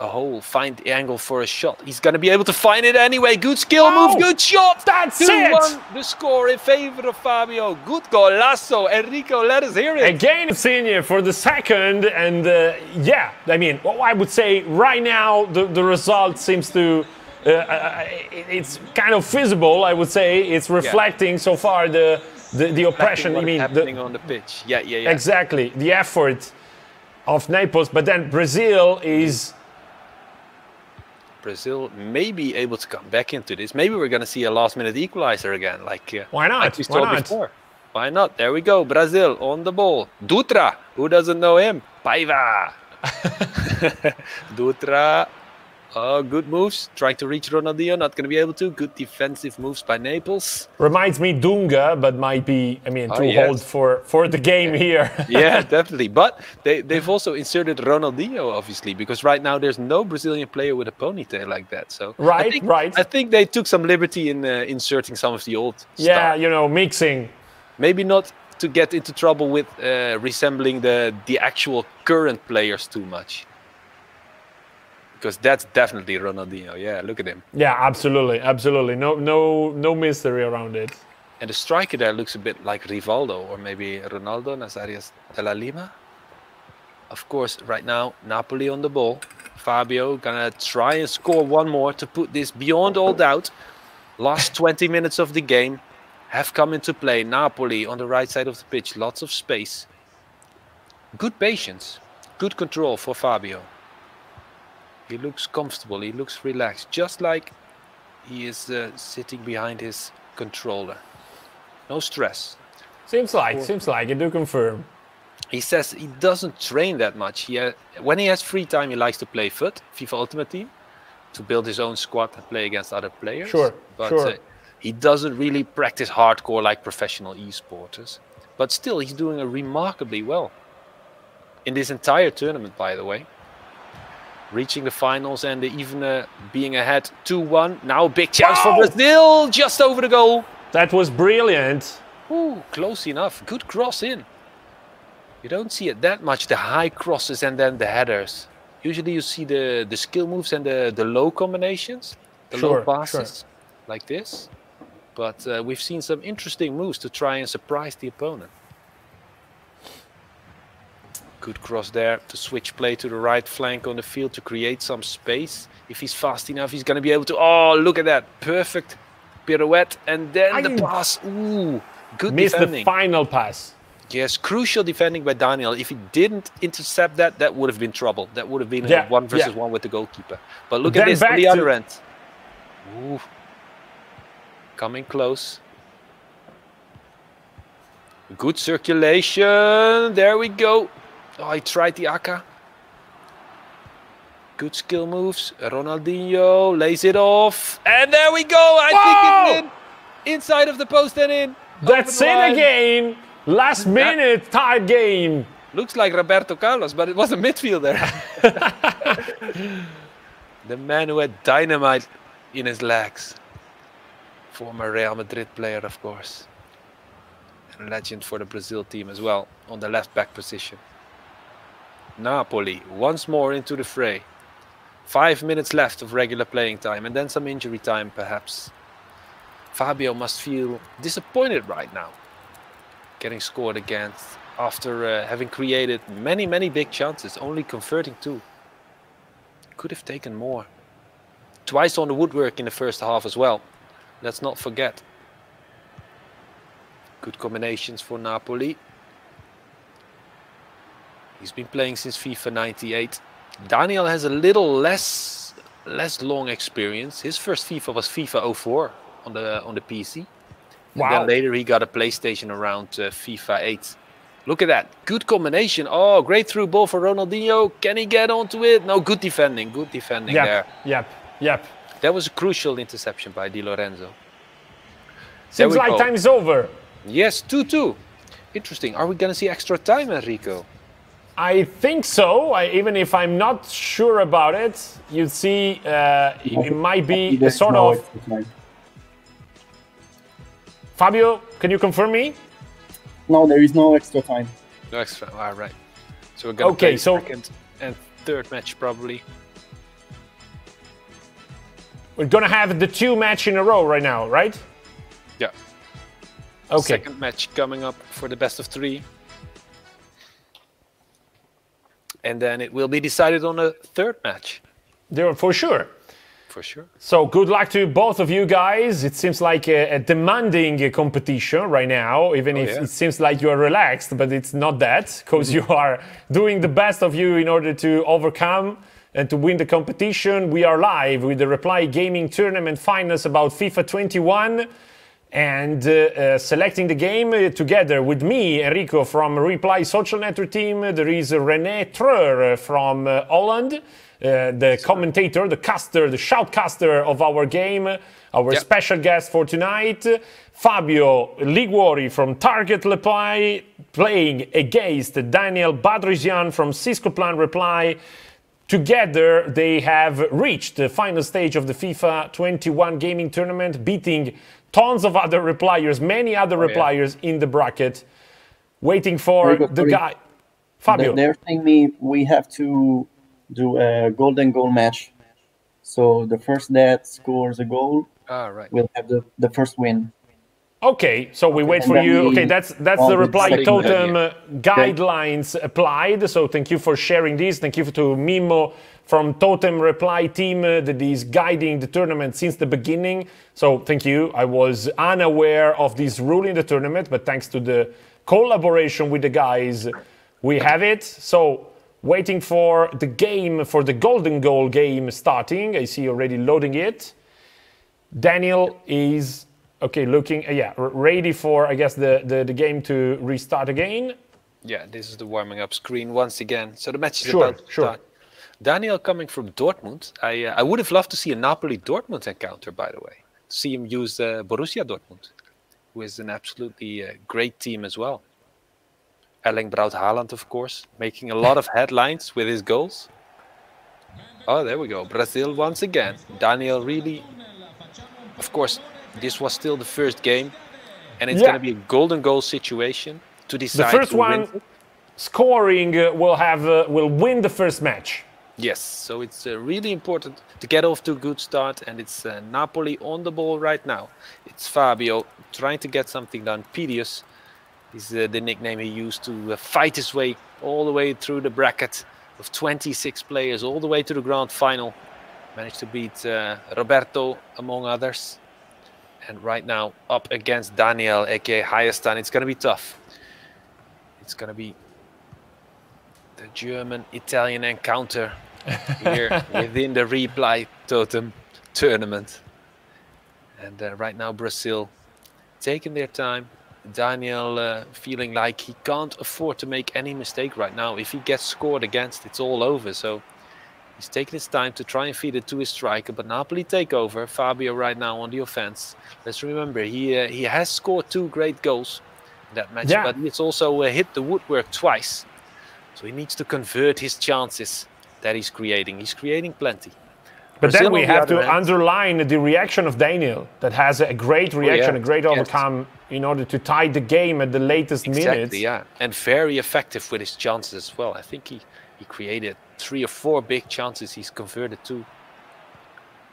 a hole, find the angle for a shot. He's going to be able to find it anyway. Good skill move, good shot. That's 2-1, the score in favor of Fabio. Good golazo. Enrico, let us hear it. Again, Insigne for the second. And yeah, I mean, well, I would say right now the result seems to, it's kind of visible, I would say. It's reflecting so far the oppression. I mean, happening on the pitch. Yeah. Exactly, the effort of Naples. But then Brazil may be able to come back into this. Maybe we're going to see a last-minute equalizer again, like why not? Like we saw before. Why not? There we go. Brazil on the ball. Dutra, who doesn't know him? Paiva. Dutra. Oh, good moves. Trying to reach Ronaldinho, not going to be able to. Good defensive moves by Naples. Reminds me Dunga, but might be, I mean, hold for the game here. Yeah, definitely. But they've also inserted Ronaldinho, obviously, because right now there's no Brazilian player with a ponytail like that. So I think they took some liberty in inserting some of the old stuff. You know, mixing. Maybe not to get into trouble with resembling the actual current players too much. Because that's definitely Ronaldinho. Yeah, look at him. Yeah, absolutely. No mystery around it. And the striker there looks a bit like Rivaldo or maybe Ronaldo Nazario de la Lima. Of course, right now, Napoli on the ball. Fabio gonna try and score one more to put this beyond all doubt. Last 20 minutes of the game have come into play. Napoli on the right side of the pitch. Lots of space. Good patience. Good control for Fabio. He looks comfortable, he looks relaxed, just like he is sitting behind his controller. No stress. Seems like, you do confirm. He says he doesn't train that much. When he has free time, he likes to play FUT, FIFA Ultimate Team, to build his own squad and play against other players. But he doesn't really practice hardcore like professional esporters. But still, he's doing remarkably well. In this entire tournament, by the way. Reaching the finals and even being ahead 2-1. Now a big chance for Brazil, just over the goal. That was brilliant. Ooh, close enough. Good cross in. You don't see it that much, the high crosses and then the headers. Usually you see the skill moves and the low combinations, the low passes, like this. But we've seen some interesting moves to try and surprise the opponent. Good cross there to switch play to the right flank on the field to create some space. If he's fast enough, he's going to be able to... Oh, look at that. Perfect pirouette. And then the pass. Ooh, good missed defending. the final pass. Yes, crucial defending by Daniel. If he didn't intercept that, that would have been trouble. That would have been a 1 versus 1 with the goalkeeper. But look at this on the other end. Ooh. Coming close. Good circulation. There we go. Oh, he tried the AK. Good skill moves. Ronaldinho lays it off. And there we go. I think it's in. Inside of the post and in. That's it again. Last minute tied game. Looks like Roberto Carlos, but it was a midfielder. The man who had dynamite in his legs. Former Real Madrid player, of course. And legend for the Brazil team as well, on the left back position. Napoli once more into the fray. 5 minutes left of regular playing time and then some injury time perhaps. Fabio must feel disappointed right now. Getting scored against after having created many big chances, only converting 2. Could have taken more. Twice on the woodwork in the first half as well. Let's not forget. Good combinations for Napoli. He's been playing since FIFA 98. Daniel has a little less long experience. His first FIFA was FIFA 04 on the PC. And then later he got a PlayStation around FIFA 8. Look at that. Good combination. Oh, great through ball for Ronaldinho. Can he get onto it? No, good defending. Good defending there. Yep. That was a crucial interception by Di Lorenzo. Seems like time is over. Yes, 2-2. Interesting. Are we going to see extra time, Enrico? I think so. Even if I'm not sure about it, you see, it might be a sort of... Fabio, can you confirm me? No, there is no extra time. No extra. All right. So we're going to play second and third match probably. We're going to have the 2 match in a row right now, right? Yeah. Okay. Second match coming up for the best of 3. And then it will be decided on a third match. There, for sure. For sure. So good luck to both of you guys. It seems like a demanding competition right now, even if it seems like you are relaxed, but it's not that, because you are doing the best of you in order to overcome and to win the competition. We are live with the Reply Gaming Tournament Finals about FIFA 21. And selecting the game together with me, Enrico, from Reply Social Network team. There is Renè Treur from Holland, the commentator, the caster, the shoutcaster of our game, our special guest for tonight. Fabio Liguori from Target Reply, playing against Daniel Badrisian from Cisco Plan Reply. Together, they have reached the final stage of the FIFA 21 gaming tournament, beating tons of other repliers, many other repliers in the bracket, waiting for the guy. Fabio. They're telling we have to do a golden goal match. So the first that scores a goal will have the first win. Okay, so we wait for you. Okay, that's the Reply Totem guidelines applied. So thank you for sharing this. Thank you to Mimo from Totem Reply team that is guiding the tournament since the beginning. So thank you. I was unaware of this rule in the tournament, but thanks to the collaboration with the guys, we have it. So waiting for the game, for the golden goal game starting. I see already loading it. Daniel is... Okay, looking, ready for, I guess, the game to restart again. Yeah, this is the warming up screen once again. So the match is about to start. Daniel coming from Dortmund. I would have loved to see a Napoli-Dortmund encounter, by the way. See him use Borussia Dortmund, who is an absolutely great team as well. Erling Braut Haaland, of course, making a lot of headlines with his goals. Oh, there we go. Brazil once again. Daniel really, of course... This was still the first game, and it's going to be a golden goal situation to decide. The first one scoring will win the first match. Yes, so it's really important to get off to a good start, and it's Napoli on the ball right now. It's Fabio trying to get something done. Pedius Is the nickname he used to fight his way all the way through the bracket of 26 players, all the way to the grand final. Managed to beat Roberto, among others. And right now, up against Daniel, aka Hayastan. It's going to be tough. It's going to be the German-Italian encounter here within the Reply Totem tournament. And right now, Brazil taking their time. Daniel feeling like he can't afford to make any mistake right now. If he gets scored against, it's all over. So he's taking his time to try and feed it to his striker. But Napoli take over. Fabio right now on the offense. Let's remember, he has scored 2 great goals in that match. Yeah. But he's also hit the woodwork twice. So he needs to convert his chances that he's creating. He's creating plenty. But Brazil, then we have to underline the reaction of Daniel, that has a great reaction, a great overcome in order to tie the game at the latest minutes. Exactly, yeah. And very effective with his chances as well. I think he created 3 or 4 big chances. He's converted 2.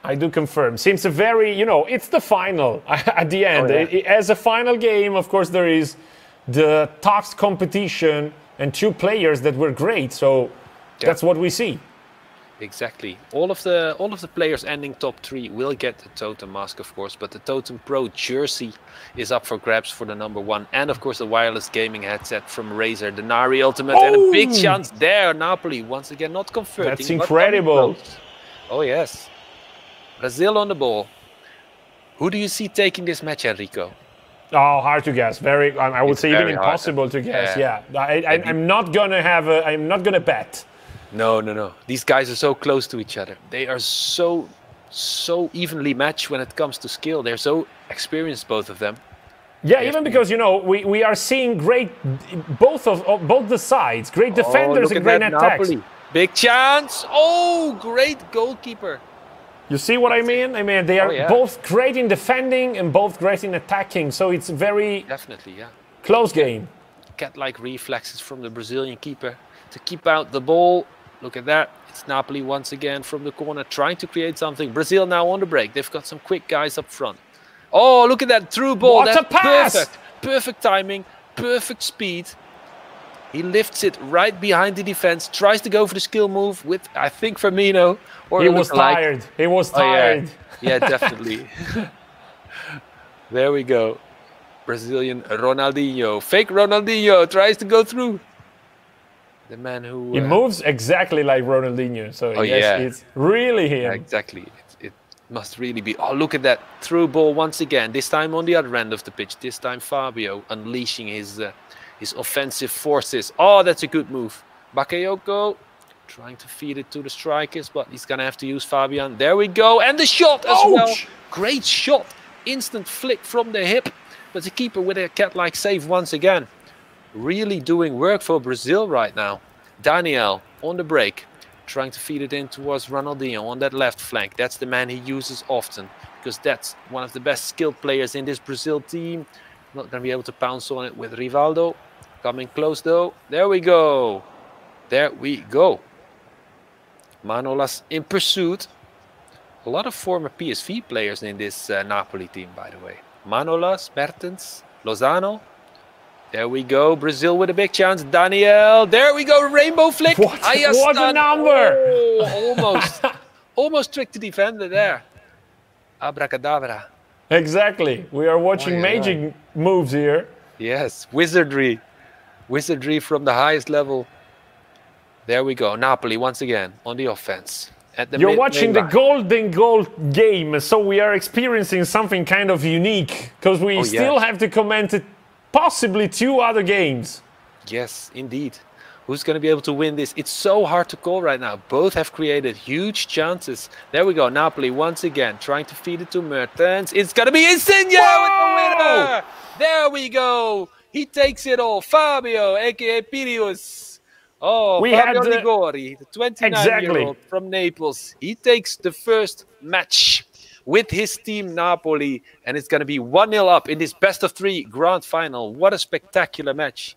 I do confirm. Seems a very, it's the final at the end. As a final game, of course, there is the tough competition and 2 players that were great. So that's what we see. Exactly. All of the players ending top 3 will get the Totem mask, of course, but the Totem Pro jersey is up for grabs for the #1, and of course the wireless gaming headset from Razer, the Nari Ultimate, and a big chance there. Napoli once again not converting. That's incredible. Oh yes. Brazil on the ball. Who do you see taking this match, Enrico? Oh, hard to guess. Very, I would say even impossible to guess. Yeah, I'm not gonna bet. No. These guys are so close to each other. They are so evenly matched when it comes to skill. They're so experienced, both of them. Yeah, even because we are seeing great both the sides, great defenders and great attacks. Big chance! Oh, great goalkeeper. You see what I mean? I mean, they are both great in defending and both great in attacking. So it's very close game. Cat-like reflexes from the Brazilian keeper to keep out the ball. Look at that. It's Napoli once again from the corner trying to create something. Brazil now on the break. They've got some quick guys up front. Oh, look at that through ball. What a pass! Perfect. Perfect timing. Perfect speed. He lifts it right behind the defense. Tries to go for the skill move with, I think, Firmino. Or he was tired. He was tired. Yeah, definitely. There we go. Brazilian Ronaldinho. Fake Ronaldinho tries to go through. The man who... He moves exactly like Ronaldinho. So it's really him. Yeah, exactly. It must really be... Oh, look at that. Through ball once again. This time on the other end of the pitch. This time Fabio unleashing his offensive forces. Oh, that's a good move. Bakayoko trying to feed it to the strikers, but he's going to have to use Fabian. There we go. And the shot as well. Great shot. Instant flick from the hip. But the keeper with a cat-like save once again. Really doing work for Brazil right now. Daniel on the break, trying to feed it in towards Ronaldinho on that left flank. That's the man he uses often, because that's one of the best skilled players in this Brazil team. Not going to be able to pounce on it with Rivaldo. Coming close though. There we go. There we go. Manolas in pursuit. A lot of former PSV players in this Napoli team, by the way. Manolas, Mertens, Lozano. There we go. Brazil with a big chance. Daniel. There we go. Rainbow flick. What a number. Oh, almost tricked the defender there. Abracadabra. Exactly. We are watching magic moves here. Yes. Wizardry. Wizardry from the highest level. There we go. Napoli once again on the offense. You're watching the golden goal game, so we are experiencing something kind of unique, because we still have to comment possibly 2 other games. Yes, indeed. Who's going to be able to win this? It's so hard to call right now. Both have created huge chances. There we go. Napoli once again trying to feed it to Mertens. It's going to be Insigne with the winner. There we go. He takes it all. Fabio, aka Pirius. Oh, Fabio Ligori, the 29-year-old from Naples. He takes the first match with his team Napoli, and it's going to be 1-0 up in this best-of-3 grand final. What a spectacular match.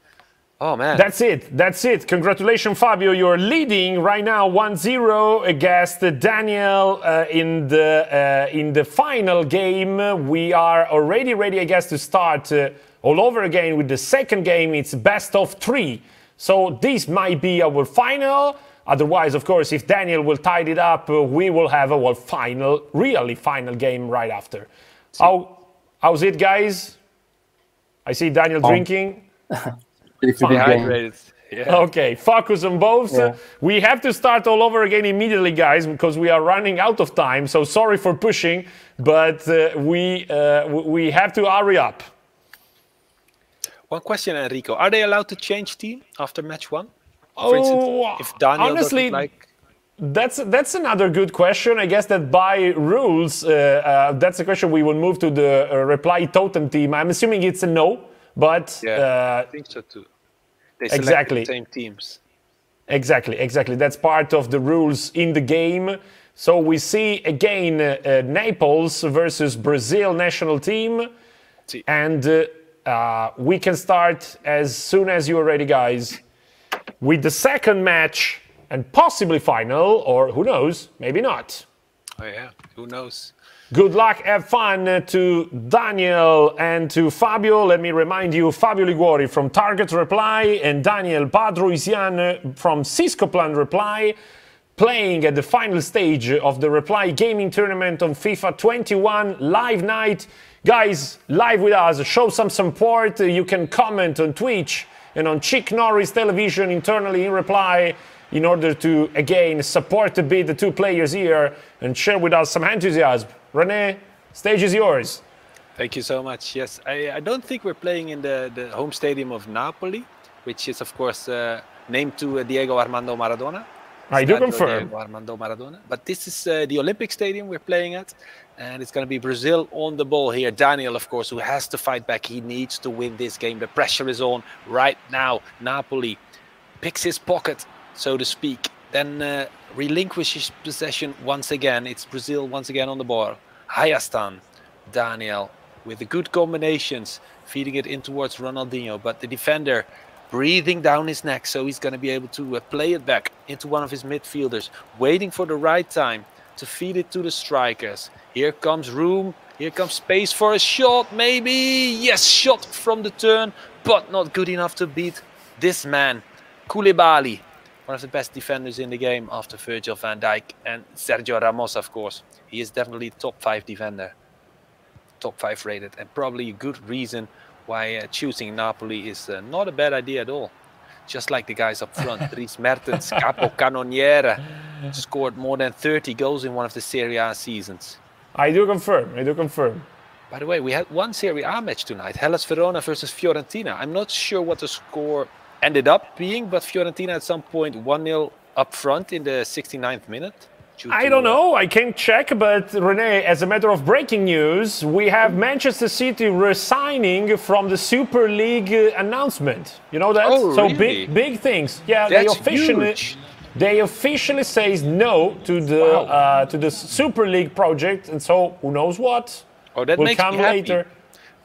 Oh, man. That's it. That's it. Congratulations, Fabio. You're leading right now 1-0 against Daniel in the final game. We are already ready, I guess, to start all over again with the second game. It's best of 3. So this might be our final. Otherwise, of course, if Daniel will tie it up, we will have our final, really final game right after. How's it, guys? I see Daniel drinking. Hydrated. Yeah. Okay, focus on both. Yeah. We have to start all over again immediately, guys, because we are running out of time. So sorry for pushing, but we have to hurry up. One question, Enrico. Are they allowed to change team after match 1? For For instance, if Daniel honestly, doesn't like... That's another good question. I guess that by rules, that's a question we will move to the reply totem team. I'm assuming it's a no, but I think so too. They select exactly the same teams. Exactly. That's part of the rules in the game. So we see again Naples versus Brazil national team, and we can start as soon as you're ready, guys, with the second match. And possibly final, or who knows, maybe not. Oh yeah, who knows? Good luck, have fun to Daniel and to Fabio. Let me remind you, Fabio Liguori from Target Reply and Daniel Badruisian from Cisco Plan Reply, playing at the final stage of the Reply Gaming Tournament on FIFA 21 live night. Guys, live with us, show some support. You can comment on Twitch and on Chick Norris Television internally in Reply, in order to, again, support a bit the two players here and share with us some enthusiasm. Renè, stage is yours. Thank you so much. Yes, I don't think we're playing in the home stadium of Napoli, which is, of course, named to Diego Armando Maradona. I do confirm. Diego Armando Maradona. But this is the Olympic Stadium we're playing at, and it's going to be Brazil on the ball here. Daniel, of course, who has to fight back. He needs to win this game. The pressure is on right now. Napoli picks his pocket, so to speak, then relinquishes possession once again. It's Brazil once again on the ball. Hayastan, Daniel with the good combinations, feeding it in towards Ronaldinho, but the defender breathing down his neck, so he's going to be able to play it back into one of his midfielders, waiting for the right time to feed it to the strikers. Here comes room, here comes space for a shot, maybe, yes, shot from the turn, but not good enough to beat this man, Koulibaly. One of the best defenders in the game after Virgil van Dijk and Sergio Ramos, of course. He is definitely a top 5 defender. Top 5 rated, and probably a good reason why choosing Napoli is not a bad idea at all. Just like the guys up front. Dries Mertens, Capo Cannoniere, scored more than 30 goals in one of the Serie A seasons. I do confirm. By the way, we had one Serie A match tonight. Hellas Verona versus Fiorentina. I'm not sure what the score ended up being, but Fiorentina at some point 1-0 up front in the 69th minute. I don't know, I can't check, but Renè, as a matter of breaking news, we have Manchester City resigning from the Super League announcement. You know that? Oh, so really? big things. Yeah, That's they officially says no to the Super League project, and so who knows what that will makes come me happy. later.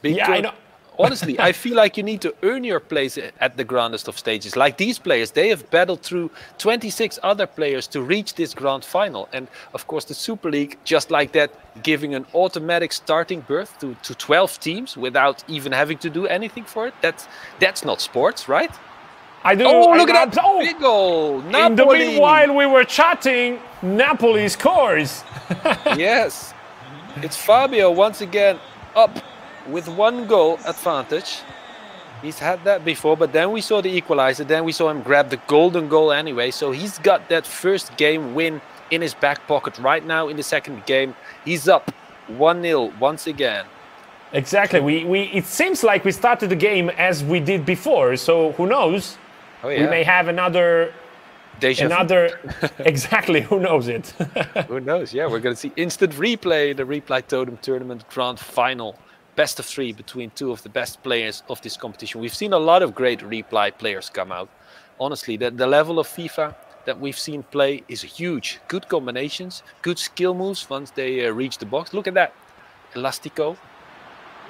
Yeah, I know. Honestly, I feel like you need to earn your place at the grandest of stages. Like these players, they have battled through 26 other players to reach this grand final. And of course, the Super League, just like that, giving an automatic starting berth to 12 teams without even having to do anything for it. That's not sports, right? I do. Oh, look at that big goal! Napoli. In the meanwhile, we were chatting. Napoli scores. Yes, it's Fabio once again up with 1 goal advantage. He's had that before, but then we saw the equalizer. Then we saw him grab the golden goal anyway. So he's got that first game win in his back pocket right now in the second game. He's up 1-0 once again. Exactly. It seems like we started the game as we did before. So who knows? Oh, yeah. We may have another. Exactly. Who knows it? Who knows? Yeah, we're going to see instant replay in the Reply Totem Tournament Grand Final. Best of 3 between 2 of the best players of this competition. We've seen a lot of great Reply players come out. Honestly, the level of FIFA that we've seen play is huge. Good combinations, good skill moves once they reach the box. Look at that. Elastico.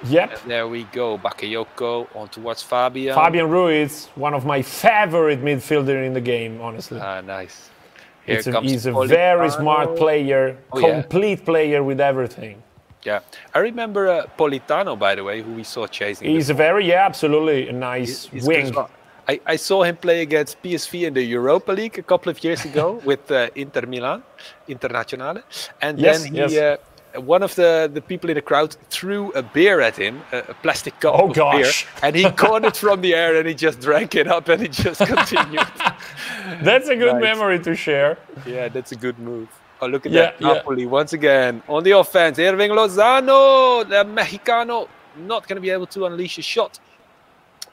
Yep. And there we go. Bakayoko on towards Fabian. Fabian Ruiz, one of my favorite midfielder in the game, honestly. Nice. He's a very smart player, complete player with everything. Yeah, I remember Politano, by the way, who we saw chasing. He's absolutely a nice wing. I saw him play against PSV in the Europa League a couple of years ago with Inter Milan, Internazionale. And then one of the people in the crowd threw a beer at him, a plastic cup of beer. And he caught it from the air and he just drank it up and he just continued. That's a good memory to share. Yeah, that's a good move. Oh, look at that. Napoli once again on the offense. Irving Lozano, the Mexicano, not going to be able to unleash a shot.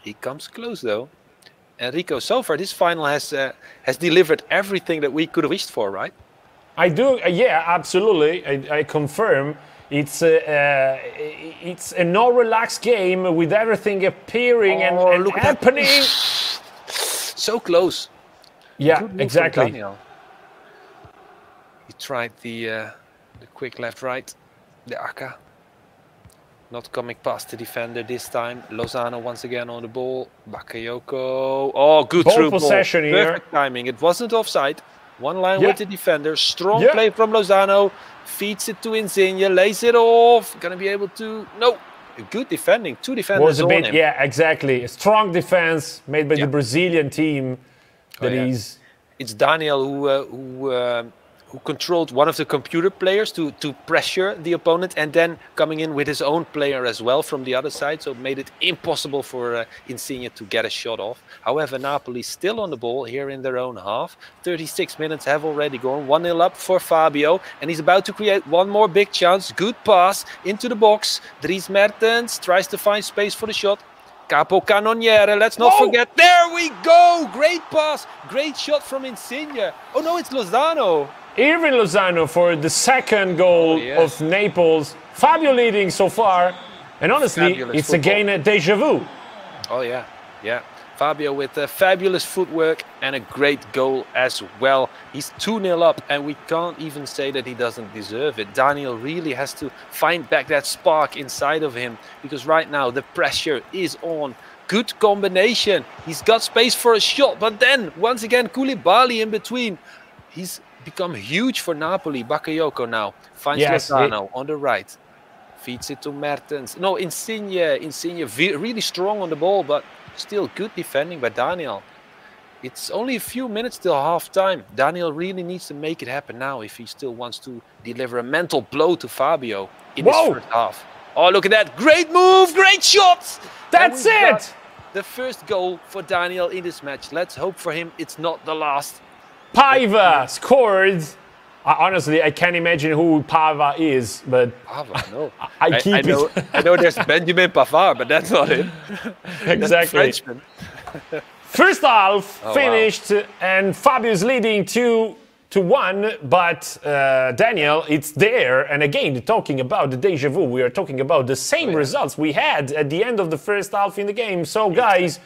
He comes close though. Enrico, so far this final has delivered everything that we could have wished for, right? I do, yeah, absolutely. I confirm. It's a no relaxed game with everything appearing and happening. So close. Yeah, exactly. He tried the quick left-right, the Aka. Not coming past the defender this time. Lozano once again on the ball. Bakayoko. Oh, good through ball. Possession here. Perfect timing. It wasn't offside. One line with the defender. Strong play from Lozano. Feeds it to Insigne. Lays it off. Gonna be able to... No. Good defending. Two defenders on him. Yeah, exactly. A strong defense made by the Brazilian team. It's Daniel who controlled one of the computer players to pressure the opponent and then coming in with his own player as well from the other side. So it made it impossible for Insigne to get a shot off. However, Napoli still on the ball here in their own half. 36 minutes have already gone. 1-0 up for Fabio. And he's about to create one more big chance. Good pass into the box. Dries Mertens tries to find space for the shot. Capo Cannoniere, let's not forget. There we go! Great pass. Great shot from Insigne. Oh no, it's Lozano. Irving Lozano for the second goal of Naples. Fabio leading so far. And honestly, it's again a deja vu. Oh yeah, yeah. Fabio with fabulous footwork and a great goal as well. He's 2-0 up and we can't even say that he doesn't deserve it. Daniel really has to find back that spark inside of him because right now the pressure is on. Good combination. He's got space for a shot, but then once again Koulibaly in between. He's become huge for Napoli. Bakayoko now finds Lozano on the right. Feeds it to Mertens. No, Insigne really strong on the ball, but still good defending by Daniel. It's only a few minutes till half-time. Daniel really needs to make it happen now if he still wants to deliver a mental blow to Fabio in this first half. Oh, look at that. Great move, great shots. That's it. The first goal for Daniel in this match. Let's hope for him it's not the last. Paiva scored. Honestly, I can't imagine who Pava is, but Pava, no. I know there's Benjamin Pavard, but that's not him. Exactly. First half finished, and Fabio's leading 2-1. But Daniel, it's there. And again, talking about the deja vu, we are talking about the same results we had at the end of the first half in the game. So, guys,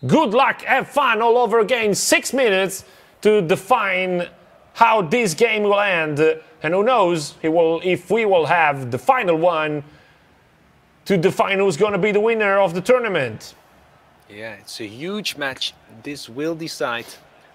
good luck, have fun all over again. 6 minutes to define how this game will end, and who knows if we will have the final one to define who's going to be the winner of the tournament. Yeah, it's a huge match. This will decide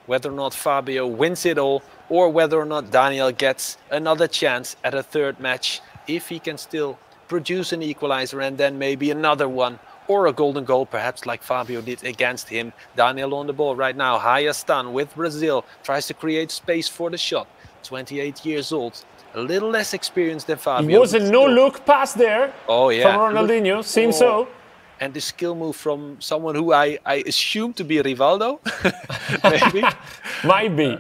whether or not Fabio wins it all or whether or not Daniel gets another chance at a third match if he can still produce an equalizer and then maybe another one. Or a golden goal, perhaps like Fabio did against him. Daniel on the ball right now. Hayastan with Brazil. Tries to create space for the shot. 28 years old. A little less experienced than Fabio. It was a no-look pass there from Ronaldinho. Seems so. And the skill move from someone who I assume to be Rivaldo. Maybe.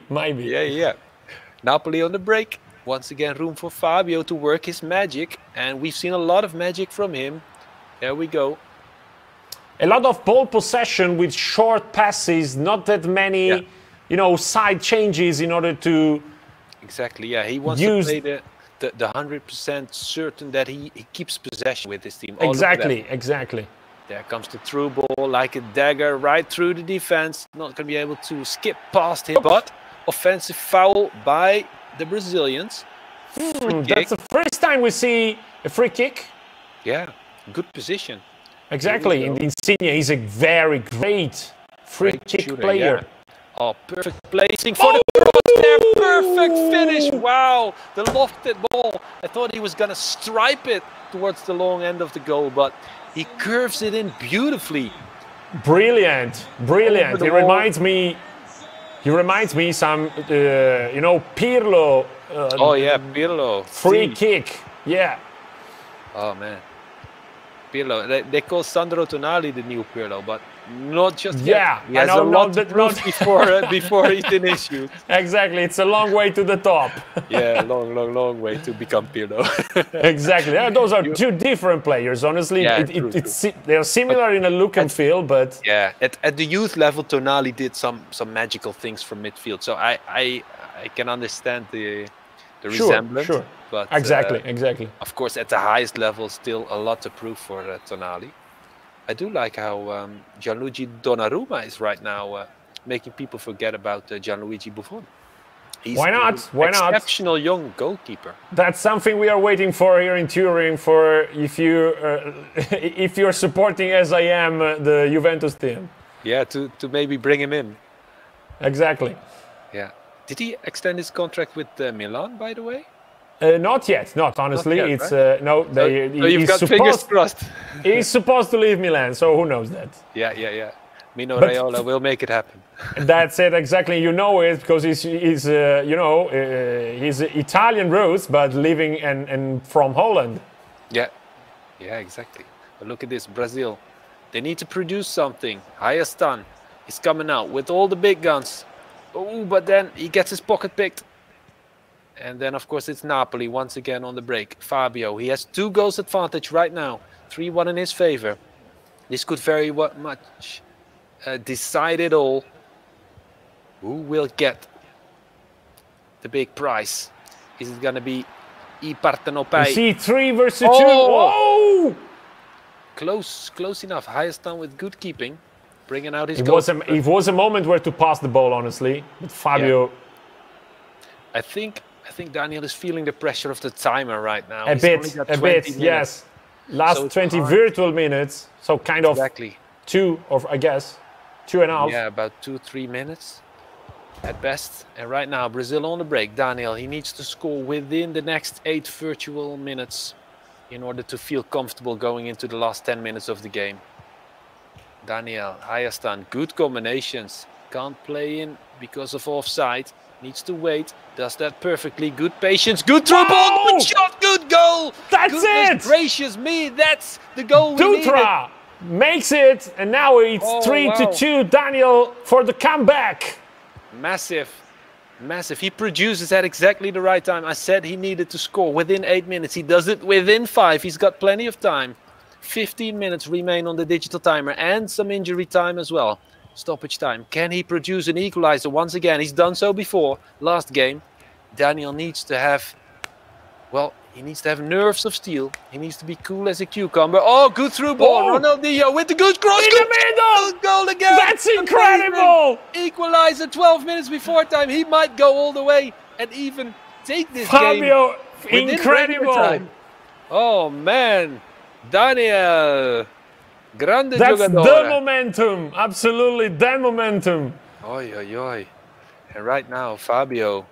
Might be. Yeah. Napoli on the break. Once again, room for Fabio to work his magic. And we've seen a lot of magic from him. There we go. A lot of ball possession with short passes, not that many, side changes in order to... Exactly, yeah. He wants to play the 100% certain that he keeps possession with his team. Exactly. There comes the through ball like a dagger right through the defense. Not going to be able to skip past him, but offensive foul by the Brazilians. That's the first time we see a free kick. Yeah. Good position. Exactly. In Insigne, he's a very great free-kick player. Yeah. Oh, perfect placing for the cross there. Perfect finish. Wow. The lofted ball. I thought he was going to stripe it towards the long end of the goal, but he curves it in beautifully. Brilliant. Brilliant. He reminds me some, you know, Pirlo. Oh, yeah, Pirlo. Free kick. Yeah. Oh, man. Pirlo. They call Sandro Tonali the new Pirlo, but not just yet. Yeah, he has a lot to prove before he finishes. Exactly, it's a long way to the top. Yeah, long way to become Pirlo. Exactly, yeah, those are two different players. Honestly, yeah, they're similar in a look and feel, but yeah, at the youth level, Tonali did some magical things from midfield. So I can understand the resemblance. Sure. But exactly. Of course, at the highest level, still a lot to prove for Tonali. I do like how Gianluigi Donnarumma is right now making people forget about Gianluigi Buffon. He's Why not? Why not? Exceptional young goalkeeper. That's something we are waiting for here in Turin. For if you're supporting, as I am, the Juventus team. Yeah, to maybe bring him in. Exactly. Yeah. Did he extend his contract with Milan, by the way? Not yet. Not honestly. Not yet, it's right? no. So you've got fingers crossed. He's supposed to leave Milan, so who knows that? Yeah. Mino Raiola will make it happen. That's it, exactly. You know it because he's Italian roots, but living and from Holland. Yeah, exactly. But look at this, Brazil. They need to produce something. Hayastan is coming out with all the big guns. Oh, but then he gets his pocket picked. And then, of course, it's Napoli once again on the break. Fabio, he has 2 goals advantage right now. 3-1 in his favor. This could very much decide it all. Who will get the big prize? Is it going to be I Partenopei? You see 3 versus 2. Whoa! Close enough. Hayastan with good keeping. Bringing out his goal. It was a moment where to pass the ball, honestly. But Fabio... Yeah. I think Daniel is feeling the pressure of the timer right now. A bit, yes. Last 20 virtual minutes, so kind of 2, or I guess 2.5. Yeah, about 2-3 minutes at best. And right now, Brazil on the break. Daniel, he needs to score within the next 8 virtual minutes in order to feel comfortable going into the last 10 minutes of the game. Daniel, Hayastan, good combinations. Can't play in because of offside. Needs to wait. Does that perfectly. Good patience. Good through ball. Good shot. Good goal. That's Goodness it. Gracious me. That's the goal we needed. Dutra makes it. And now it's 3-2. Daniel for the comeback. Massive. He produces at exactly the right time. I said he needed to score within 8 minutes. He does it within 5. He's got plenty of time. 15 minutes remain on the digital timer. And some injury time as well. Stoppage time. Can he produce an equalizer once again? He's done so before. Last game. Daniel needs to have, well, he needs to have nerves of steel. He needs to be cool as a cucumber. Oh, good through ball. Ronaldinho with the good cross. In the middle. Good goal again. That's incredible. Equalizer 12 minutes before time. He might go all the way and even take this Fabio, game. incredible. Oh, man. Daniel. Grande That's giocatore. the momentum, absolutely the momentum. Oi. And right now, Fabio,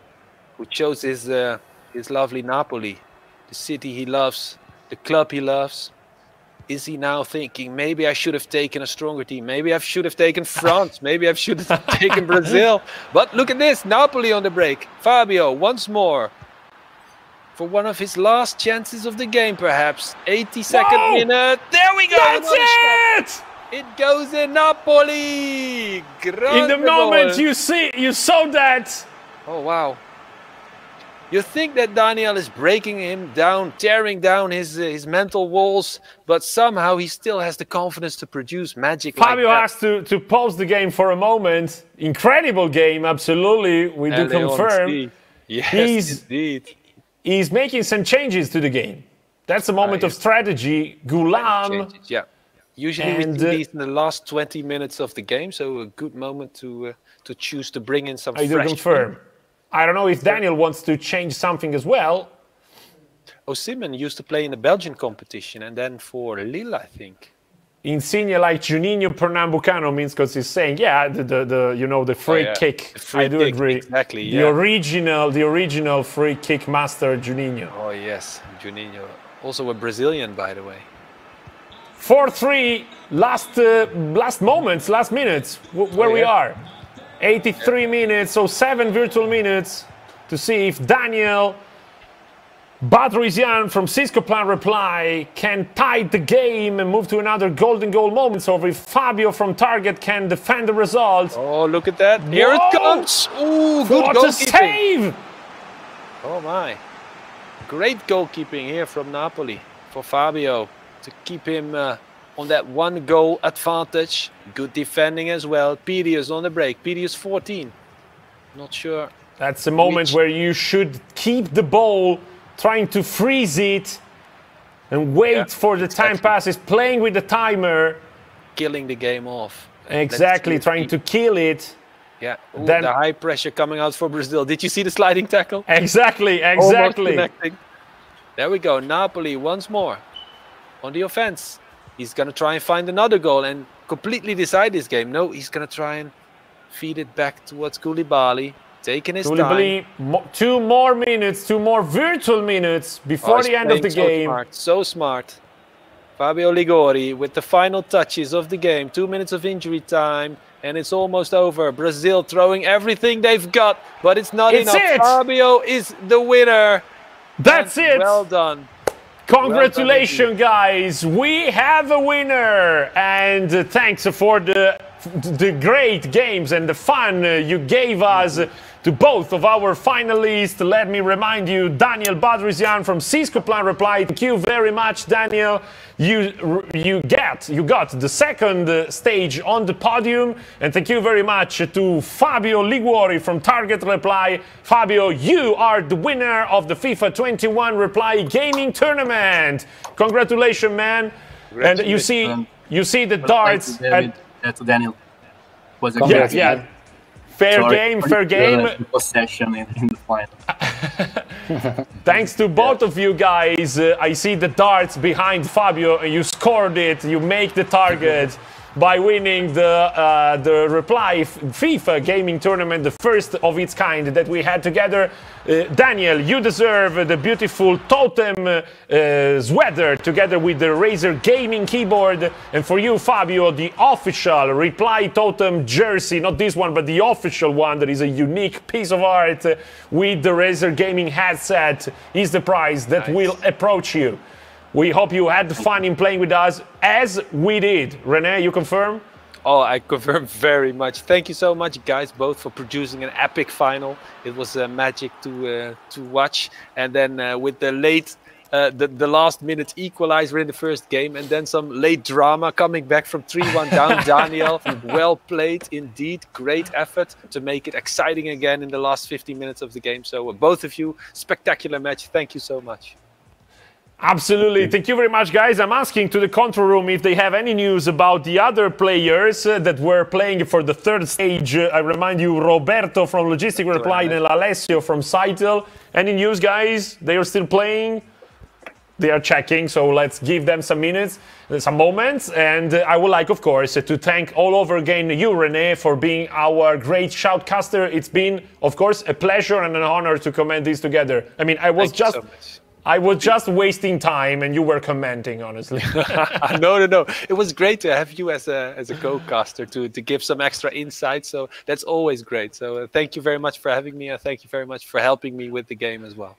who chose his lovely Napoli, the city he loves, the club he loves, is he now thinking, maybe I should have taken a stronger team, maybe I should have taken France, maybe I should have taken Brazil. But look at this, Napoli on the break. Fabio, once more, for one of his last chances of the game, perhaps. 82nd minute. There we go. That's it. It goes in Napoli. Grande in the moment goal. you saw that. Oh, wow. You think that Daniel is breaking him down, tearing down his mental walls, but somehow he still has the confidence to produce magic Fabio like that. has to pause the game for a moment. Incredible game, absolutely. We do confirm. Yes, indeed. He's making some changes to the game. That's a moment of strategy. Goulam. Yeah. Usually we see these in the last 20 minutes of the game, so a good moment to choose to bring in some fresh. I do confirm. I don't know if Daniel wants to change something as well. Osimhen used to play in the Belgian competition and then for Lille, I think. Insigne like Juninho Pernambucano means because he's saying, yeah, the free kick. I do agree. Exactly. The original free kick master, Juninho. Oh yes, Juninho. Also a Brazilian, by the way. 4-3, last minutes, where we are. 83 minutes, so 7 virtual minutes to see if Daniel Badruisian from Cisco Plan Reply can tie the game and move to another golden goal moment. So if Fabio from Target can defend the result. Oh, look at that. Here it comes. Ooh, good goalkeeping. What a save! Oh my. Great goalkeeping here from Napoli for Fabio to keep him on that 1 goal advantage. Good defending as well. Pirius on the break. Pirius 14. Not sure. That's a moment where you should keep the ball, trying to freeze it and wait for the time passes, playing with the timer. Killing the game off. Exactly, trying to kill it. Yeah, ooh, then the high pressure coming out for Brazil. Did you see the sliding tackle? Exactly. There we go, Napoli once more on the offense. He's going to try and find another goal and completely decide this game. No, he's going to try and feed it back towards Koulibaly. Taking his time. 2 more minutes, 2 more virtual minutes before the end of the game. So smart. Fabio Ligori with the final touches of the game. 2 minutes of injury time, and it's almost over. Brazil throwing everything they've got, but it's not enough. Fabio is the winner. That's it. Well done. Congratulations, guys. We have a winner. And thanks for the great games and the fun you gave us to both of our finalists. Let me remind you, Daniel Badruisian from Cisco Plan Reply. Thank you very much, Daniel. You got the second stage on the podium. And thank you very much to Fabio Liguori from Target Reply. Fabio, you are the winner of the FIFA 21 Reply Gaming Tournament. Congratulations, man. And you see the darts. To Daniel. Was a yeah. Fair game. The possession in the final. Thanks to both of you guys. I see the darts behind Fabio, and you scored it. You make the target by winning the Reply FIFA gaming tournament, the first of its kind that we had together. Daniel, you deserve the beautiful totem sweater together with the Razer gaming keyboard. And for you, Fabio, the official Reply totem jersey, not this one, but the official one that is a unique piece of art with the Razer gaming headset is the prize that will approach you. We hope you had fun in playing with us, as we did. Renè, you confirm? Oh, I confirm very much. Thank you so much, guys, both for producing an epic final. It was magic to watch. And then with the the last minute equalizer in the first game, and then some late drama coming back from 3-1 down. Daniel, well played indeed. Great effort to make it exciting again in the last 15 minutes of the game. So both of you, spectacular match. Thank you so much. Absolutely. Thank you very much, guys. I'm asking to the control room if they have any news about the other players that were playing for the third stage. I remind you, Roberto from Logistic Reply and Alessio from Seitel. Any news, guys? They are still playing? They are checking, so let's give them some minutes, some moments. And I would like, of course, to thank all over again you, Renè, for being our great shoutcaster. It's been, of course, a pleasure and an honor to comment this together. I mean, I was just wasting time, and you were commenting, honestly. No. It was great to have you as a co-caster to give some extra insight. So that's always great. So thank you very much for having me, and thank you very much for helping me with the game as well.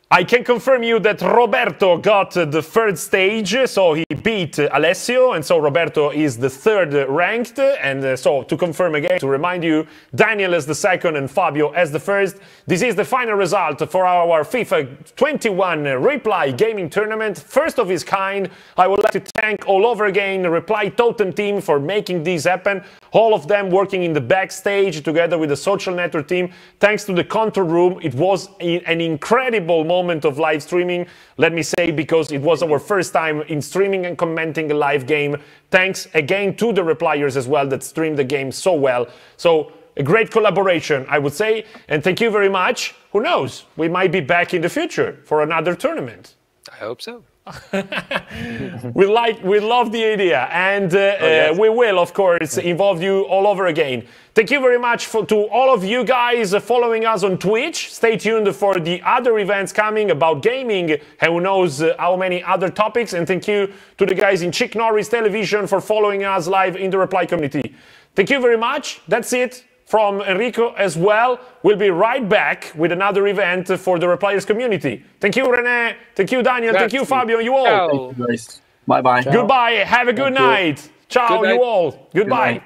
I can confirm you that Roberto got the third stage, so he beat Alessio, and so Roberto is the third ranked. And so to confirm again, to remind you, Daniel is the second and Fabio as the first. This is the final result for our FIFA 21 Reply Gaming Tournament, first of its kind. I would like to thank all over again the Reply Totem team for making this happen. All of them working in the backstage together with the social network team. Thanks to the control room, it was an incredible moment of live streaming, let me say, because it was our first time in streaming and commenting a live game. Thanks again to the repliers as well that streamed the game so well. So a great collaboration, I would say, and thank you very much. Who knows, we might be back in the future for another tournament. I hope so. we love the idea, and we will, of course, involve you all over again. Thank you very much to all of you guys following us on Twitch. Stay tuned for the other events coming about gaming, and who knows how many other topics. And thank you to the guys in Chick Norris Television for following us live in the Reply community. Thank you very much. That's it from Enrico as well. We'll be right back with another event for the Repliers community. Thank you, Renè. Thank you, Daniel. Thank you, Fabio. You all. Bye bye. Goodbye. Have a good night. Ciao, you all. Goodbye.